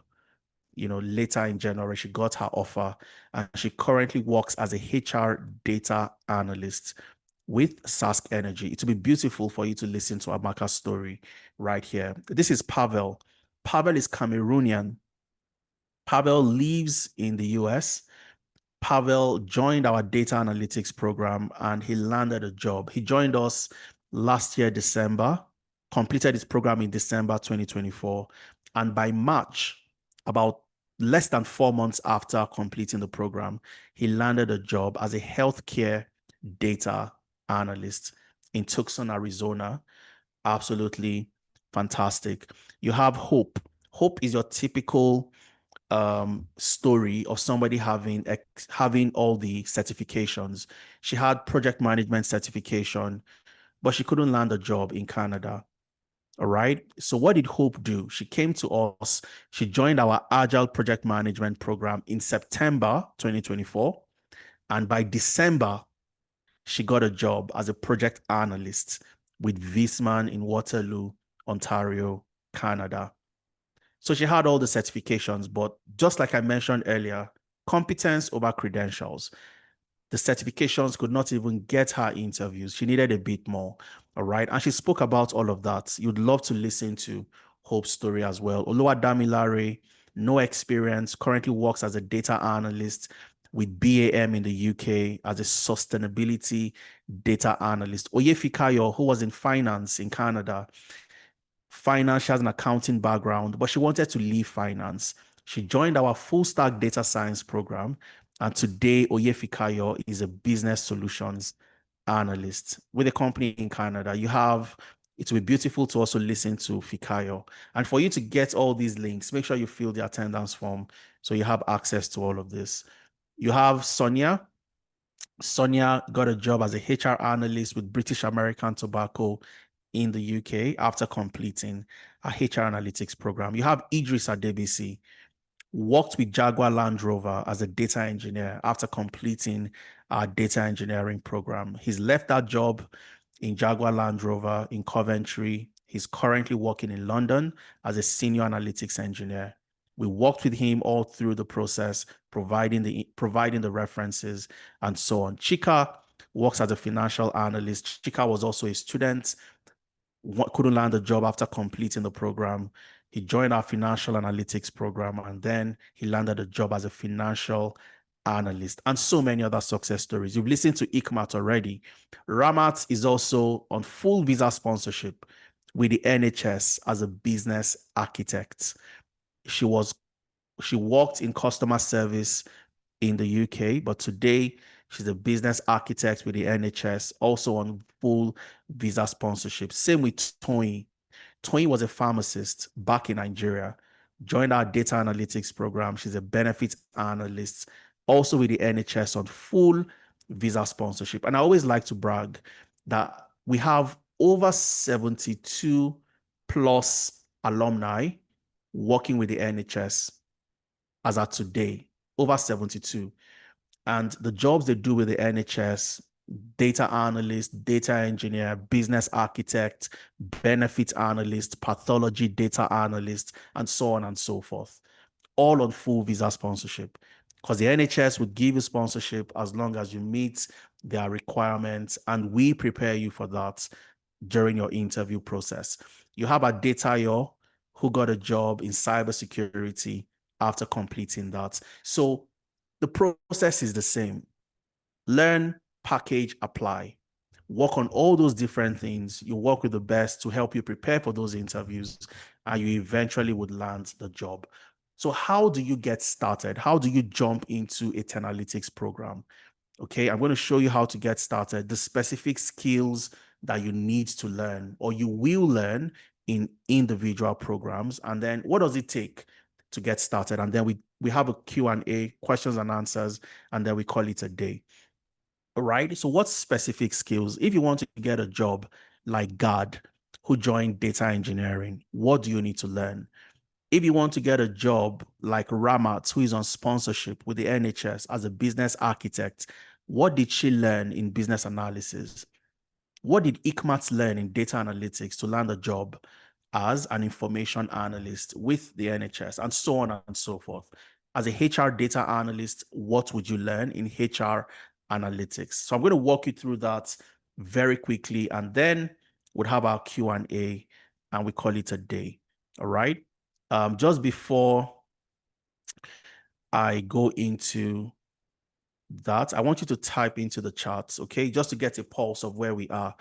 [SPEAKER 1] Later in January, she got her offer, and she currently works as a HR data analyst with Sask Energy. It will be beautiful for you to listen to Amaka's story right here. This is Pavel. Pavel is Cameroonian. Pavel lives in the US. Pavel joined our data analytics program and he landed a job. He joined us last year, December, completed his program in December 2024. And by March, about less than 4 months after completing the program, he landed a job as a healthcare data analyst in Tucson, Arizona. Absolutely fantastic. You have Hope. Hope is your typical story of somebody having all the certifications. She had project management certification, but she couldn't land a job in Canada. All right. So what did Hope do? She came to us. She joined our Agile project management program in September 2024. And by December, she got a job as a project analyst with Visman in Waterloo, Ontario, Canada. So she had all the certifications, but just like I mentioned earlier, competence over credentials. The certifications could not even get her interviews. She needed a bit more. All right. And she spoke about all of that. You'd love to listen to Hope's story as well. Oluwadamilare, no experience, currently works as a data analyst with BAM in the UK as a sustainability data analyst. Oyefikayo, who was in finance in Canada, finance, she has an accounting background, but she wanted to leave finance. She joined our full stack data science program. And today, Oyefikayo is a business solutions analyst with a company in Canada. It will be beautiful to also listen to Fikayo. And for you to get all these links, make sure you fill the attendance form so you have access to all of this. You have Sonia. Sonia got a job as a HR analyst with British American Tobacco in the UK after completing a HR analytics program. You have Idris Adebisi, worked with Jaguar Land Rover as a data engineer after completing our data engineering program. He's left that job in Jaguar Land Rover in Coventry. He's currently working in London as a senior analytics engineer. We worked with him all through the process, providing the references and so on. Chika works as a financial analyst. Chika was also a student, couldn't land a job after completing the program. He joined our financial analytics program and then he landed a job as a financial analyst and so many other success stories. You've listened to Ikmat already. Ramat is also on full visa sponsorship with the NHS as a business architect. She worked in customer service in the UK, but today she's a business architect with the NHS, also on full visa sponsorship. Same with Toyin. Toyin was a pharmacist back in Nigeria, joined our data analytics program. She's a benefits analyst, also with the NHS on full visa sponsorship. And I always like to brag that we have over 72 plus alumni working with the NHS as of today, over 72. And the jobs they do with the NHS, data analyst, data engineer, business architect, benefit analyst, pathology data analyst, and so on and so forth, all on full visa sponsorship. Because the NHS would give you sponsorship as long as you meet their requirements, and we prepare you for that during your interview process. You have a Datayo who got a job in cybersecurity after completing that. So the process is the same. Learn, package, apply. work on all those different things. You work with the best to help you prepare for those interviews, and you eventually would land the job. So how do you get started? How do you jump into a Tenalytics program? Okay, I'm going to show you how to get started, the specific skills that you need to learn or you will learn in individual programs. And then what does it take to get started? And then we have a Q&A, questions and answers, and then we call it a day. All right. So what specific skills, if you want to get a job like Gad, who joined data engineering, what do you need to learn? If you want to get a job like Ramat, who is on sponsorship with the NHS as a business architect, what did she learn in business analysis? What did Ikmat learn in data analytics to land a job as an information analyst with the NHS, and so on and so forth? As a HR data analyst, what would you learn in HR analytics? So I'm going to walk you through that very quickly, and then we'll have our Q&A, and we call it a day. All right. Just before I go into that, I want you to type into the charts, okay, just to get a pulse of where we are.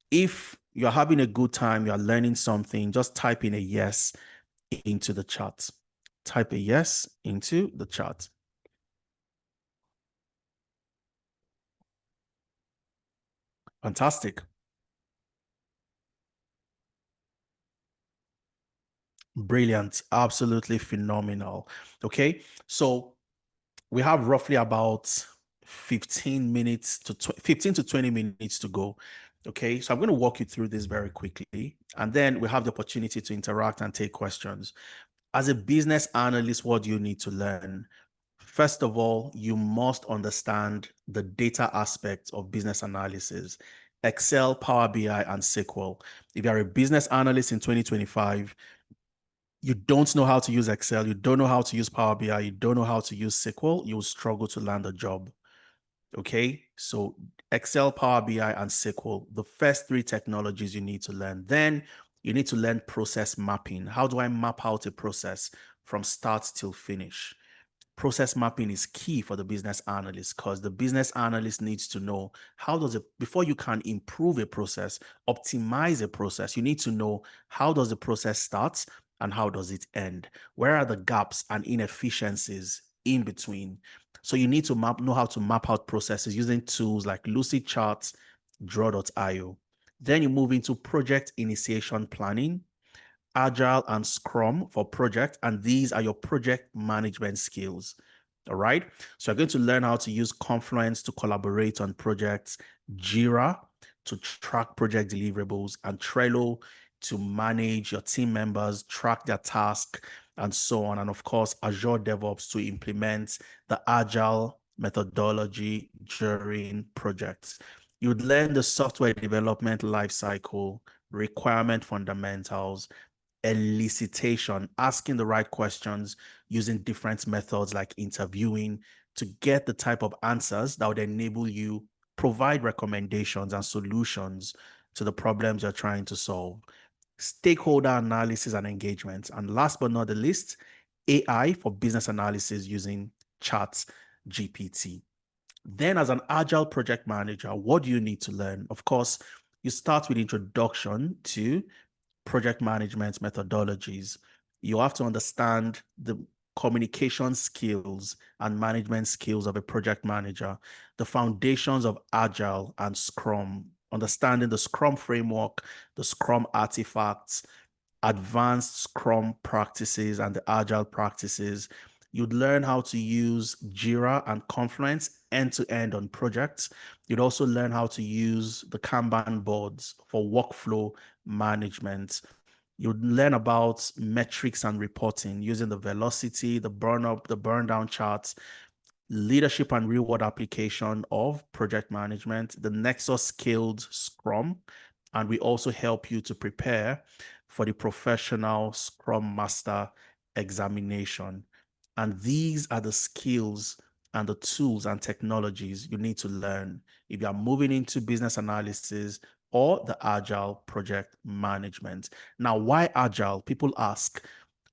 [SPEAKER 1] If you're having a good time, you're learning something, just type in a yes into the chat. Type a yes into the chat. Fantastic. Brilliant. Absolutely phenomenal. Okay, so we have roughly about 15 to 20 minutes to go. Okay, so I'm going to walk you through this very quickly, and then we have the opportunity to interact and take questions. As a business analyst, what do you need to learn? First of all, you must understand the data aspect of business analysis, Excel, Power BI, and SQL. If you're a business analyst in 2025, you don't know how to use Excel, you don't know how to use Power BI, you don't know how to use SQL, you will struggle to land a job. Okay, so Excel, Power BI, and SQL, the first three technologies you need to learn. Then you need to learn process mapping. How do I map out a process from start till finish? Process mapping is key for the business analyst, because the business analyst needs to know how does it, before you can improve a process, optimize a process, you need to know how does the process start and how does it end? Where are the gaps and inefficiencies in between? So you need to know how to map out processes using tools like Lucidcharts, Draw.io. Then you move into project initiation planning, Agile, and Scrum for project. And these are your project management skills. All right. So you're going to learn how to use Confluence to collaborate on projects, Jira to track project deliverables, and Trello to manage your team members, track their task, and so on. And of course, Azure DevOps to implement the Agile methodology during projects. You'd learn the software development lifecycle, requirement fundamentals, elicitation, asking the right questions using different methods like interviewing to get the type of answers that would enable you provide recommendations and solutions to the problems you're trying to solve. Stakeholder analysis and engagement. And last but not the least, AI for business analysis using Chat GPT. Then as an agile project manager, what do you need to learn? Of course, you start with introduction to project management methodologies. You have to understand the communication skills and management skills of a project manager, the foundations of Agile and Scrum, understanding the Scrum framework, the Scrum artifacts, advanced Scrum practices, and the Agile practices. You'd learn how to use Jira and Confluence end to end on projects. You'd also learn how to use the Kanban boards for workflow management. You'd learn about metrics and reporting using the velocity, the burn up, the burn down charts, leadership and reward application of project management, the Nexus Scaled Scrum, and we also help you to prepare for the professional Scrum Master examination. And these are the skills and the tools and technologies you need to learn if you are moving into business analysis or the agile project management. Now, why agile? People ask.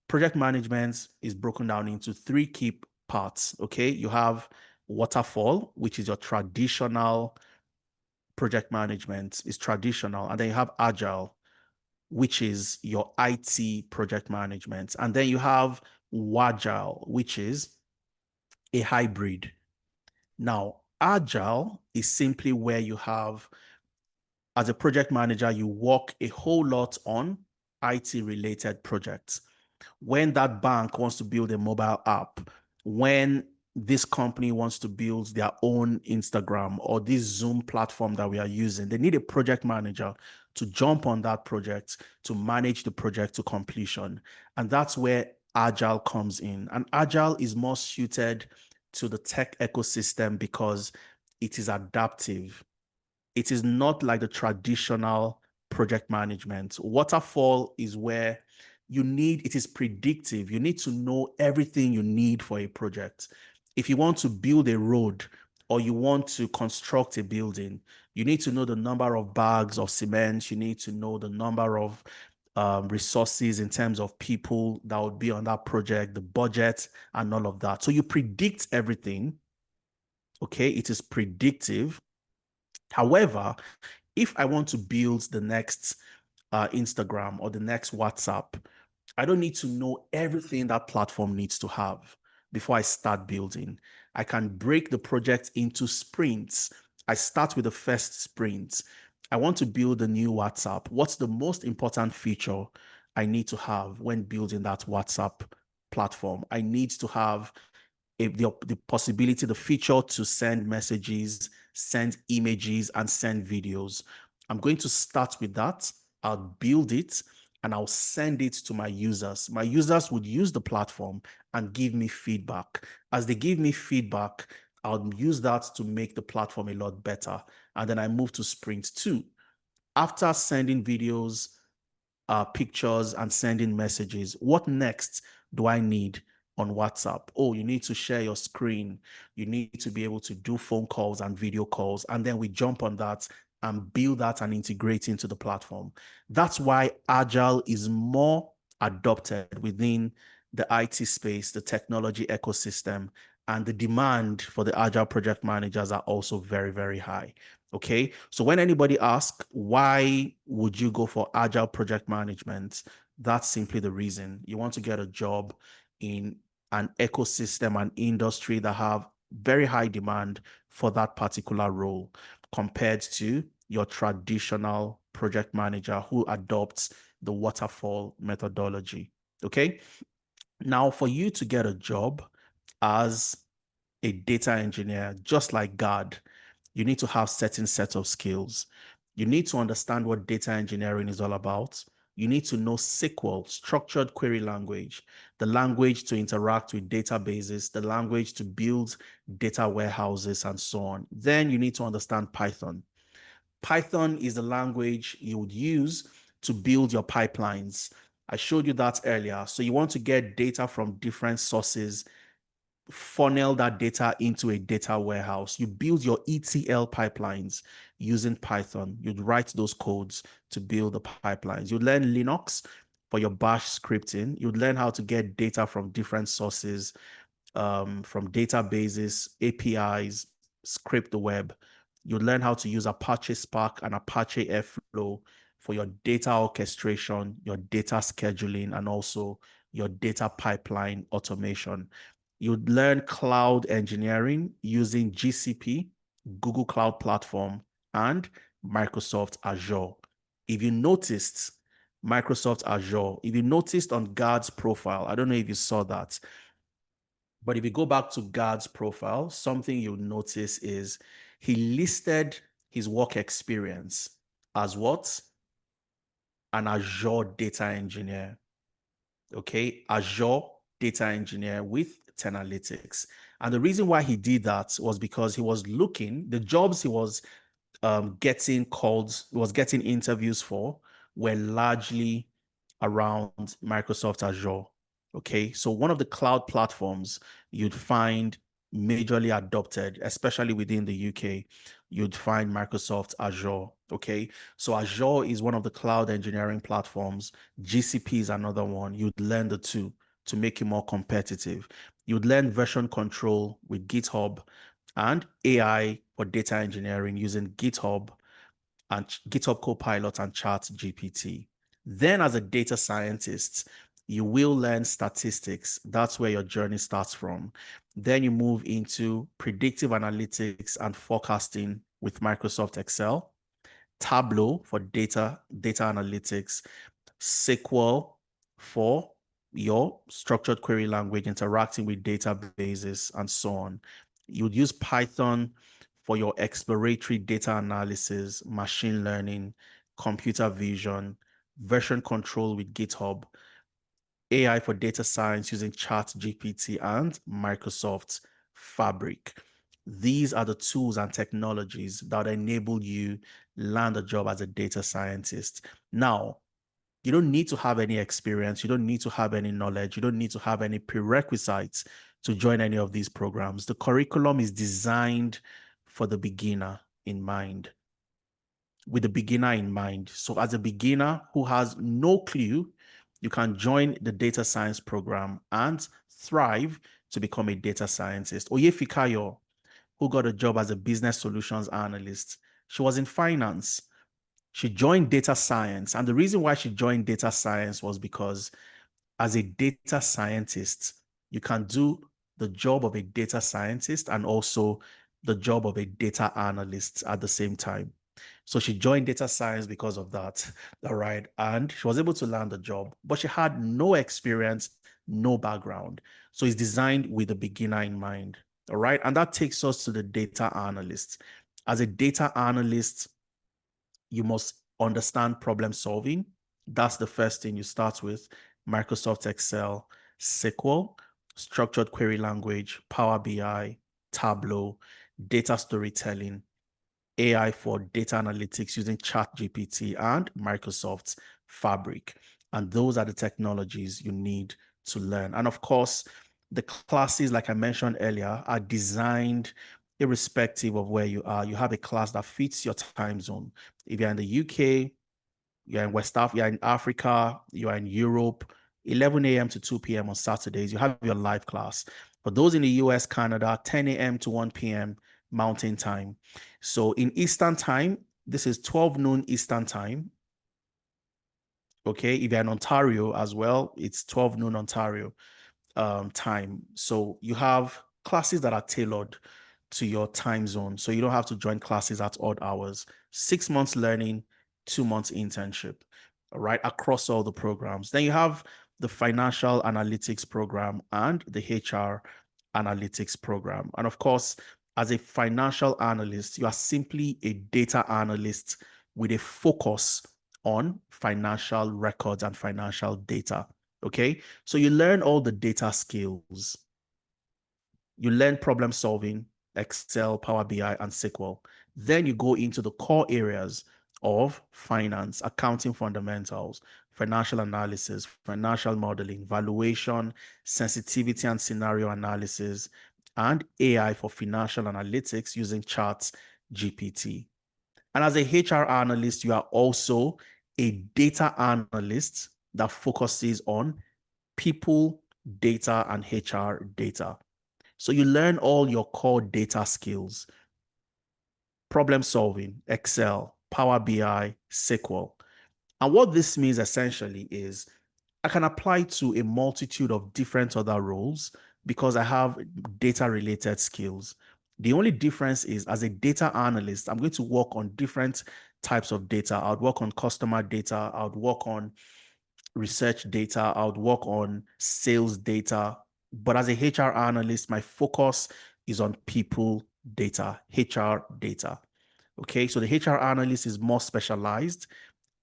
[SPEAKER 1] Project management is broken down into three key parts. Okay, you have waterfall, which is your traditional project management is traditional, and then you have agile, which is your IT project management, and then you have wagile, which is a hybrid. Now, agile is simply where you have, as a project manager, you work a whole lot on IT related projects. When that bank wants to build a mobile app, when this company wants to build their own Instagram or this Zoom platform that we are using, they need a project manager to jump on that project, to manage the project to completion. And that's where Agile comes in. And Agile is more suited to the tech ecosystem because it is adaptive. It is not like the traditional project management. Waterfall is where it is predictive. You need to know everything you need for a project. If you want to build a road or you want to construct a building, you need to know the number of bags of cement. You need to know the number of resources in terms of people that would be on that project, the budget, and all of that. So you predict everything. Okay, it is predictive. However, if I want to build the next Instagram or the next WhatsApp, I don't need to know everything that platform needs to have before I start building. I can break the project into sprints. I start with the first sprint. I want to build a new WhatsApp. What's the most important feature I need to have when building that WhatsApp platform? I need to have the possibility, the feature to send messages, send images, and send videos. I'm going to start with that. I'll build it and I'll send it to my users. My users would use the platform and give me feedback. As they give me feedback, I'll use that to make the platform a lot better. And then I move to sprint two. After sending videos, pictures, and sending messages, what next do I need on WhatsApp? Oh, you need to share your screen. You need to be able to do phone calls and video calls. And then we jump on that and build that and integrate into the platform. That's why Agile is more adopted within the IT space, the technology ecosystem, and the demand for the Agile project managers are also very, very high. Okay. So when anybody asks, why would you go for Agile project management? That's simply the reason. You want to get a job in an ecosystem, an industry that have very high demand for that particular role compared to your traditional project manager who adopts the waterfall methodology. Okay. Now, for you to get a job as a data engineer, just like God, you need to have certain set of skills. You need to understand what data engineering is all about. You need to know SQL, structured query language, the language to interact with databases, the language to build data warehouses, and so on. Then you need to understand Python. Python is the language you would use to build your pipelines. I showed you that earlier. So you want to get data from different sources, funnel that data into a data warehouse. You build your ETL pipelines using Python. You'd write those codes to build the pipelines. You'd learn Linux for your bash scripting. You'd learn how to get data from different sources, from databases, APIs, script the web. You'd learn how to use Apache Spark and Apache Airflow for your data orchestration, your data scheduling, and also your data pipeline automation. You'd learn cloud engineering using GCP, Google Cloud Platform, and Microsoft Azure. If you noticed Microsoft Azure, if you noticed on Guard's profile, I don't know if you saw that, but if you go back to Guard's profile, something you'll notice is he listed his work experience as what? An Azure data engineer. Okay, Azure data engineer with Tenalytics. And the reason why he did that was because he was looking, the jobs he was getting interviews for were largely around Microsoft Azure. Okay, so one of the cloud platforms you'd find majorly adopted, especially within the UK, you'd find Microsoft Azure. Okay, so Azure is one of the cloud engineering platforms. GCP is another one. You'd learn the two to make it more competitive. You'd learn version control with GitHub and AI for data engineering using GitHub and GitHub Copilot and Chat GPT. Then as a data scientist, you will learn statistics. That's where your journey starts from. Then you move into predictive analytics and forecasting with Microsoft Excel, Tableau for data analytics, SQL for your structured query language, interacting with databases, and so on. You'd use Python for your exploratory data analysis, machine learning, computer vision, version control with GitHub, AI for data science using ChatGPT and Microsoft Fabric. These are the tools and technologies that enable you land a job as a data scientist. Now, you don't need to have any experience. You don't need to have any knowledge. You don't need to have any prerequisites to join any of these programs. The curriculum is designed for the beginner in mind, with the beginner in mind. So as a beginner who has no clue, you can join the data science program and thrive to become a data scientist. Oye Fikayo, who got a job as a business solutions analyst, she was in finance. She joined data science. And the reason why she joined data science was because as a data scientist, you can do the job of a data scientist and also the job of a data analyst at the same time. So she joined data science because of that. All right. And she was able to land the job, but she had no experience, no background. So it's designed with the beginner in mind. All right. And that takes us to the data analyst. As a data analyst, you must understand problem solving. That's the first thing you start with. Microsoft Excel, SQL, structured query language, Power BI, Tableau, data storytelling, AI for data analytics using ChatGPT and Microsoft's Fabric. And those are the technologies you need to learn. And of course, the classes, like I mentioned earlier, are designed irrespective of where you are. You have a class that fits your time zone. If you're in the UK, you're in West Africa, you're in Africa, you're in Europe, 11 a.m. to 2 p.m. on Saturdays, you have your live class. For those in the US, Canada, 10 a.m. to 1 p.m. Mountain Time. So in Eastern Time, this is 12 noon Eastern Time. Okay, if you're in Ontario as well, it's 12 noon Ontario time. So you have classes that are tailored to your time zone. So you don't have to join classes at odd hours. 6 months learning, 2 months internship, all right, across all the programs. Then you have the financial analytics program and the HR analytics program. And of course, as a financial analyst, you are simply a data analyst with a focus on financial records and financial data. Okay, so you learn all the data skills. You learn problem solving, Excel, Power BI, and SQL. Then you go into the core areas of finance, accounting fundamentals, financial analysis, financial modeling, valuation, sensitivity and scenario analysis, and AI for financial analytics using Charts GPT. And as a HR analyst, you are also a data analyst that focuses on people data and HR data. So you learn all your core data skills, problem solving, Excel, Power BI, SQL. And what this means essentially is I can apply to a multitude of different other roles because I have data related skills. The only difference is as a data analyst, I'm going to work on different types of data. I would work on customer data. I would work on research data. I would work on sales data. But as a HR analyst, my focus is on people data, HR data. Okay, so the HR analyst is more specialized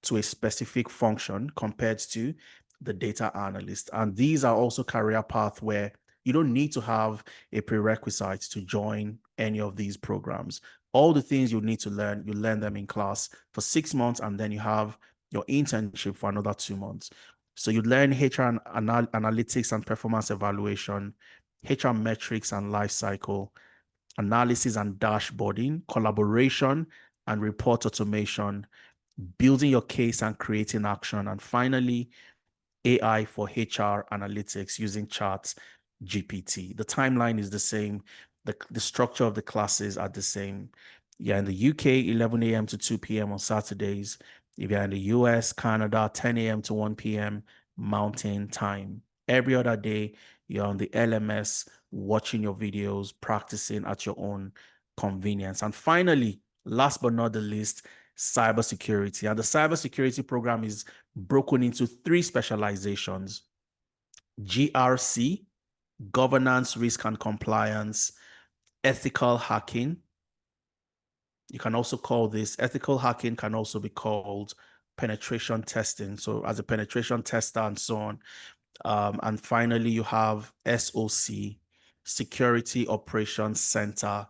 [SPEAKER 1] to a specific function compared to the data analyst. And these are also career paths where you don't need to have a prerequisite to join any of these programs. All the things you need to learn, you learn them in class for 6 months, and then you have your internship for another 2 months. So you learn HR analytics and performance evaluation, HR metrics and life cycle, analysis and dashboarding, collaboration and report automation, building your case and creating action, and finally, AI for HR analytics using charts GPT. The timeline is the same. The structure of the classes are the same. Yeah, in the UK, 11 a.m. to 2 p.m. on Saturdays. If you're in the US, Canada, 10 a.m. to 1 p.m. Mountain Time. Every other day, you're on the LMS watching your videos, practicing at your own convenience. And finally, last but not the least, cybersecurity. And the cybersecurity program is broken into three specializations: GRC, governance, risk and compliance; ethical hacking. You can also call this ethical hacking, can also be called penetration testing. So as a penetration tester and so on. And finally, you have SOC, Security Operations Center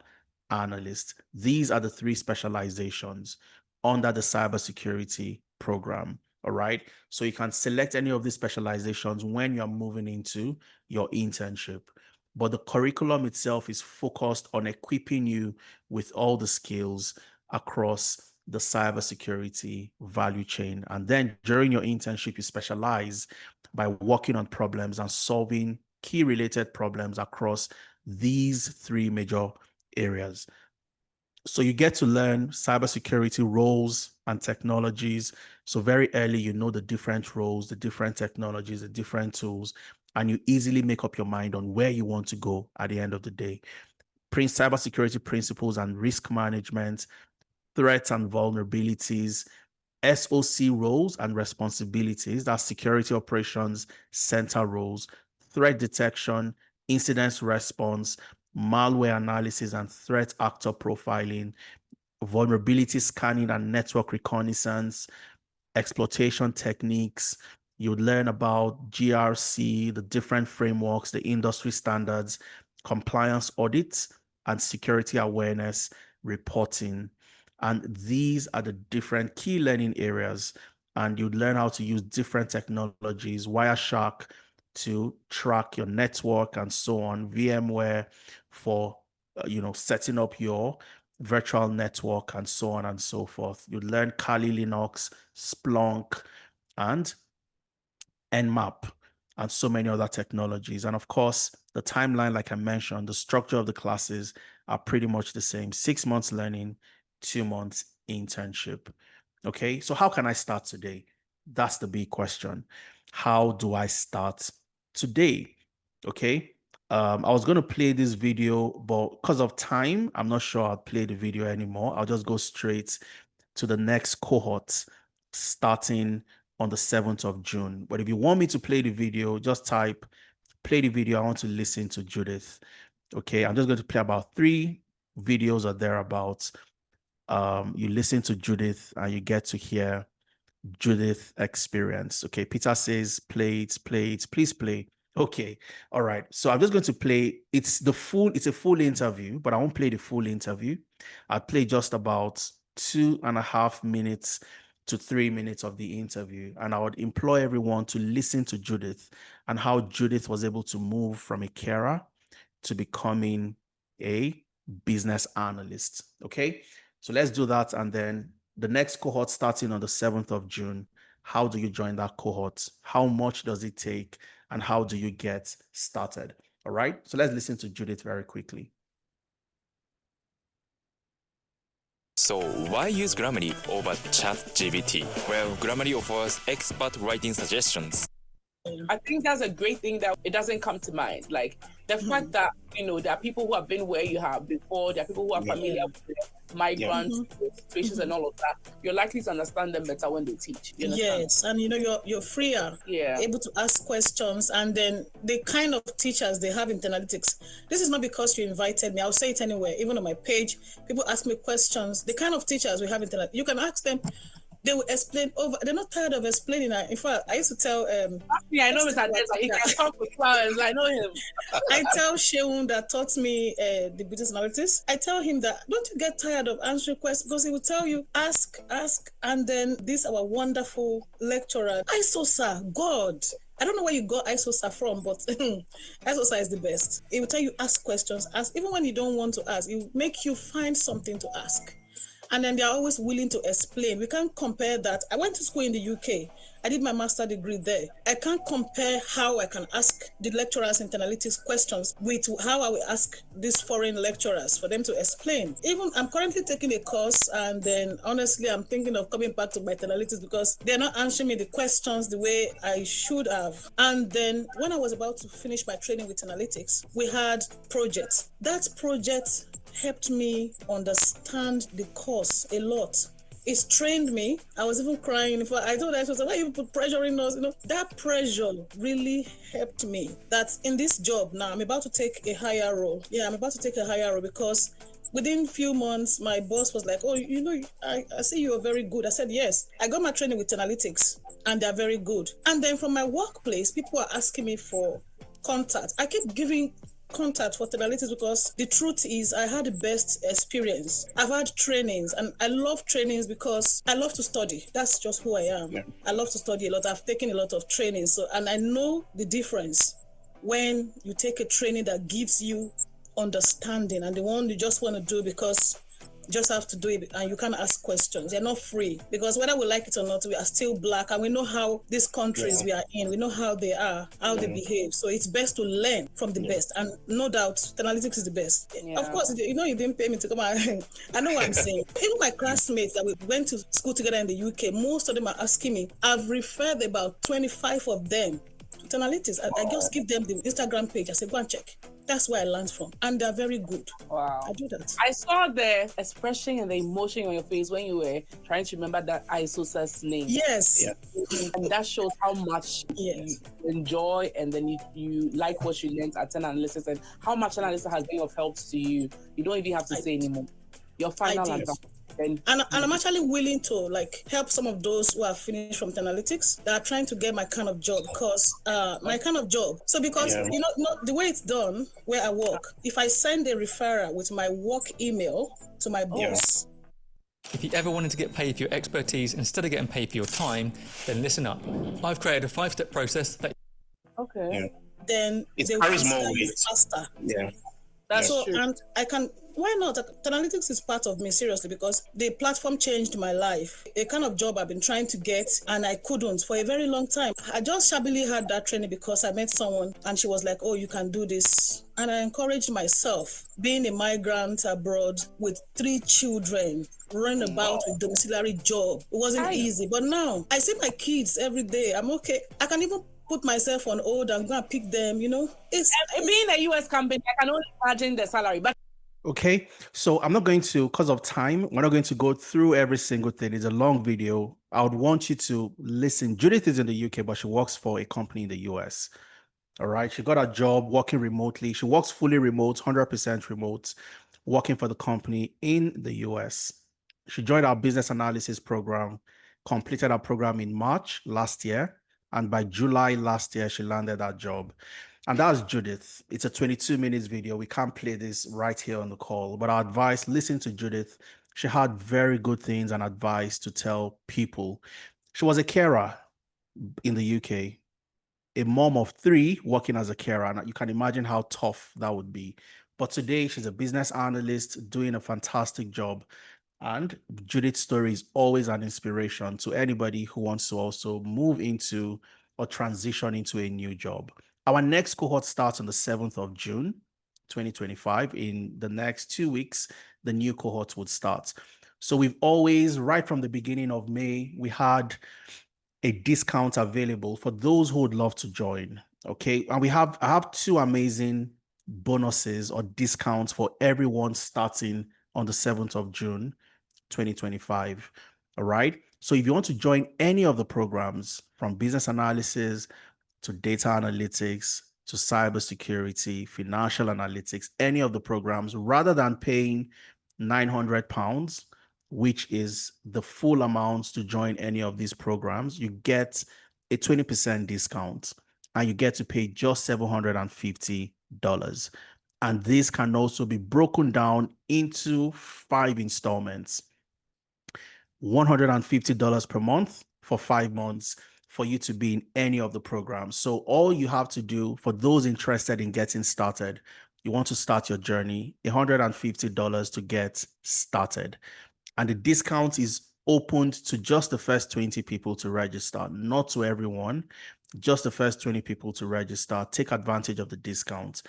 [SPEAKER 1] Analyst. These are the three specializations under the cybersecurity program. All right. So you can select any of these specializations when you're moving into your internship. But the curriculum itself is focused on equipping you with all the skills across the cybersecurity value chain. And then during your internship, you specialize by working on problems and solving key related problems across these three major areas. So you get to learn cybersecurity roles and technologies. So very early, you know the different roles, the different technologies, the different tools, and you easily make up your mind on where you want to go at the end of the day. Cybersecurity principles and risk management, threats and vulnerabilities, SOC roles and responsibilities, that's security operations center roles, threat detection, incident response, malware analysis and threat actor profiling, vulnerability scanning and network reconnaissance, exploitation techniques. You would learn about GRC, the different frameworks, the industry standards, compliance audits, and security awareness reporting. And these are the different key learning areas. And you'd learn how to use different technologies, Wireshark to track your network and so on, VMware for setting up your virtual network and so on and so forth. You learn Kali Linux, Splunk, and Nmap, and so many other technologies. And of course, the timeline, like I mentioned, the structure of the classes are pretty much the same: 6 months learning, 2 months internship. Okay, so how can I start today? That's the big question. How do I start today? Okay. I was going to play this video, but because of time, I'm not sure I'll play the video anymore. I'll just go straight to the next cohort starting on the 7th of June. But if you want me to play the video, just type play the video. I want to listen to Judith. Okay, I'm just going to play about 3 videos or thereabouts. You listen to Judith and you get to hear Judith experience. Okay, Peter says, play it, please play. Okay, all right. So I'm just going to play. It's a full interview, but I won't play the full interview. I'll play just about 2.5 minutes to 3 minutes of the interview. And I would implore everyone to listen to Judith and how Judith was able to move from a carer to becoming a business analyst. Okay, so let's do that. And then the next cohort starting on the 7th of June. How do you join that cohort? How much does it take? And how do you get started? All right. So let's listen to Judith very quickly.
[SPEAKER 3] So why use Grammarly over ChatGPT? Well, Grammarly offers expert writing suggestions.
[SPEAKER 4] I think that's a great thing that it doesn't come to mind. Like the fact that, there are people who have been where you have before, there are people who are familiar with migrants, situations and all of that. You're likely to understand them better when they teach. You understand?
[SPEAKER 5] Yes, and you're freer, able to ask questions, and then the kind of teachers they have in Tenalytics. This is not because you invited me. I'll say it anywhere. Even on my page, people ask me questions. The kind of teachers we have in Tenalytics, you can ask them. They will explain over. They're not tired of explaining. In fact, I used to tell.
[SPEAKER 4] I know Mr. Adesa. He can talk for 2 hours. I know him.
[SPEAKER 5] I tell Sheun that taught me the business analytics. I tell him that don't you get tired of answering questions, because he will tell you ask, and then this our wonderful lecturer ISOSA God. I don't know where you got ISOSA from, but ISOSA is the best. It will tell you ask questions, ask even when you don't want to ask. It will make you find something to ask. And then they're always willing to explain. We can't compare that. I went to school in the UK. I did my master degree there. I can't compare how I can ask the lecturers in Tenalytics questions with how I will ask these foreign lecturers for them to explain. Even I'm currently taking a course, and then honestly, I'm thinking of coming back to my Tenalytics because they're not answering me the questions the way I should have. And then when I was about to finish my training with Tenalytics, we had projects. That project helped me understand the course a lot. It's trained me. I was even crying. I told her, I was like, why you put pressuring us? That pressure really helped me. That in this job now, I'm about to take a higher role. Yeah, I'm about to take a higher role because within a few months, my boss was like, oh, I see you're very good. I said, yes. I got my training with Tenalytics and they're very good. And then from my workplace, people are asking me for contact. I keep giving contact for Tenalytics because the truth is I had the best experience. I've had trainings and I love trainings because I love to study. That's just who I am. Yeah. I love to study a lot. I've taken a lot of training, and I know the difference when you take a training that gives you understanding and the one you just want to do because you just have to do it and you can't ask questions. They're not free because whether we like it or not, we are still Black and we know how these countries we are in, we know how they are, how they behave. So it's best to learn from the best, and no doubt Tenalytics is the best. Of course, you didn't pay me to come out. I know what I'm saying. Even my classmates that we went to school together in the UK, most of them are asking me. I've referred about 25 of them to Tenalytics. I just give them the Instagram page. I say, go and check. That's where I learned from. And they're very good.
[SPEAKER 4] Wow.
[SPEAKER 5] I do that.
[SPEAKER 4] I saw the expression and the emotion on your face when you were trying to remember that ISOSA's name.
[SPEAKER 5] Yes.
[SPEAKER 4] Yeah. And that shows how much you enjoy and then you like what you learned at Tenalytics and how much Tenalytics has been of help to you. You don't even have to say anymore. Your final advice. And I'm actually willing to help some of those who have finished from Tenalytics that are trying to get my kind of job because my kind of job. So because the way it's done where I work, if I send a referral with my work email to my boss.
[SPEAKER 6] If you ever wanted to get paid for your expertise instead of getting paid for your time, then listen up. I've created a 5-step process that
[SPEAKER 5] then
[SPEAKER 1] it carries more weight
[SPEAKER 5] faster.
[SPEAKER 1] Yeah.
[SPEAKER 4] That's true.
[SPEAKER 5] And I can. Why not? Tenalytics is part of me, seriously, because the platform changed my life. A kind of job I've been trying to get and I couldn't for a very long time. I just shabbily had that training because I met someone and she was like, oh, you can do this. And I encouraged myself, being a migrant abroad with 3 children, running about with domiciliary job. It wasn't easy. But now I see my kids every day. I'm okay. I can even put myself on hold and go and pick them, It's
[SPEAKER 4] being a US company, I can only imagine the salary. But
[SPEAKER 1] okay, so I'm not going to, because of time, we're not going to go through every single thing. It's a long video. I would want you to listen. Judith is in the UK, but she works for a company in the US. All right. She got a job working remotely. She works fully remote, 100% remote, working for the company in the US. She joined our business analysis program, completed our program in March last year. And by July last year, she landed that job. And that's Judith. It's a 22 minutes video. We can't play this right here on the call, but our advice, listen to Judith. She had very good things and advice to tell people. She was a carer in the UK, a mom of 3 working as a carer. And you can imagine how tough that would be. But today she's a business analyst doing a fantastic job. And Judith's story is always an inspiration to anybody who wants to also move into or transition into a new job. Our next cohort starts on the 7th of June, 2025. In the next 2 weeks, the new cohort would start. So we've always, right from the beginning of May, we had a discount available for those who would love to join. Okay. And I have 2 amazing bonuses or discounts for everyone starting on the 7th of June, 2025. All right. So if you want to join any of the programs from business analysis to data analytics to cybersecurity, financial analytics, any of the programs, rather than paying £900, which is the full amount to join any of these programs, you get a 20% discount and you get to pay just $750. And this can also be broken down into 5 installments. $150 per month for 5 months for you to be in any of the programs. So all you have to do, for those interested in getting started, you want to start your journey, $150 to get started. And the discount is opened to just the first 20 people to register, not to everyone, just the first 20 people to register. Take advantage of the discount.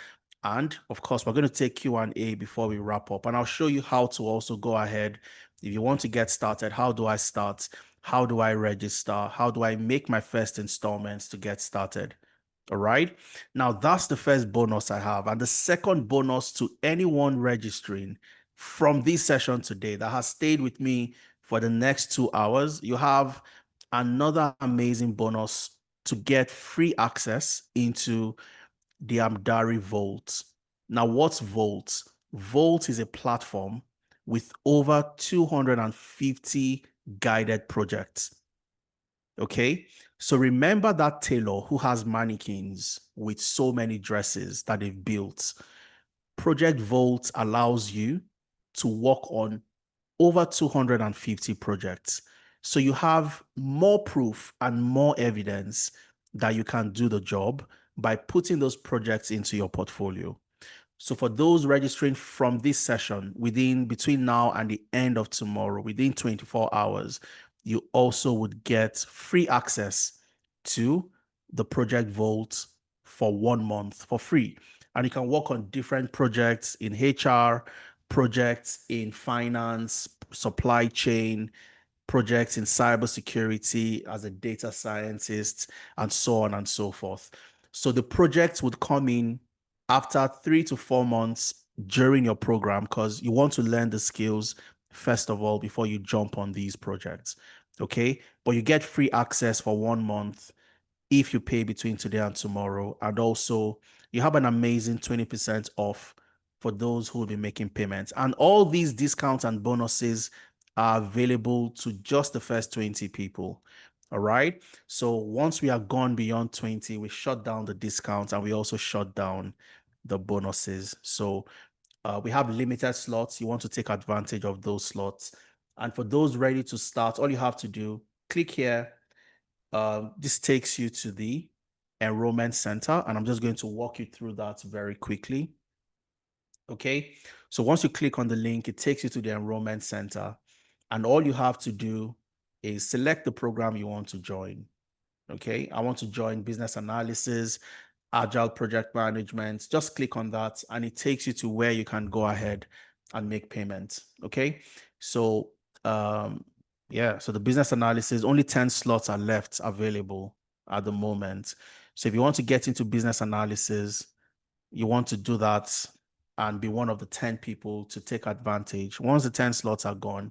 [SPEAKER 1] And of course, we're going to take Q&A before we wrap up. And I'll show you how to also go ahead. If you want to get started, how do I start? How do I register? How do I make my first installments to get started? All right. Now, that's the first bonus I have. And the second bonus to anyone registering from this session today that has stayed with me for the next 2 hours, you have another amazing bonus to get free access into the Amdari Vault. Now, what's Vault? Vault is a platform with over 250 guided projects. Okay, so remember that tailor who has mannequins with so many dresses that they've built. Project Vault allows you to work on over 250 projects. So you have more proof and more evidence that you can do the job by putting those projects into your portfolio. So for those registering from this session between now and the end of tomorrow, within 24 hours, you also would get free access to the Project Vault for 1 month for free. And you can work on different projects in HR, projects in finance, supply chain, projects in cybersecurity as a data scientist, and so on and so forth. So the projects would come in after 3 to 4 months during your program, because you want to learn the skills first of all before you jump on these projects. Okay, but you get free access for 1 month if you pay between today and tomorrow. And also, you have an amazing 20% off for those who will be making payments. And all these discounts and bonuses are available to just the first 20 people. All right. So once we are gone beyond 20, we shut down the discounts and we also shut down the bonuses. So we have limited slots. You want to take advantage of those slots. And for those ready to start, all you have to do, click here. This takes you to the enrollment center, and I'm just going to walk you through that very quickly. Okay, so once you click on the link, it takes you to the enrollment center, and all you have to do is select the program you want to join. Okay, I want to join business analysis, agile project management. Just click on that, and it takes you to where you can go ahead and make payments. Okay, so yeah, so the business analysis, only 10 slots are left available at the moment. So if you want to get into business analysis, you want to do that and be one of the 10 people to take advantage. Once the 10 slots are gone,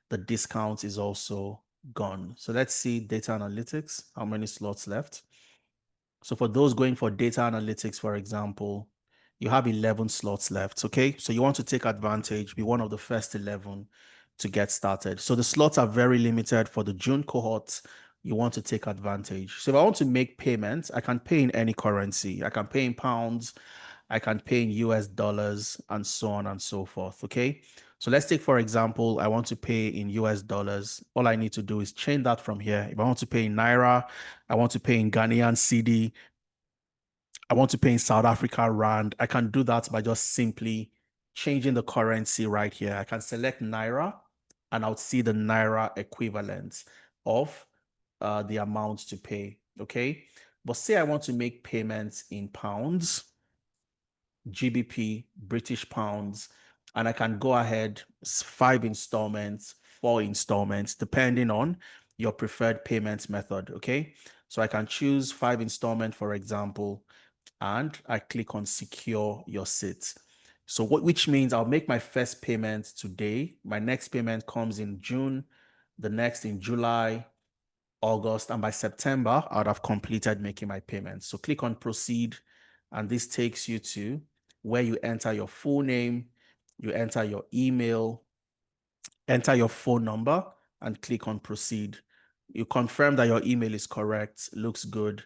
[SPEAKER 1] the discount is also gone. So let's see data analytics, how many slots left. So for those going for data analytics, for example, you have 11 slots left. Okay, so you want to take advantage, be one of the first 11 to get started. So the slots are very limited for the June cohort. You want to take advantage. So if I want to make payments, I can pay in any currency. I can pay in pounds, I can pay in US dollars, and so on and so forth. Okay, so let's take, for example, I want to pay in US dollars. All I need to do is change that from here. If I want to pay in Naira, I want to pay in Ghanaian cedi, I want to pay in South Africa Rand, I can do that by just simply changing the currency right here. I can select Naira and I'll see the Naira equivalent of the amount to pay. Okay. But say I want to make payments in pounds, GBP, British pounds, and I can go ahead 5 installments, 4 installments, depending on your preferred payment method. Okay. So I can choose 5 installment, for example, and I click on secure your seat. So which means I'll make my first payment today. My next payment comes in June, the next in July, August, and by September, I'd have completed making my payments. So click on proceed, and this takes you to where you enter your full name, you enter your email, enter your phone number, and click on proceed. You confirm that your email is correct, looks good,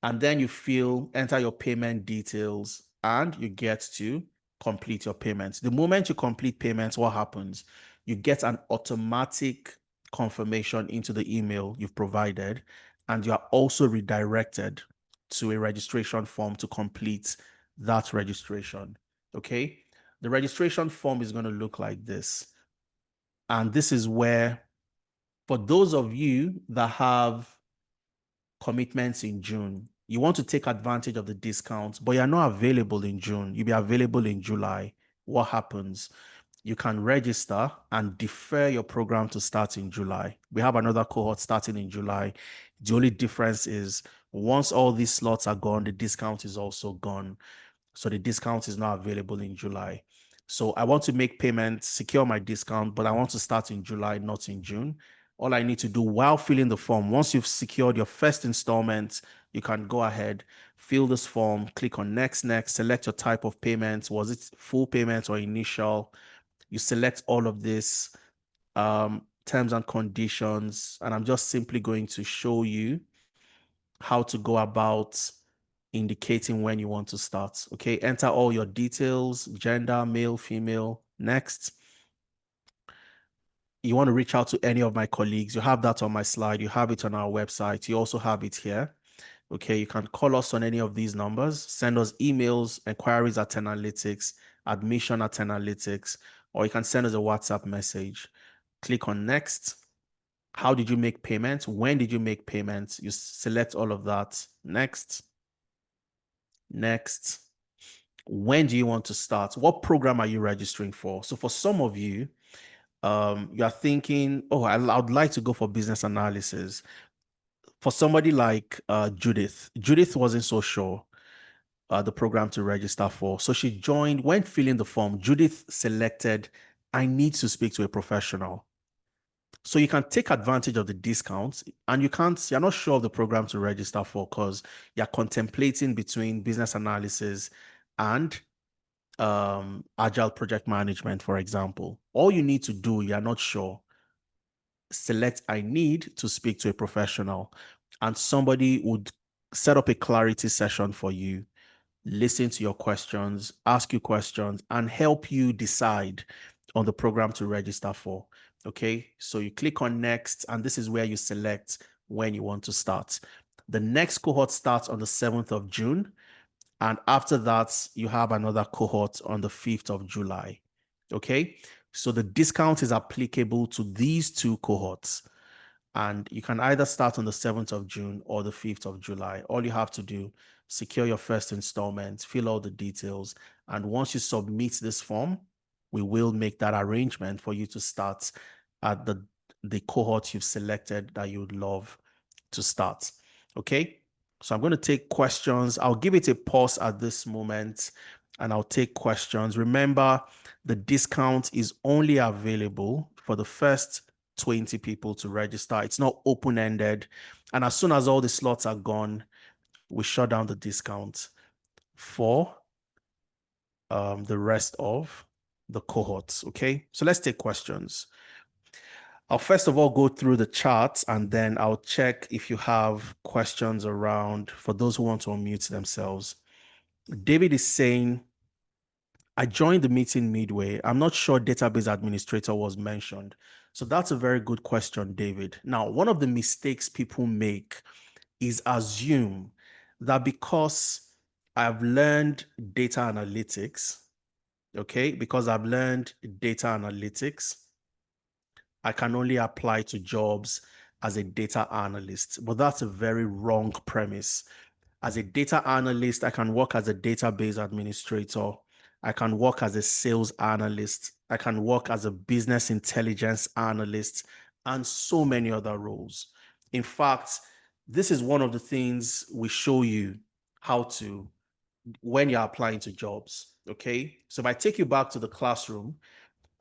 [SPEAKER 1] and then you enter your payment details, and you get to complete your payments. The moment you complete payments, what happens? You get an automatic confirmation into the email you've provided, and you are also redirected to a registration form to complete that registration. Okay, the registration form is going to look like this, and this is where For those of you that have commitments in June, you want to take advantage of the discounts, but you're not available in June, you'll be available in July. What happens? You can register and defer your program to start in July. We have another cohort starting in July. The only difference is once all these slots are gone, the discount is also gone. So the discount is not available in July. So I want to make payments, secure my discount, but I want to start in July, not in June. All I need to do while filling the form, once you've secured your first installment, you can go ahead, fill this form, click on next, select your type of payment. Was it full payment or initial? You select all of this, terms and conditions, and I'm just simply going to show you how to go about indicating when you want to start. Okay, enter all your details, gender, male, female. Next. You want to reach out to any of my colleagues. You have that on my slide. You have it on our website. You also have it here. Okay, you can call us on any of these numbers. Send us emails, enquiries at Tenalytics, admission at Tenalytics, or you can send us a WhatsApp message. Click on next. How did you make payments? When did you make payments? You select all of that. Next. Next. When do you want to start? What program are you registering for? So for some of you, you are thinking, oh, I'd like to go for business analysis. For somebody like Judith wasn't so sure the program to register for. So she joined. When filling the form, Judith selected, I need to speak to a professional. So you can take advantage of the discounts, and you're not sure of the program to register for because you're contemplating between business analysis and agile project management, for example. All you need to do, you're not sure, select I need to speak to a professional, and somebody would set up a clarity session for you, listen to your questions, ask you questions, and help you decide on the program to register for. Okay, so you click on next, and this is where you select when you want to start. The next cohort starts on the 7th of June. And after that, you have another cohort on the 5th of July. Okay, so the discount is applicable to these two cohorts. And you can either start on the 7th of June or the 5th of July. All you have to do, secure your first installment, fill all the details. And once you submit this form, we will make that arrangement for you to start at the cohort you've selected that you would love to start. Okay, so I'm going to take questions. I'll give it a pause at this moment and I'll take questions. Remember, the discount is only available for the first 20 people to register. It's not open-ended. And as soon as all the slots are gone, we shut down the discount for the rest of the cohorts. Okay, so let's take questions. I'll first of all go through the charts and then I'll check if you have questions around for those who want to unmute themselves. David is saying, I joined the meeting midway. I'm not sure database administrator was mentioned. So that's a very good question, David. Now, one of the mistakes people make is assume that because I've learned data analytics, okay, because I've learned data analytics, I can only apply to jobs as a data analyst. But that's a very wrong premise. As a data analyst, I can work as a database administrator. I can work as a sales analyst. I can work as a business intelligence analyst and so many other roles. In fact, this is one of the things we show you how to when you're applying to jobs. Okay. So if I take you back to the classroom,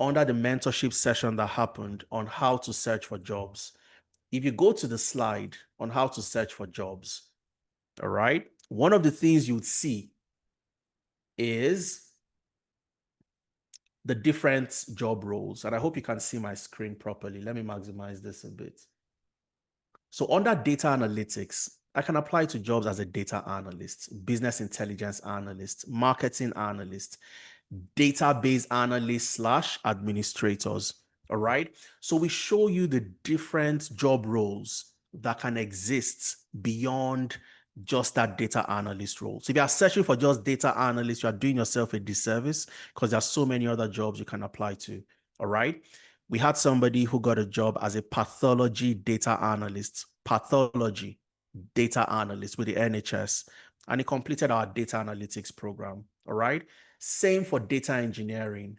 [SPEAKER 1] under the mentorship session that happened on how to search for jobs, if you go to the slide on how to search for jobs, all right, one of the things you would see is the different job roles. And I hope you can see my screen properly. Let me maximize this a bit. So under data analytics, I can apply to jobs as a data analyst, business intelligence analyst, marketing analyst, database analyst / administrators. All right. So we show you the different job roles that can exist beyond just that data analyst role. So if you are searching for just data analyst, you are doing yourself a disservice because there are so many other jobs you can apply to. All right. We had somebody who got a job as a pathology data analyst, pathology data analyst with the NHS, and he completed our data analytics program. All right. Same for data engineering.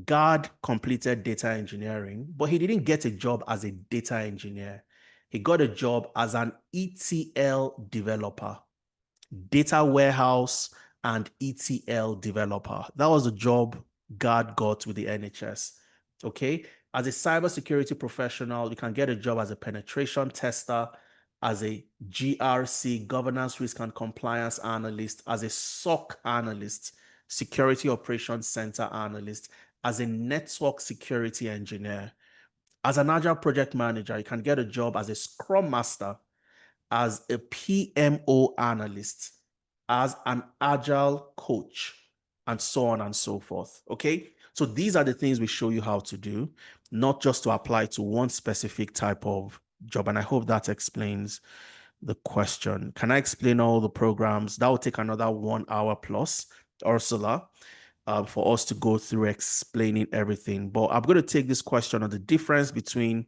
[SPEAKER 1] Gard completed data engineering, but he didn't get a job as a data engineer. He got a job as an ETL developer, data warehouse and ETL developer. That was the job Gard got with the NHS. Okay. As a cybersecurity professional, you can get a job as a penetration tester, as a GRC, governance, risk, and compliance analyst, as a SOC analyst, security operations center analyst, as a network security engineer. As an agile project manager, you can get a job as a scrum master, as a PMO analyst, as an agile coach, and so on and so forth. Okay. So these are the things we show you how to do, not just to apply to one specific type of job. And I hope that explains the question. Can I explain all the programs? That will take another 1 hour plus, Ursula, for us to go through explaining everything. But I'm going to take this question on the difference between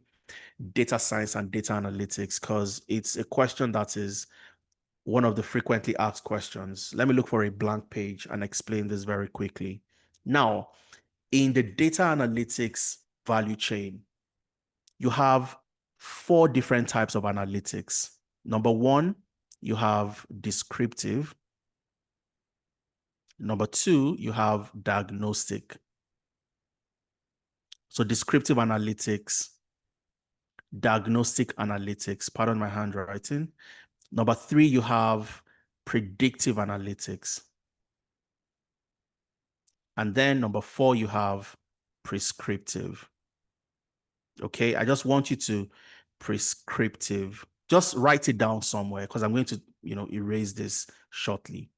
[SPEAKER 1] data science and data analytics, because it's a question that is one of the frequently asked questions. Let me look for a blank page and explain this very quickly. Now, in the data analytics value chain, you have 4 different types of analytics. Number 1, you have descriptive. Number 2, you have diagnostic. So descriptive analytics, diagnostic analytics, pardon my handwriting. Number 3, you have predictive analytics. And then number 4, you have prescriptive. Okay, I just want you to prescriptive. Just write it down somewhere because I'm going to, erase this shortly.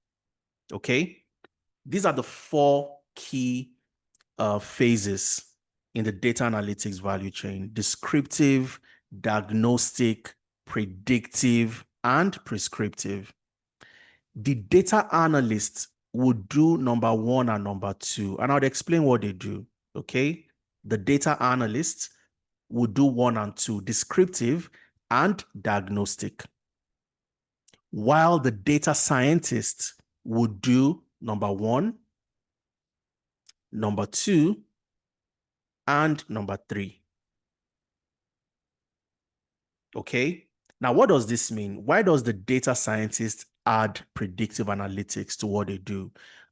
[SPEAKER 1] Okay, these are the 4 key phases in the data analytics value chain: descriptive, diagnostic, predictive, and prescriptive. The data analysts would do number 1 and number 2, and I'll explain what they do. Okay, the data analysts would do 1 and 2, descriptive and diagnostic, while the data scientists would do number 1, number 2, and number 3. Okay, now what does this mean? Why does the data scientist add predictive analytics to what they do,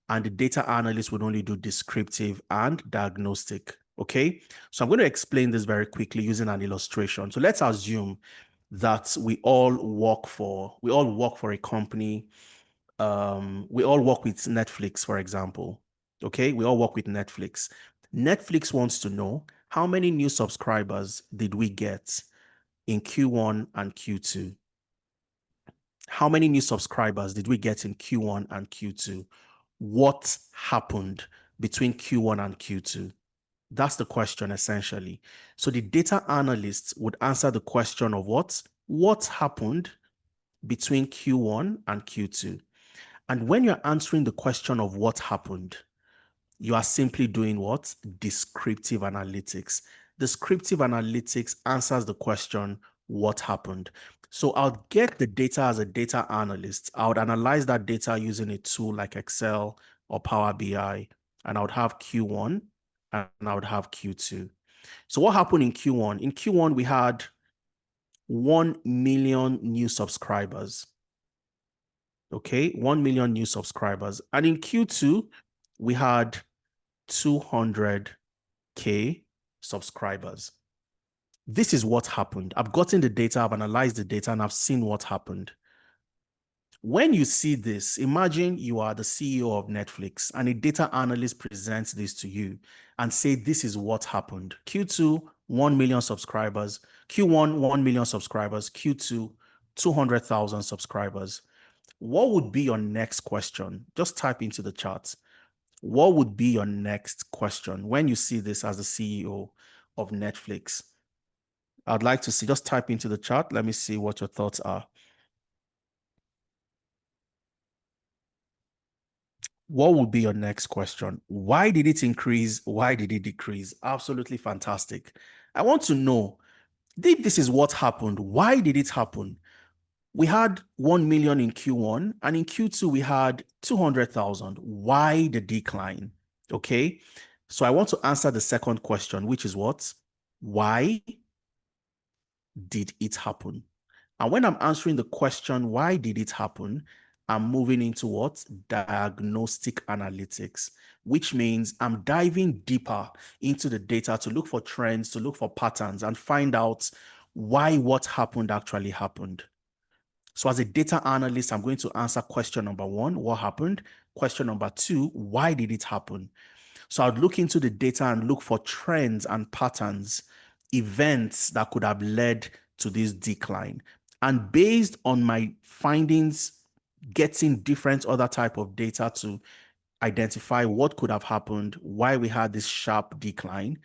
[SPEAKER 1] and the data analyst would only do descriptive and diagnostic? Okay, so I'm going to explain this very quickly using an illustration. So let's assume that we all work for a company. We all work with Netflix, for example. Okay, we all work with Netflix. Netflix wants to know how many new subscribers did we get in Q1 and Q2. How many new subscribers did we get in Q1 and Q2? What happened between Q1 and Q2? That's the question, essentially. So the data analysts would answer the question of what happened between Q1 and Q2. And when you're answering the question of what happened, you are simply doing what? Descriptive analytics. Descriptive analytics answers the question, what happened? So I'll get the data as a data analyst. I would analyze that data using a tool like Excel or Power BI, and I would have Q1 and I would have Q2. So what happened in Q1? In Q1, we had 1 million new subscribers. Okay, 1 million new subscribers. And in Q2, we had 200K subscribers. This is what happened. I've gotten the data, I've analyzed the data, and I've seen what happened. When you see this, imagine you are the CEO of Netflix and a data analyst presents this to you and say, this is what happened. Q2, 1 million subscribers. Q1, 1 million subscribers. Q2, 200,000 subscribers. What would be your next question? Just type into the chat. What would be your next question when you see this as the CEO of Netflix? I'd like to see, just type into the chat. Let me see what your thoughts are. What would be your next question? Why did it increase? Why did it decrease? Absolutely fantastic. I want to know if this is what happened. Why did it happen? We had 1 million in Q1, and in Q2 we had 200,000. Why the decline? Okay. So I want to answer the second question, which is what? Why did it happen? And when I'm answering the question, why did it happen? I'm moving into what? Diagnostic analytics, which means I'm diving deeper into the data to look for trends, to look for patterns, and find out why what happened actually happened. So as a data analyst, I'm going to answer question number one, what happened? Question number two, why did it happen? So I'd look into the data and look for trends and patterns, events that could have led to this decline. And based on my findings, getting different other type of data to identify what could have happened, why we had this sharp decline,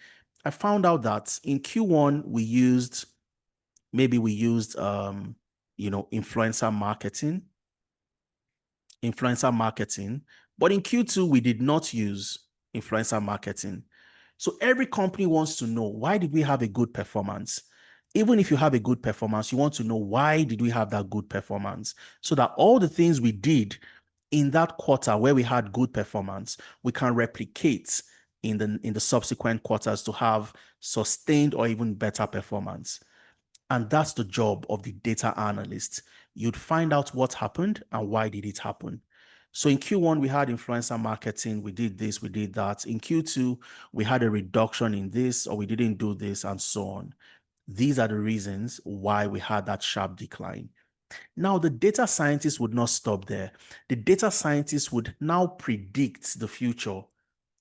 [SPEAKER 1] I found out that in Q1 we used influencer marketing, but in Q2 we did not use influencer marketing. So every company wants to know, why did we have a good performance? Even if you have a good performance, you want to know, why did we have that good performance? So that all the things we did in that quarter where we had good performance, we can replicate in the subsequent quarters to have sustained or even better performance. And that's the job of the data analyst. You'd find out what happened and why did it happen. So in Q1, we had influencer marketing. We did this, we did that. In Q2, we had a reduction in this, or we didn't do this, and so on. These are the reasons why we had that sharp decline. Now, the data scientist would not stop there. The data scientist would now predict the future.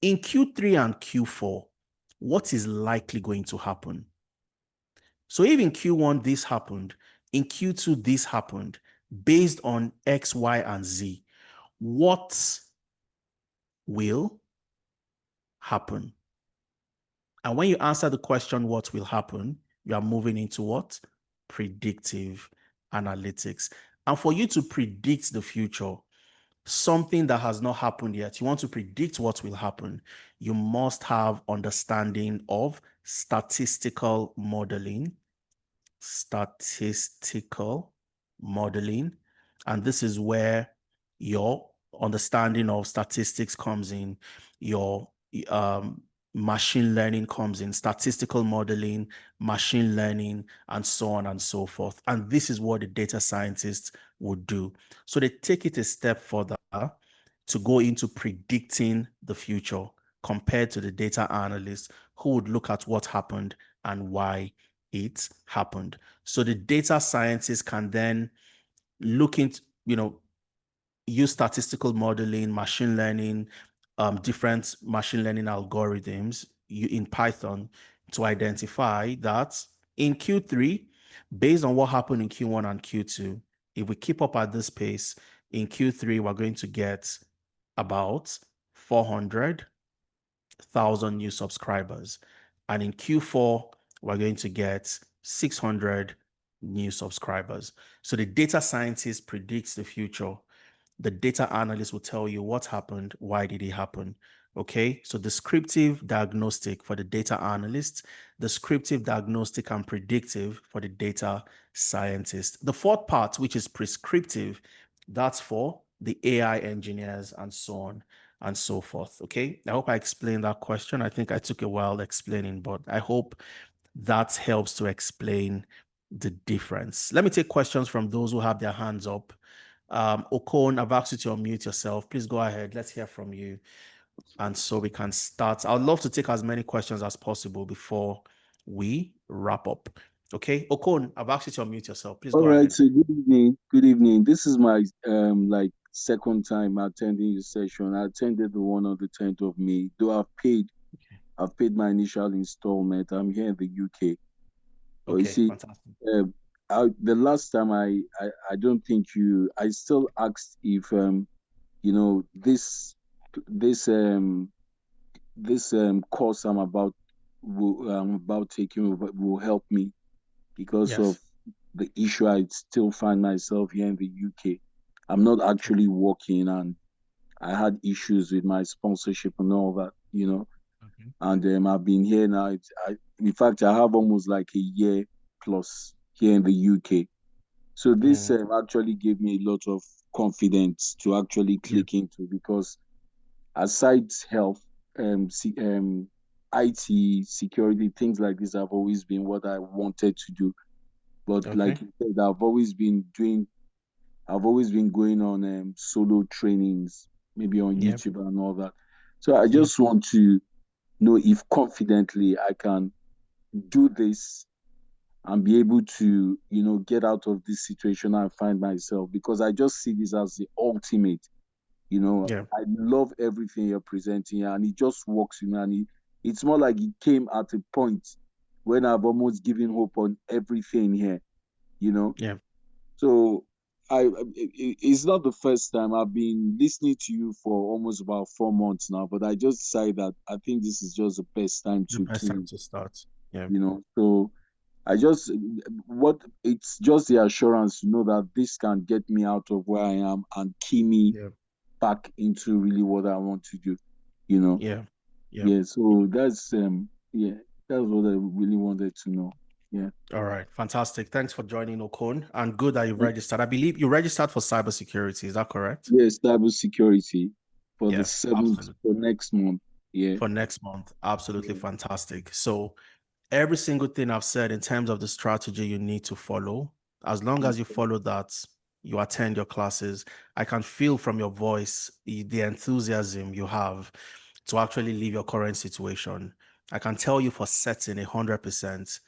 [SPEAKER 1] In Q3 and Q4, what is likely going to happen? So if in Q1 this happened, in Q2 this happened, based on X, Y, and Z, what will happen? And when you answer the question, what will happen, you are moving into what? Predictive analytics. And for you to predict the future, something that has not happened yet, you want to predict what will happen, you must have understanding of statistical modeling, and this is where your understanding of statistics comes in, your machine learning comes in, statistical modeling, machine learning, and so on and so forth. And this is what the data scientists would do. So they take it a step further to go into predicting the future compared to the data analyst who would look at what happened and why it happened. So the data scientists can then look into, use statistical modeling, machine learning, different machine learning algorithms in Python to identify that in Q3, based on what happened in Q1 and Q2, if we keep up at this pace, in Q3, we're going to get about 400,000 new subscribers. And in Q4, we're going to get 600 new subscribers. So the data scientist predicts the future. The data analyst will tell you what happened, why did it happen. Okay, so descriptive diagnostic for the data analyst, descriptive diagnostic and predictive for the data scientist. The fourth part, which is prescriptive, that's for the AI engineers and so on and so forth. Okay, I hope I explained that question. I think I took a while explaining, but I hope that helps to explain the difference. Let me take questions from those who have their hands up. Okon, I've asked you to unmute yourself. Please go ahead. Let's hear from you. And so we can start. I'd love to take as many questions as possible before we wrap up. Okay, Okon, I've asked you to unmute yourself. Please
[SPEAKER 7] All
[SPEAKER 1] go
[SPEAKER 7] right,
[SPEAKER 1] ahead.
[SPEAKER 7] so good evening. Good evening. This is my second time attending your session. I attended the one on the 10th of May. Though I've paid my initial installment. I'm here in the UK. But you
[SPEAKER 1] Okay,
[SPEAKER 7] see,
[SPEAKER 1] fantastic.
[SPEAKER 7] the last time I don't think I still asked if this course I'm about taking will help me because of
[SPEAKER 1] Yes.
[SPEAKER 7] the issue I still find myself here in the UK. I'm not
[SPEAKER 1] Okay.
[SPEAKER 7] actually working, and I had issues with my sponsorship and all that,
[SPEAKER 1] Okay.
[SPEAKER 7] and I've been here now. In fact, I have almost like a year plus here in the UK. So this
[SPEAKER 1] Mm,
[SPEAKER 7] actually gave me a lot of confidence to actually
[SPEAKER 1] yeah.
[SPEAKER 7] click into, because aside health, IT, security, things like this have always been what I wanted to do. But
[SPEAKER 1] Okay.
[SPEAKER 7] like you said, I've always been going on solo trainings, maybe on
[SPEAKER 1] Yeah.
[SPEAKER 7] YouTube and all that. So I
[SPEAKER 1] Yeah.
[SPEAKER 7] just want to know if confidently I can do this and be able to, get out of this situation I find myself, because I just see this as the ultimate.
[SPEAKER 1] Yeah.
[SPEAKER 7] I love everything you're presenting, and it just works, and it's more like it came at a point when I've almost given hope on everything here, you know.
[SPEAKER 1] Yeah.
[SPEAKER 7] So it's not the first time. I've been listening to you for almost about 4 months now, but I just decided that I think this is just the best time
[SPEAKER 1] The
[SPEAKER 7] to
[SPEAKER 1] best
[SPEAKER 7] key
[SPEAKER 1] time
[SPEAKER 7] in,
[SPEAKER 1] to start. Yeah.
[SPEAKER 7] So I just what it's just the assurance to know that this can get me out of where I am and key me
[SPEAKER 1] Yeah.
[SPEAKER 7] back into really what I want to do, you know.
[SPEAKER 1] Yeah. Yeah.
[SPEAKER 7] Yeah, so that's what I really wanted to know. Yeah.
[SPEAKER 1] All right. Fantastic. Thanks for joining, Okon. And good that you've registered. I believe you registered for cybersecurity. Is that correct?
[SPEAKER 7] Yes, cyber security for the
[SPEAKER 1] Yeah.
[SPEAKER 7] 7th
[SPEAKER 1] Absolutely.
[SPEAKER 7] for next month. Yeah.
[SPEAKER 1] For next month. Absolutely
[SPEAKER 7] Yeah.
[SPEAKER 1] fantastic. So every single thing I've said in terms of the strategy you need to follow, as long as you
[SPEAKER 7] Okay.
[SPEAKER 1] follow that, you attend your classes, I can feel from your voice the enthusiasm you have to actually leave your current situation. I can tell you for certain 100%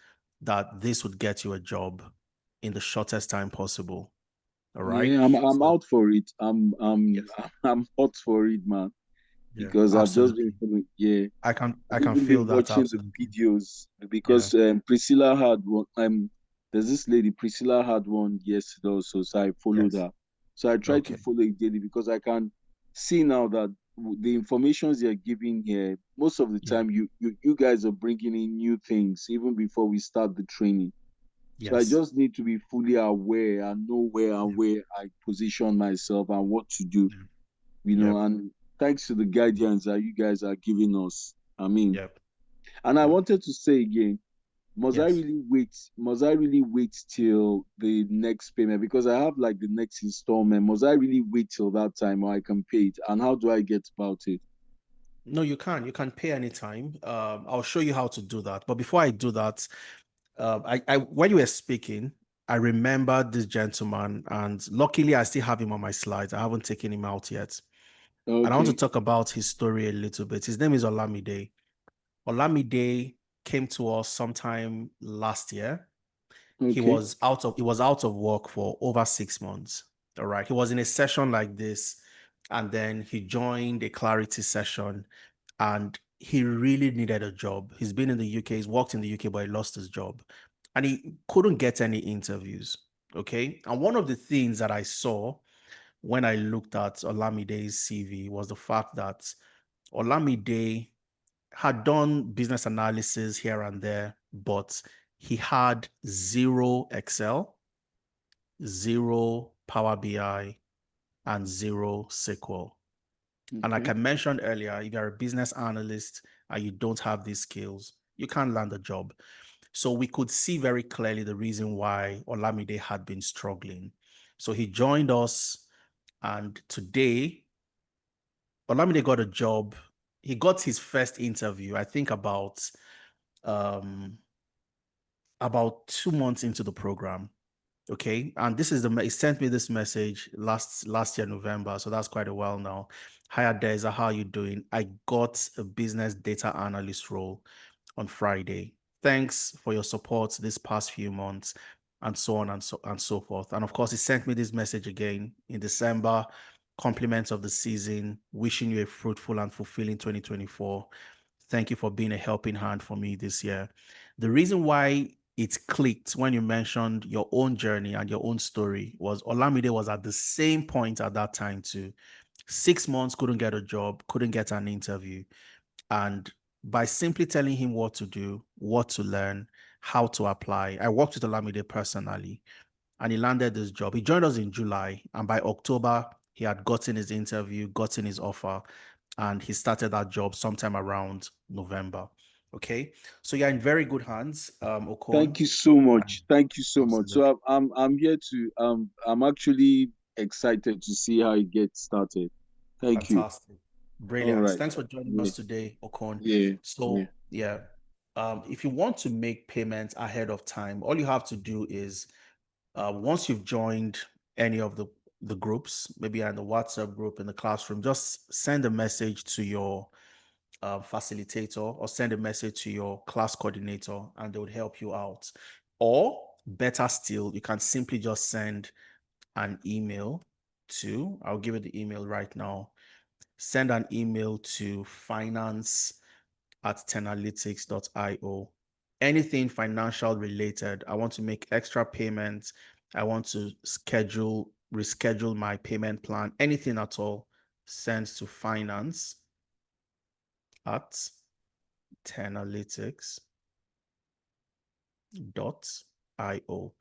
[SPEAKER 1] that this would get you a job in the shortest time possible. All right.
[SPEAKER 7] Yeah, I'm
[SPEAKER 1] So,
[SPEAKER 7] out for it. I'm I'm
[SPEAKER 1] yes.
[SPEAKER 7] I'm hot for it, man.
[SPEAKER 1] Yeah,
[SPEAKER 7] Because I've just been
[SPEAKER 1] absolutely.
[SPEAKER 7] following, yeah.
[SPEAKER 1] I
[SPEAKER 7] I've
[SPEAKER 1] can
[SPEAKER 7] even
[SPEAKER 1] feel
[SPEAKER 7] been
[SPEAKER 1] that
[SPEAKER 7] watching the
[SPEAKER 1] absolutely.
[SPEAKER 7] videos,
[SPEAKER 1] Yeah.
[SPEAKER 7] because Priscilla had one. There's this lady, Priscilla had one yesterday also, so I followed
[SPEAKER 1] Yes.
[SPEAKER 7] her. So I try to
[SPEAKER 1] Okay.
[SPEAKER 7] follow it daily, because I can see now that the informations they're giving here, most of the
[SPEAKER 1] Yeah.
[SPEAKER 7] time, you guys are bringing in new things even before we start the training. So I
[SPEAKER 1] Yes.
[SPEAKER 7] just need to be fully aware and know where and
[SPEAKER 1] Yeah.
[SPEAKER 7] where I position myself and what to do,
[SPEAKER 1] Yeah. Yep.
[SPEAKER 7] and thanks to the guidance that you guys are giving us. I mean,
[SPEAKER 1] Yep.
[SPEAKER 7] and I
[SPEAKER 1] Yep.
[SPEAKER 7] wanted to say again, must I
[SPEAKER 1] Yes.
[SPEAKER 7] really wait? Must I really wait till the next payment? Because I have like the next installment. Must I really wait till that time, or I can pay it? And how do I get about it?
[SPEAKER 1] No, you can. You can pay anytime. I'll show you how to do that. But before I do that, when you were speaking, I remembered this gentleman, and luckily I still have him on my slides. I haven't taken him out yet. And I want to
[SPEAKER 7] Okay.
[SPEAKER 1] talk about his story a little bit. His name is Olamide. Olamide came to us sometime last year.
[SPEAKER 7] Okay.
[SPEAKER 1] He was out of work for over 6 months. All right. He was in a session like this, and then he joined a clarity session, and he really needed a job. He's been in the UK, he's worked in the UK, but he lost his job. And he couldn't get any interviews. Okay. And one of the things that I saw when I looked at Olamide's CV was the fact that Olamide had done business analysis here and there, but he had zero Excel, zero Power BI, and zero SQL. And like
[SPEAKER 7] Okay.
[SPEAKER 1] I mentioned earlier, if you're a business analyst and you don't have these skills, you can't land a job. So we could see very clearly the reason why Olamide had been struggling. So he joined us, and today Olamide got a job. He got his first interview, I think um, about 2 months into the program. Okay. And this is he sent me this message last year, November. So that's quite a while now. Hi Adeza, how are you doing? I got a business data analyst role on Friday. Thanks for your support this past few months, and so on and so forth. And of course, he sent me this message again in December, compliments of the season, wishing you a fruitful and fulfilling 2024. Thank you for being a helping hand for me this year. The reason why it clicked when you mentioned your own journey and your own story was Olamide was at the same point at that time too. 6 months, couldn't get a job, couldn't get an interview. And by simply telling him what to do, what to learn, how to apply, I worked with Olamide personally, and he landed this job. He joined us in July, and by October, He had gotten his interview, gotten his offer, and he started that job sometime around November. Okay, so you're in very good hands, Okon.
[SPEAKER 7] Thank you so much. Thank you so much.
[SPEAKER 1] Absolutely.
[SPEAKER 7] So I'm here to I'm actually excited to see how it gets started. Thank you.
[SPEAKER 1] Fantastic.
[SPEAKER 7] All
[SPEAKER 1] Brilliant.
[SPEAKER 7] right.
[SPEAKER 1] Thanks for joining
[SPEAKER 7] Yeah.
[SPEAKER 1] us today, Okon.
[SPEAKER 7] Yeah. Yeah.
[SPEAKER 1] So, yeah, if you want to make payments ahead of time, all you have to do is once you've joined any of the groups, maybe in the WhatsApp group in the classroom, just send a message to your facilitator or send a message to your class coordinator and they would help you out. Or better still, you can simply just send an email to, I'll give you the email right now. Send an email to finance@tenalytics.io. Anything financial related. I want to make extra payments. I want to reschedule my payment plan. Anything at all, send to finance@tenalytics.io.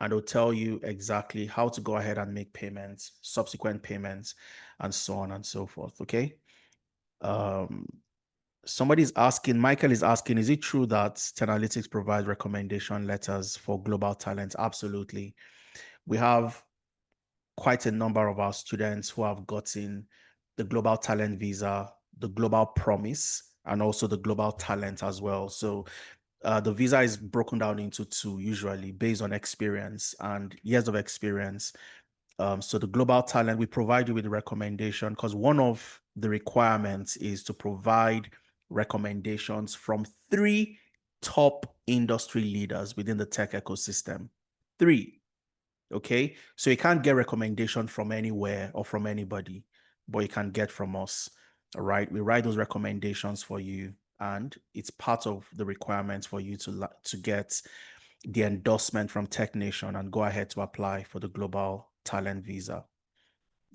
[SPEAKER 1] And it'll tell you exactly how to go ahead and make payments, subsequent payments, and so on and so forth. Okay. Um, Somebody's asking, Michael is asking, is it true that Tenalytics provides recommendation letters for global talent? Absolutely. We have quite a number of our students who have gotten the global talent visa, the global promise, and also the global talent as well. So the visa is broken down into two, usually based on experience and years of experience. So the global talent, we provide you with a recommendation because one of the requirements is to provide recommendations from 3 top industry leaders within the tech ecosystem. 3. Okay. So you can't get recommendation from anywhere or from anybody, but you can get from us. All right. We write those recommendations for you, and it's part of the requirements for you to get the endorsement from Tech Nation and go ahead to apply for the global talent visa.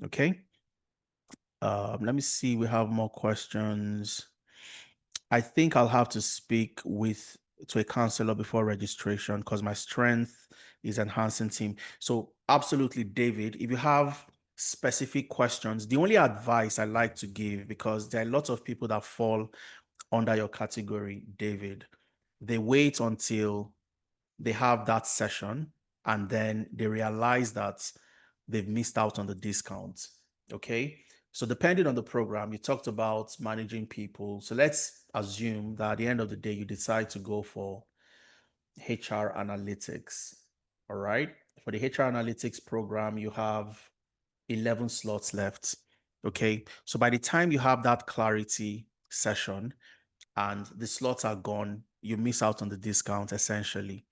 [SPEAKER 1] Okay. Let me see. We have more questions. I think I'll have to speak to a counselor before registration because my strength is enhancing team. So absolutely, David, if you have specific questions, the only advice I like to give, because there are lots of people that fall under your category, David, they wait until they have that session and then they realize that they've missed out on the discount. Okay. So depending on the program, you talked about managing people. So let's assume that at the end of the day, you decide to go for HR analytics. All right. For the HR analytics program, you have 11 slots left. Okay. So by the time you have that clarity session and the slots are gone, you miss out on the discount essentially.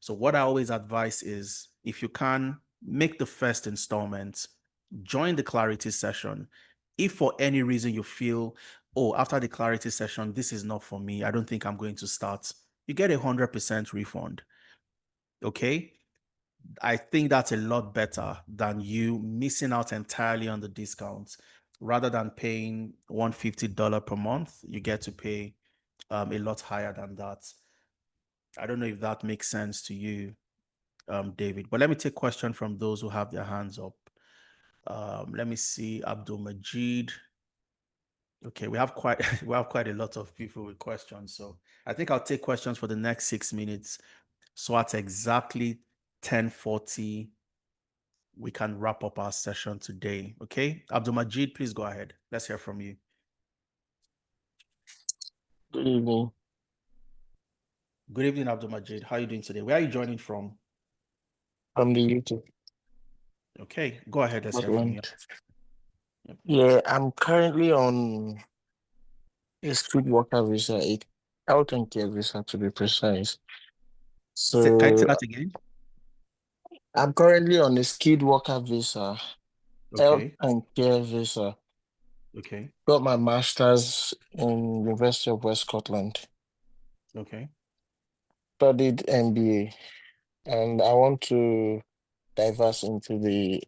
[SPEAKER 1] So what I always advise is if you can make the first installment, join the clarity session. If for any reason you feel, oh, after the clarity session, this is not for me, I don't think I'm going to start, you get 100% refund. Okay. I think that's a lot better than you missing out entirely on the discounts. Rather than paying $150 per month, you get to pay a lot higher than that. I don't know if that makes sense to you, David. But let me take question from those who have their hands up. Let me see, Abdul Majid. Okay, we have quite we have quite a lot of people with questions. So I think I'll take questions for the next 6 minutes. So at exactly 10:40, we can wrap up our session today. Okay, Abdul Majid, please go ahead. Let's hear from you.
[SPEAKER 8] Good evening.
[SPEAKER 1] Good evening, Abdul Majid. How are you doing today? Where are you joining from?
[SPEAKER 8] From the UK,
[SPEAKER 1] Okay, go ahead. Let's hear from you.
[SPEAKER 8] Scotland.
[SPEAKER 1] Yep.
[SPEAKER 8] Yeah, I'm currently on a skilled worker visa, a health and care visa to be precise.
[SPEAKER 1] Can you say
[SPEAKER 8] So
[SPEAKER 1] that again?
[SPEAKER 8] I'm currently on a skilled worker visa, health
[SPEAKER 1] Okay,
[SPEAKER 8] and care visa.
[SPEAKER 1] okay,
[SPEAKER 8] Got my master's in University of West Scotland.
[SPEAKER 1] okay,
[SPEAKER 8] Studied MBA, and I want to diverse into the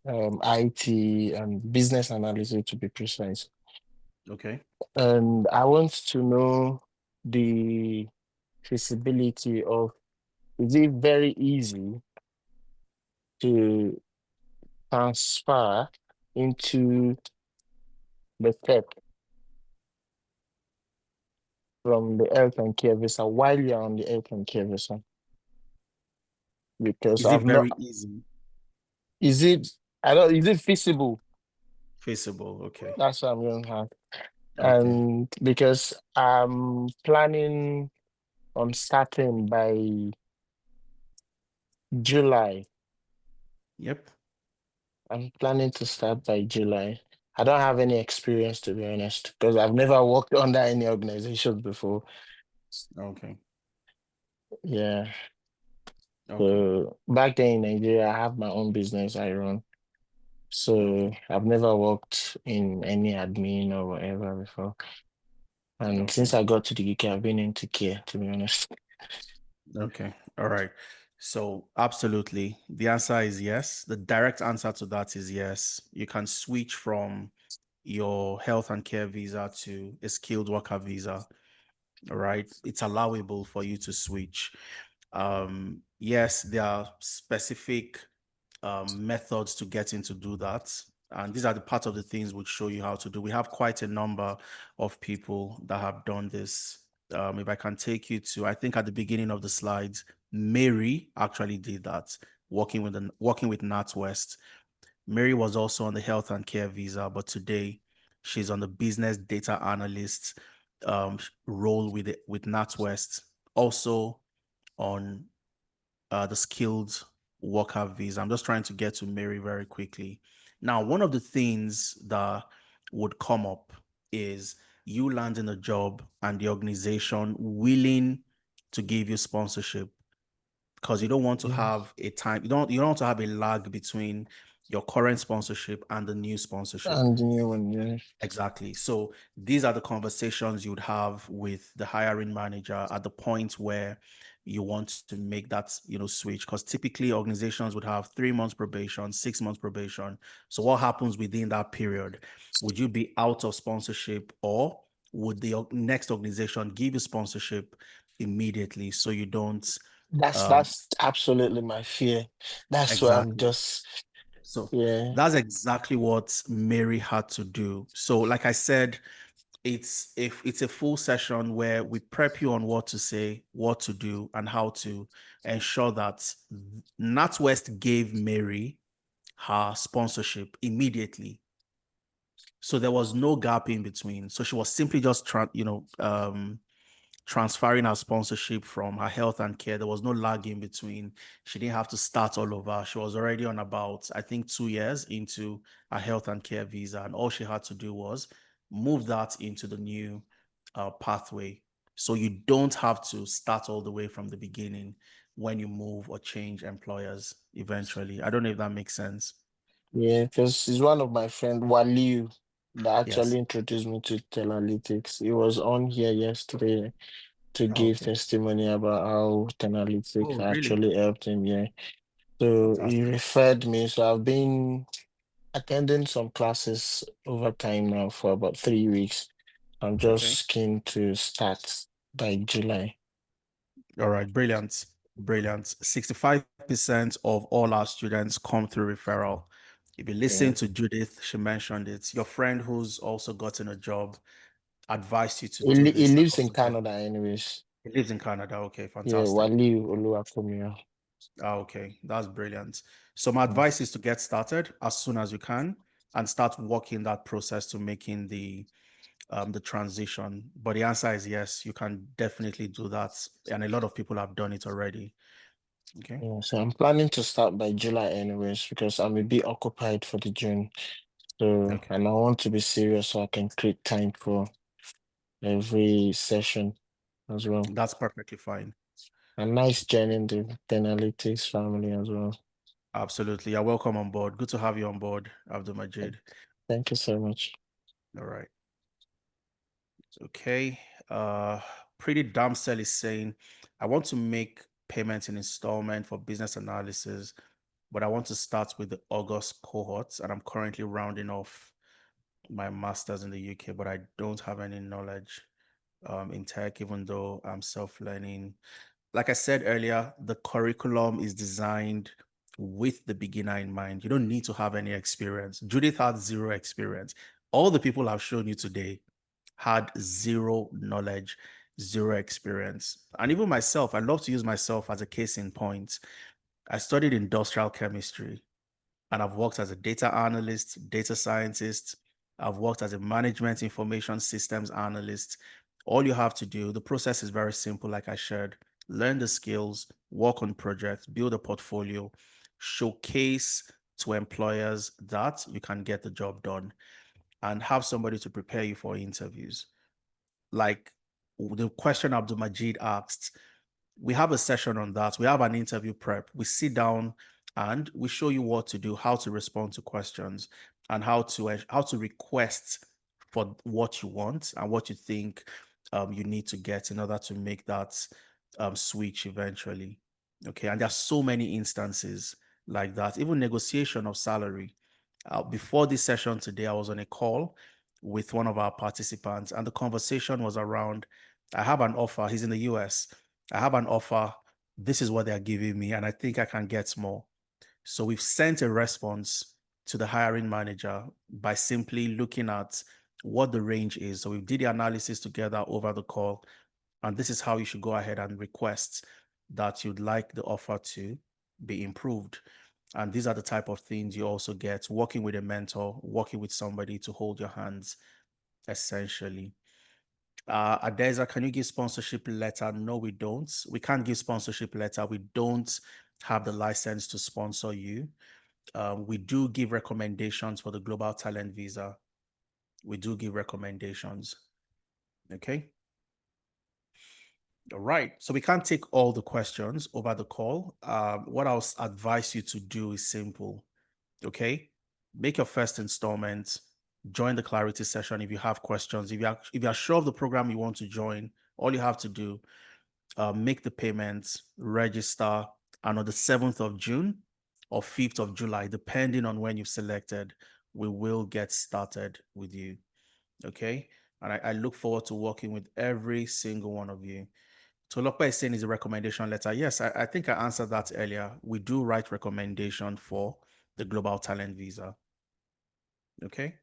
[SPEAKER 8] IT and business analysis to be precise.
[SPEAKER 1] okay.
[SPEAKER 8] And I want to know the feasibility of, is it very easy to transfer into the step from the health and care visa while you're on the health and care visa? Because
[SPEAKER 1] Is it
[SPEAKER 8] I've not,
[SPEAKER 1] very easy?
[SPEAKER 8] is it, I don't, is it feasible?
[SPEAKER 1] Feasible. Okay.
[SPEAKER 8] That's what I'm going to have.
[SPEAKER 1] Okay.
[SPEAKER 8] And because I'm planning on starting by July.
[SPEAKER 1] Yep.
[SPEAKER 8] I'm planning to start by July. I don't have any experience, to be honest, because I've never worked under any organization before.
[SPEAKER 1] Okay.
[SPEAKER 8] Yeah.
[SPEAKER 1] Okay.
[SPEAKER 8] So back then in Nigeria, I have my own business I run. So
[SPEAKER 1] Okay.
[SPEAKER 8] I've never worked in any admin or whatever before. And since
[SPEAKER 1] Okay.
[SPEAKER 8] I got to the UK, I've been into care, to be honest.
[SPEAKER 1] Okay. All right. So absolutely. The answer is yes. The direct answer to that is yes. You can switch from your health and care visa to a skilled worker visa. All right. It's allowable for you to switch. Yes, there are specific methods to get into do that. And these are the part of the things which show you how to do. We have quite a number of people that have done this. If I can take you to, I think at the beginning of the slides, Mary actually did that, working with NatWest. Mary was also on the health and care visa, but today she's on the business data analyst role with NatWest, also on the skilled worker visa. I'm just trying to get to Mary very quickly. Now, one of the things that would come up is you landing a job and the organization willing to give you sponsorship, because you don't want to
[SPEAKER 8] Yeah.
[SPEAKER 1] have a time, you don't want to have a lag between your current sponsorship and the new sponsorship.
[SPEAKER 8] And the new one, yeah.
[SPEAKER 1] Exactly. So these are the conversations you'd have with the hiring manager at the point where you want to make that, switch. Because typically organizations would have 3 months probation, 6 months probation. So what happens within that period? Would you be out of sponsorship, or would the next organization give you sponsorship immediately so you don't um
[SPEAKER 8] That's absolutely my fear. That's why I'm
[SPEAKER 1] exactly.
[SPEAKER 8] just,
[SPEAKER 1] So
[SPEAKER 8] yeah.
[SPEAKER 1] that's exactly what Mary had to do. So like I said, it's a full session where we prep you on what to say, what to do, and how to ensure that NatWest gave Mary her sponsorship immediately. So there was no gap in between. So she was simply just transferring her sponsorship from her health and care. There was no lag in between. She didn't have to start all over. She was already on about, I think, 2 years into her health and care visa. And all she had to do was move that into the new pathway. So you don't have to start all the way from the beginning when you move or change employers eventually. I don't know if that makes sense.
[SPEAKER 8] Yeah, because it's one of my friend Waliu that
[SPEAKER 1] Yes.
[SPEAKER 8] actually introduced me to Tenalytics. He was on here yesterday to give
[SPEAKER 1] Okay.
[SPEAKER 8] testimony about how Tenalytics
[SPEAKER 1] Oh, really?
[SPEAKER 8] actually helped him. Yeah. So he
[SPEAKER 1] Fantastic.
[SPEAKER 8] referred me. So I've been attending some classes over time now for about 3 weeks. I'm
[SPEAKER 1] Okay.
[SPEAKER 8] just keen to start by July.
[SPEAKER 1] All right, brilliant. Brilliant. 65% of all our students come through referral. If you listen
[SPEAKER 8] Yeah.
[SPEAKER 1] to Judith, she mentioned it. Your friend who's also gotten a job advised you to
[SPEAKER 8] He,
[SPEAKER 1] do
[SPEAKER 8] he
[SPEAKER 1] this and
[SPEAKER 8] lives in
[SPEAKER 1] also get.
[SPEAKER 8] Canada anyways.
[SPEAKER 1] He lives in Canada. Okay,
[SPEAKER 8] Yeah,
[SPEAKER 1] fantastic.
[SPEAKER 8] Waliu Oluwakomiyo.
[SPEAKER 1] Okay, that's brilliant. So my advice is to get started as soon as you can and start working that process to making the transition. But the answer is yes, you can definitely do that. And a lot of people have done it already. Okay.
[SPEAKER 8] Yeah, so I'm planning to start by July anyways because I'm a bit occupied for the June. So,
[SPEAKER 1] Okay.
[SPEAKER 8] and I want to be serious so I can create time for every session as well.
[SPEAKER 1] That's perfectly fine.
[SPEAKER 8] A nice journey in the Tenalytics family as well.
[SPEAKER 1] Absolutely. You're welcome on board. Good to have you on board, Abdul
[SPEAKER 8] Thank
[SPEAKER 1] Majid.
[SPEAKER 8] thank you so much.
[SPEAKER 1] All right. Okay. Uh, Pretty Damn Cell is saying, I want to make payments in installment for business analysis, but I want to start with the August cohorts, and I'm currently rounding off my master's in the UK, but I don't have any knowledge in tech, even though I'm self-learning. Like I said earlier, the curriculum is designed with the beginner in mind. You don't need to have any experience. Judith had zero experience. All the people I've shown you today had zero knowledge, zero experience. And even myself, I love to use myself as a case in point. I studied industrial chemistry and I've worked as a data analyst, data scientist. I've worked as a management information systems analyst. All you have to do, the process is very simple, like I shared. Learn the skills, work on projects, build a portfolio, showcase to employers that you can get the job done, and have somebody to prepare you for interviews. Like the question Abdul Majid asked, we have a session on that. We have an interview prep. We sit down and we show you what to do, how to respond to questions, and how to request for what you want and what you think you need to get in order to make that switch eventually. Okay, and there's so many instances like that. Even negotiation of salary. Before this session today, I was on a call with one of our participants, and the conversation was around, I have an offer. He's in the US. I have an offer. This is what they're giving me, and I think I can get more. So we've sent a response to the hiring manager by simply looking at what the range is. So we did the analysis together over the call, and this is how you should go ahead and request that you'd like the offer to be improved. And these are the type of things you also get working with a mentor, working with somebody to hold your hands, essentially. Adeza, can you give sponsorship letter? No, we don't. We can't give sponsorship letter. We don't have the license to sponsor you. We do give recommendations for the Global Talent Visa. We do give recommendations. Okay. All right. So we can't take all the questions over the call. What I'll advise you to do is simple. Okay. Make your first installment. Join the clarity session if you have questions. If you are sure of the program you want to join, all you have to do, make the payments, register, and on the 7th of June or 5th of July, depending on when you've selected, we will get started with you. Okay. And I look forward to working with every single one of you. Tolopa is saying is a recommendation letter. Yes, I think I answered that earlier. We do write recommendation for the Global Talent Visa. Okay.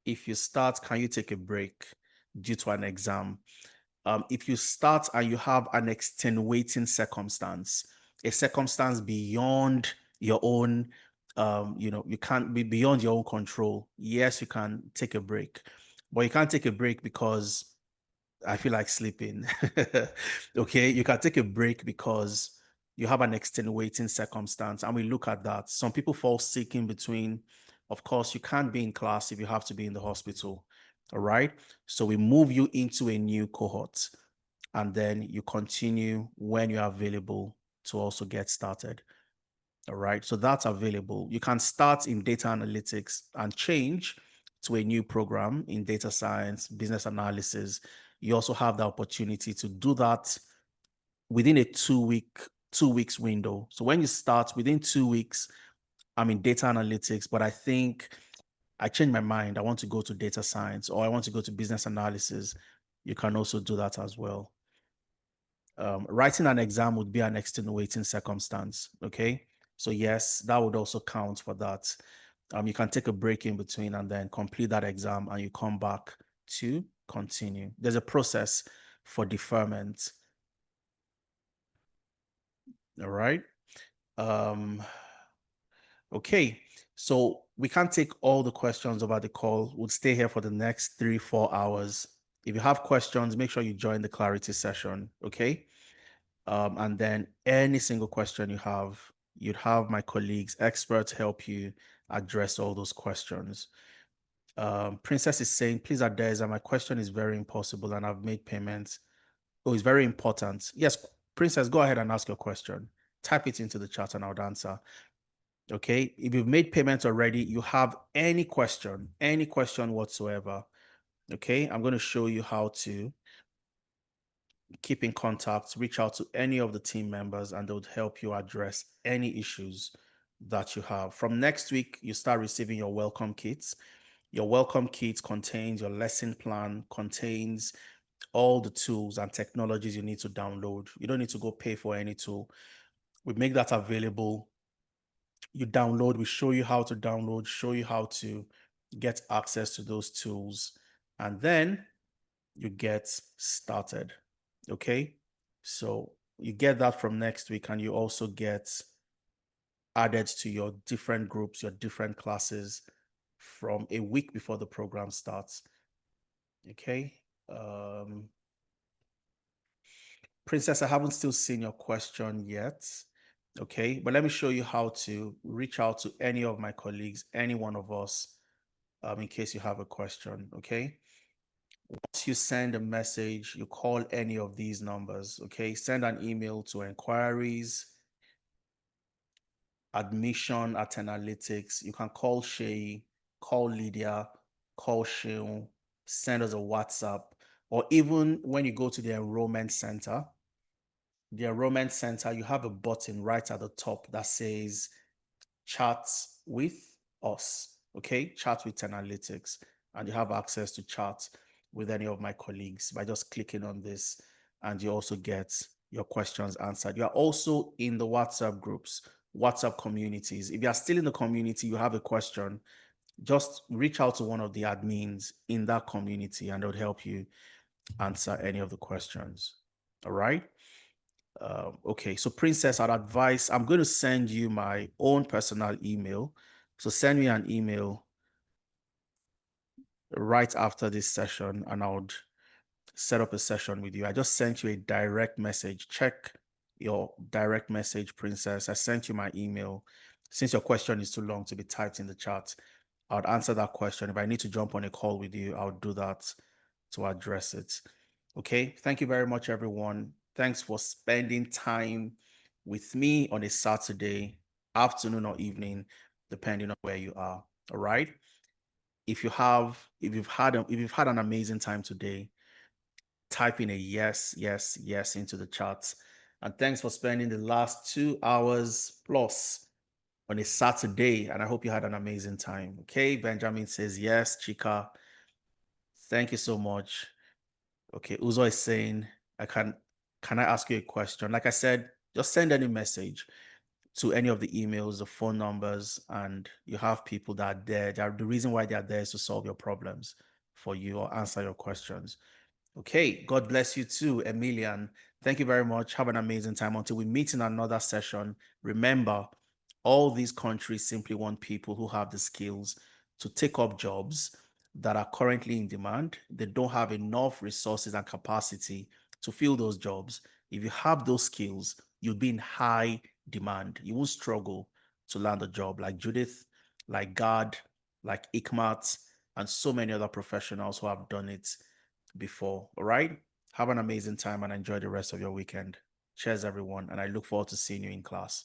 [SPEAKER 1] If you start, can you take a break due to an exam? If you start and you have an extenuating circumstance, a circumstance beyond your own, you can't be beyond your own control. Yes, you can take a break, but you can't take a break because I feel like sleeping. Okay, you can take a break because you have an extenuating circumstance, and we look at that. Some people fall sick in between. Of course, you can't be in class if you have to be in the hospital. All right, so we move you into a new cohort, and then you continue when you're available to also get started. All right, so that's available. You can start in data analytics and change to a new program in data science, business analysis. You also have the opportunity to do that within a 2 weeks window. So when you start within 2 weeks, I'm in data analytics, but I think I changed my mind. I want to go to data science or I want to go to business analysis. You can also do that as well. Writing an exam would be an extenuating circumstance. Okay. So yes, that would also count for that. You can take a break in between and then complete that exam and you come back to continue. There's a process for deferment. All right. Okay. So we can't take all the questions over the call. We'll stay here for the next 3-4 hours. If you have questions, make sure you join the clarity session. Okay. And then any single question you have, you'd have my colleagues, experts help you address all those questions. Princess is saying, please Adeza, my question is very impossible and I've made payments. Oh, it's very important. Yes, Princess, go ahead and ask your question. Type it into the chat and I'll answer. Okay, if you've made payments already, you have any question whatsoever. Okay, I'm going to show you how to keep in contact, reach out to any of the team members, and they would help you address any issues that you have. From next week, you start receiving your welcome kits. Your welcome kit contains your lesson plan, contains all the tools and technologies you need to download. You don't need to go pay for any tool. We make that available. You download, we show you how to download, show you how to get access to those tools, and then you get started. Okay. So you get that from next week, and you also get added to your different groups, your different classes from a week before the program starts. Okay. Princess, I haven't still seen your question yet. Okay, but let me show you how to reach out to any of my colleagues, any one of us, in case you have a question. Okay. Once you send a message, you call any of these numbers. Okay. Send an email to enquiries, admission at Tenalytics. You can call Shay, call Lydia, call Sheil, send us a WhatsApp, or even when you go to the enrollment center, you have a button right at the top that says chat with us. Okay, chat with Tenalytics, and you have access to chat with any of my colleagues by just clicking on this, and you also get your questions answered. You are also in the WhatsApp groups, WhatsApp communities. If you are still in the community, you have a question, just reach out to one of the admins in that community, and they would help you answer any of the questions. All right. Okay, so Princess, I'd advise, I'm going to send you my own personal email. So send me an email right after this session, and I would set up a session with you. I just sent you a direct message. Check your direct message, Princess. I sent you my email. Since your question is too long to be typed in the chat, I would answer that question. If I need to jump on a call with you, I'll do that to address it. Okay, thank you very much, everyone. Thanks for spending time with me on a Saturday afternoon or evening, depending on where you are. All right. If you've had an amazing time today, type in a yes, yes, yes into the chat. And thanks for spending the last 2 hours plus on a Saturday. And I hope you had an amazing time. Okay, Benjamin says yes, Chika. Thank you so much. Okay, Uzo is saying, can I ask you a question? Like I said, just send any message to any of the emails, the phone numbers, and you have people that are there. The reason why they are there is to solve your problems for you or answer your questions. Okay, God bless you too, Emilian. Thank you very much. Have an amazing time until we meet in another session. Remember, all these countries simply want people who have the skills to take up jobs that are currently in demand. They don't have enough resources and capacity to fill those jobs. If you have those skills, you'll be in high demand. You won't struggle to land a job like Judith, like Gad, like Ikmat, and so many other professionals who have done it before. All right. Have an amazing time and enjoy the rest of your weekend. Cheers, everyone. And I look forward to seeing you in class.